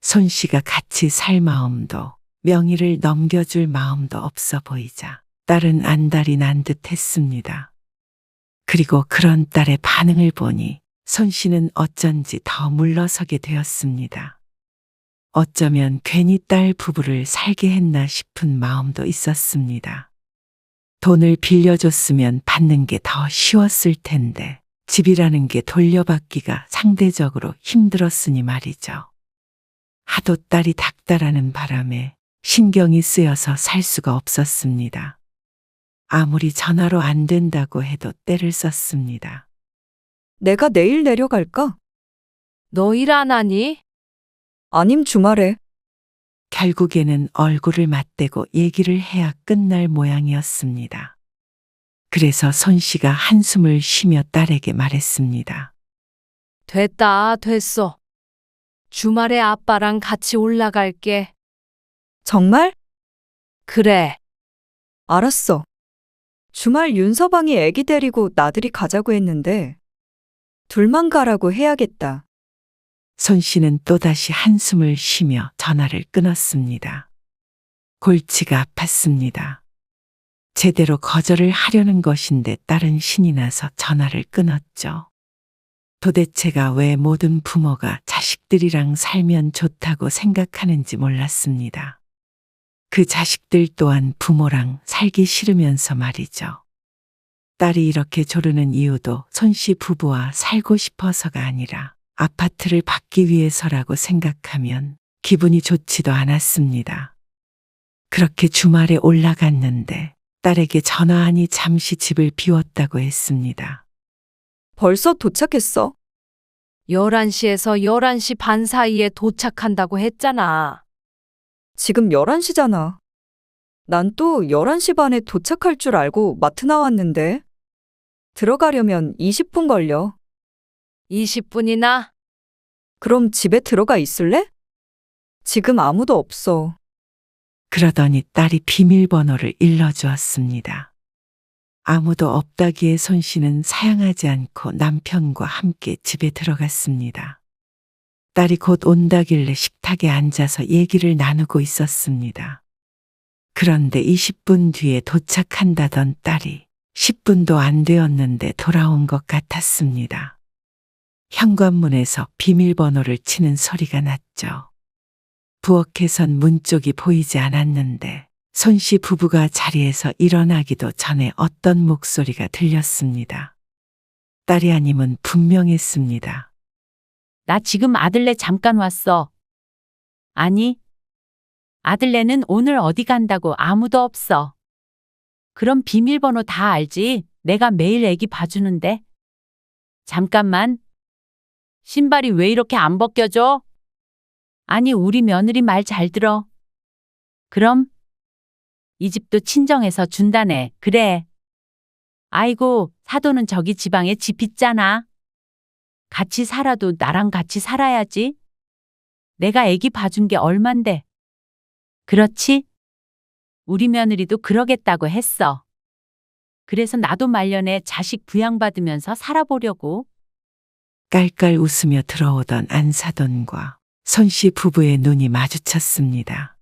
손 씨가 같이 살 마음도 명의를 넘겨줄 마음도 없어 보이자 딸은 안달이 난 듯 했습니다. 그리고 그런 딸의 반응을 보니 손 씨는 어쩐지 더 물러서게 되었습니다. 어쩌면 괜히 딸 부부를 살게 했나 싶은 마음도 있었습니다. 돈을 빌려줬으면 받는 게 더 쉬웠을 텐데 집이라는 게 돌려받기가 상대적으로 힘들었으니 말이죠. 하도 딸이 닥달하는 바람에 신경이 쓰여서 살 수가 없었습니다. 아무리 전화로 안 된다고 해도 떼를 썼습니다. 내가 내일 내려갈까? 너 일 안 하니? 아님 주말에. 결국에는 얼굴을 맞대고 얘기를 해야 끝날 모양이었습니다. 그래서 손 씨가 한숨을 쉬며 딸에게 말했습니다. 됐다, 됐어. 주말에 아빠랑 같이 올라갈게. 정말? 그래. 알았어. 주말 윤서방이 애기 데리고 나들이 가자고 했는데 둘만 가라고 해야겠다. 손 씨는 또다시 한숨을 쉬며 전화를 끊었습니다. 골치가 아팠습니다. 제대로 거절을 하려는 것인데 딸은 신이 나서 전화를 끊었죠. 도대체가 왜 모든 부모가 자식들이랑 살면 좋다고 생각하는지 몰랐습니다. 그 자식들 또한 부모랑 살기 싫으면서 말이죠. 딸이 이렇게 조르는 이유도 손 씨 부부와 살고 싶어서가 아니라 아파트를 받기 위해서라고 생각하면 기분이 좋지도 않았습니다. 그렇게 주말에 올라갔는데 딸에게 전화하니 잠시 집을 비웠다고 했습니다. 벌써 도착했어? 11시에서 11시 반 사이에 도착한다고 했잖아. 지금 11시잖아. 난 또 11시 반에 도착할 줄 알고 마트 나왔는데. 들어가려면 20분 걸려. 20분이나? 그럼 집에 들어가 있을래? 지금 아무도 없어. 그러더니 딸이 비밀번호를 일러주었습니다. 아무도 없다기에 손 씨는 사양하지 않고 남편과 함께 집에 들어갔습니다. 딸이 곧 온다길래 식탁에 앉아서 얘기를 나누고 있었습니다. 그런데 20분 뒤에 도착한다던 딸이 10분도 안 되었는데 돌아온 것 같았습니다. 현관문에서 비밀번호를 치는 소리가 났죠. 부엌에선 문 쪽이 보이지 않았는데 손 씨 부부가 자리에서 일어나기도 전에 어떤 목소리가 들렸습니다. 딸이 아님은 분명했습니다. 나 지금 아들네 잠깐 왔어. 아니, 아들네는 오늘 어디 간다고 아무도 없어. 그럼 비밀번호 다 알지? 내가 매일 애기 봐주는데. 잠깐만. 신발이 왜 이렇게 안 벗겨져? 아니, 우리 며느리 말 잘 들어. 그럼? 이 집도 친정에서 준다네. 그래. 아이고, 사돈은 저기 지방에 집 있잖아. 같이 살아도 나랑 같이 살아야지. 내가 애기 봐준 게 얼만데. 그렇지? 우리 며느리도 그러겠다고 했어. 그래서 나도 말년에 자식 부양받으면서 살아보려고. 깔깔 웃으며 들어오던 안사돈과 손 씨 부부의 눈이 마주쳤습니다.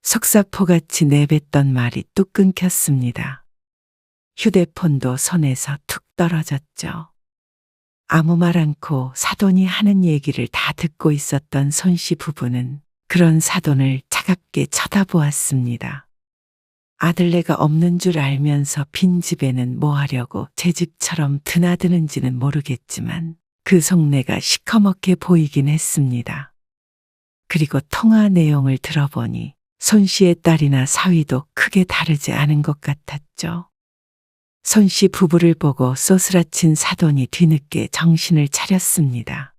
속사포같이 내뱉던 말이 뚝 끊겼습니다. 휴대폰도 손에서 툭 떨어졌죠. 아무 말 않고 사돈이 하는 얘기를 다 듣고 있었던 손씨 부부는 그런 사돈을 차갑게 쳐다보았습니다. 아들네가 없는 줄 알면서 빈 집에는 뭐 하려고 제 집처럼 드나드는지는 모르겠지만 그 속내가 시커멓게 보이긴 했습니다. 그리고 통화 내용을 들어보니 손씨의 딸이나 사위도 크게 다르지 않은 것 같았죠. 손씨 부부를 보고 쏘스라친 사돈이 뒤늦게 정신을 차렸습니다.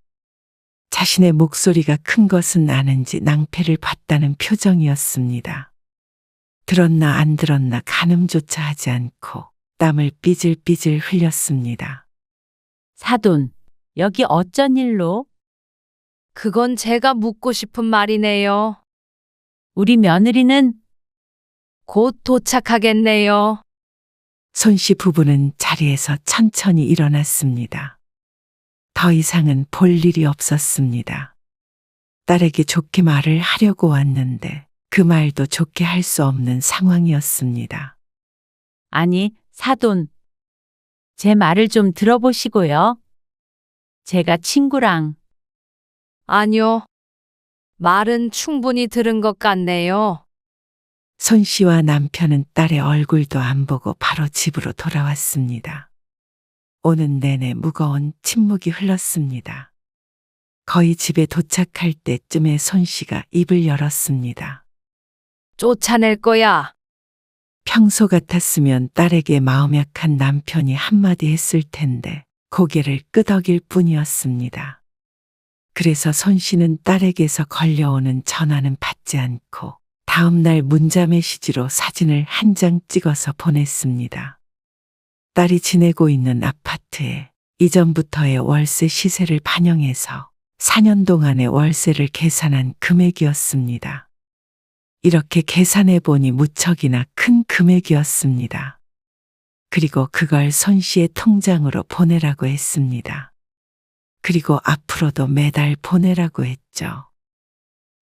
자신의 목소리가 큰 것은 아는지 낭패를 봤다는 표정이었습니다. 들었나 안 들었나 가늠조차 하지 않고 땀을 삐질삐질 흘렸습니다. 사돈, 여기 어쩐 일로? 그건 제가 묻고 싶은 말이네요. 우리 며느리는 곧 도착하겠네요. 손씨 부부는 자리에서 천천히 일어났습니다. 더 이상은 볼 일이 없었습니다. 딸에게 좋게 말을 하려고 왔는데 그 말도 좋게 할 수 없는 상황이었습니다. 아니, 사돈. 제 말을 좀 들어보시고요. 제가 친구랑 아니요. 말은 충분히 들은 것 같네요. 손씨와 남편은 딸의 얼굴도 안 보고 바로 집으로 돌아왔습니다. 오는 내내 무거운 침묵이 흘렀습니다. 거의 집에 도착할 때쯤에 손씨가 입을 열었습니다. 쫓아낼 거야. 평소 같았으면 딸에게 마음 약한 남편이 한마디 했을 텐데 고개를 끄덕일 뿐이었습니다. 그래서 손씨는 딸에게서 걸려오는 전화는 받지 않고 다음 날 문자메시지로 사진을 한 장 찍어서 보냈습니다. 딸이 지내고 있는 아파트에 이전부터의 월세 시세를 반영해서 4년 동안의 월세를 계산한 금액이었습니다. 이렇게 계산해 보니 무척이나 큰 금액이었습니다. 그리고 그걸 손씨의 통장으로 보내라고 했습니다. 그리고 앞으로도 매달 보내라고 했죠.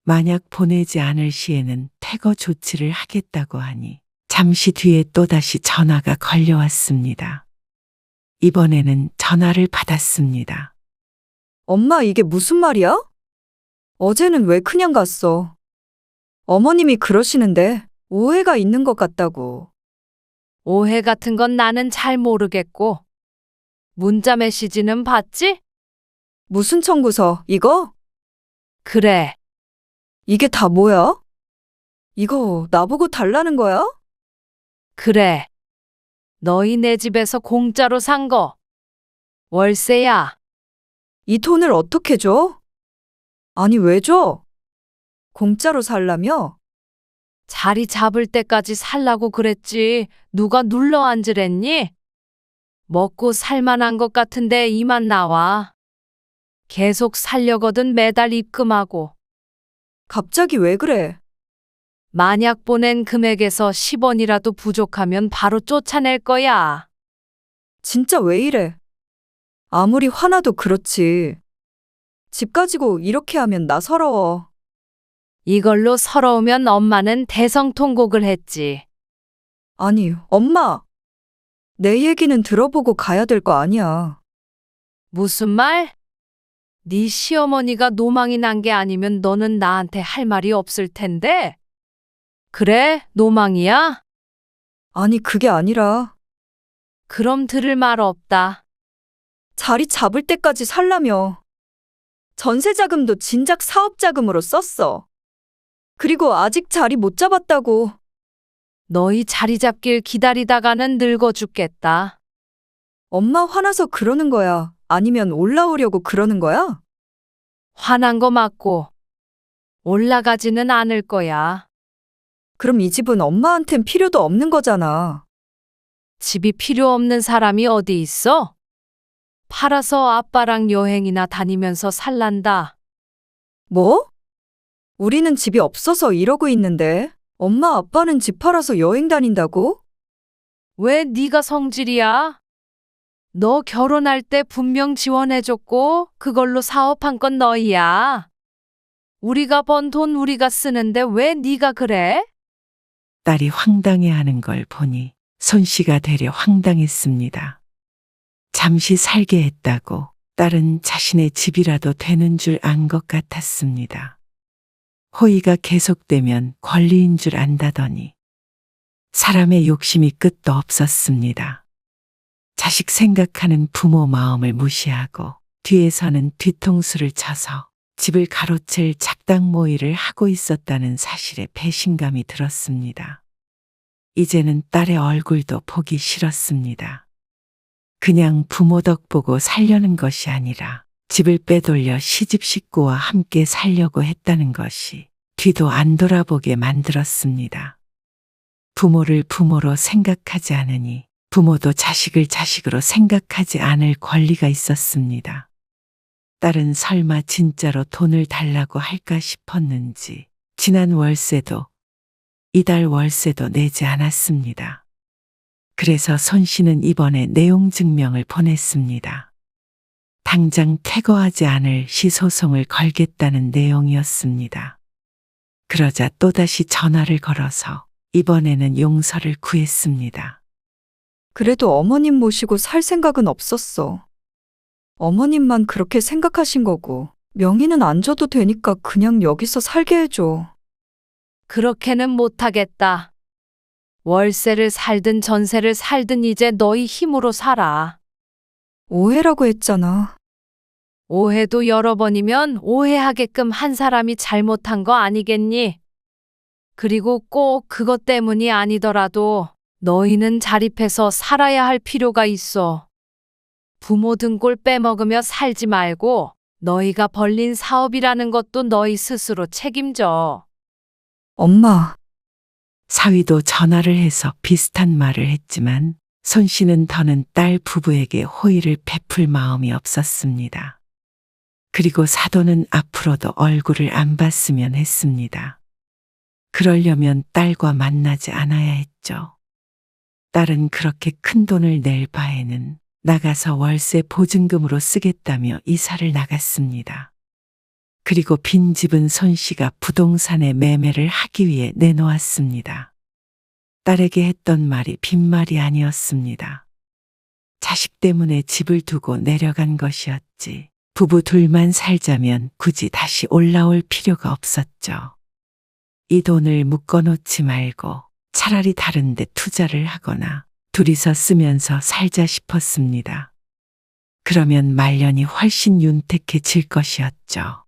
만약 보내지 않을 시에는 퇴거 조치를 하겠다고 하니 잠시 뒤에 또다시 전화가 걸려왔습니다. 이번에는 전화를 받았습니다. 엄마, 이게 무슨 말이야? 어제는 왜 그냥 갔어? 어머님이 그러시는데 오해가 있는 것 같다고. 오해 같은 건 나는 잘 모르겠고. 문자 메시지는 봤지? 무슨 청구서, 이거? 그래. 이게 다 뭐야? 이거 나보고 달라는 거야? 그래. 너희 내 집에서 공짜로 산 거. 월세야. 이 돈을 어떻게 줘? 아니, 왜 줘? 공짜로 살라며? 자리 잡을 때까지 살라고 그랬지. 누가 눌러 앉으랬니? 먹고 살만한 것 같은데 이만 나와. 계속 살려거든 매달 입금하고. 갑자기 왜 그래? 만약 보낸 금액에서 10원이라도 부족하면 바로 쫓아낼 거야. 진짜 왜 이래? 아무리 화나도 그렇지. 집 가지고 이렇게 하면 나 서러워. 이걸로 서러우면 엄마는 대성통곡을 했지. 아니, 엄마. 내 얘기는 들어보고 가야 될 거 아니야. 무슨 말? 네 시어머니가 노망이 난 게 아니면 너는 나한테 할 말이 없을 텐데. 그래, 노망이야? 아니, 그게 아니라 그럼 들을 말 없다. 자리 잡을 때까지 살라며. 전세 자금도 진작 사업 자금으로 썼어. 그리고 아직 자리 못 잡았다고. 너희 자리 잡길 기다리다가는 늙어 죽겠다. 엄마 화나서 그러는 거야? 아니면 올라오려고 그러는 거야? 화난 거 맞고 올라가지는 않을 거야. 그럼 이 집은 엄마한텐 필요도 없는 거잖아. 집이 필요 없는 사람이 어디 있어? 팔아서 아빠랑 여행이나 다니면서 살란다. 뭐? 우리는 집이 없어서 이러고 있는데 엄마 아빠는 집 팔아서 여행 다닌다고? 왜 네가 성질이야? 너 결혼할 때 분명 지원해줬고 그걸로 사업한 건 너희야. 우리가 번 돈 우리가 쓰는데 왜 네가 그래? 딸이 황당해하는 걸 보니 손 씨가 되려 황당했습니다. 잠시 살게 했다고 딸은 자신의 집이라도 되는 줄 안 것 같았습니다. 호의가 계속되면 권리인 줄 안다더니 사람의 욕심이 끝도 없었습니다. 자식 생각하는 부모 마음을 무시하고 뒤에서는 뒤통수를 쳐서 집을 가로챌 작당 모의를 하고 있었다는 사실에 배신감이 들었습니다. 이제는 딸의 얼굴도 보기 싫었습니다. 그냥 부모 덕 보고 살려는 것이 아니라 집을 빼돌려 시집 식구와 함께 살려고 했다는 것이 뒤도 안 돌아보게 만들었습니다. 부모를 부모로 생각하지 않으니 부모도 자식을 자식으로 생각하지 않을 권리가 있었습니다. 딸은 설마 진짜로 돈을 달라고 할까 싶었는지 지난 월세도 이달 월세도 내지 않았습니다. 그래서 손 씨는 이번에 내용 증명을 보냈습니다. 당장 퇴거하지 않을 시소송을 걸겠다는 내용이었습니다. 그러자 또다시 전화를 걸어서 이번에는 용서를 구했습니다. 그래도 어머님 모시고 살 생각은 없었어. 어머님만 그렇게 생각하신 거고 명의는 안 줘도 되니까 그냥 여기서 살게 해줘. 그렇게는 못하겠다. 월세를 살든 전세를 살든 이제 너희 힘으로 살아. 오해라고 했잖아. 오해도 여러 번이면 오해하게끔 한 사람이 잘못한 거 아니겠니? 그리고 꼭 그것 때문이 아니더라도 너희는 자립해서 살아야 할 필요가 있어. 부모 등골 빼먹으며 살지 말고 너희가 벌린 사업이라는 것도 너희 스스로 책임져. 엄마, 사위도 전화를 해서 비슷한 말을 했지만 손 씨는 더는 딸 부부에게 호의를 베풀 마음이 없었습니다. 그리고 사돈은 앞으로도 얼굴을 안 봤으면 했습니다. 그러려면 딸과 만나지 않아야 했죠. 딸은 그렇게 큰 돈을 낼 바에는 나가서 월세 보증금으로 쓰겠다며 이사를 나갔습니다. 그리고 빈 집은 손 씨가 부동산에 매매를 하기 위해 내놓았습니다. 딸에게 했던 말이 빈말이 아니었습니다. 자식 때문에 집을 두고 내려간 것이었지. 부부 둘만 살자면 굳이 다시 올라올 필요가 없었죠. 이 돈을 묶어놓지 말고 차라리 다른 데 투자를 하거나 둘이서 쓰면서 살자 싶었습니다. 그러면 말년이 훨씬 윤택해질 것이었죠.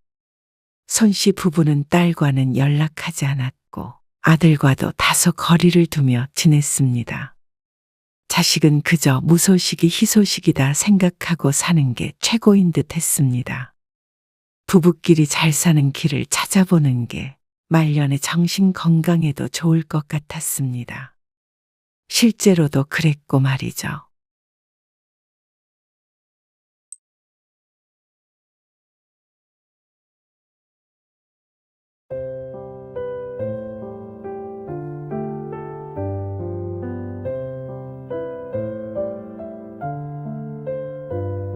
손 씨 부부는 딸과는 연락하지 않았고 아들과도 다소 거리를 두며 지냈습니다. 자식은 그저 무소식이 희소식이다 생각하고 사는 게 최고인 듯 했습니다. 부부끼리 잘 사는 길을 찾아보는 게 말년의 정신 건강에도 좋을 것 같았습니다. 실제로도 그랬고 말이죠.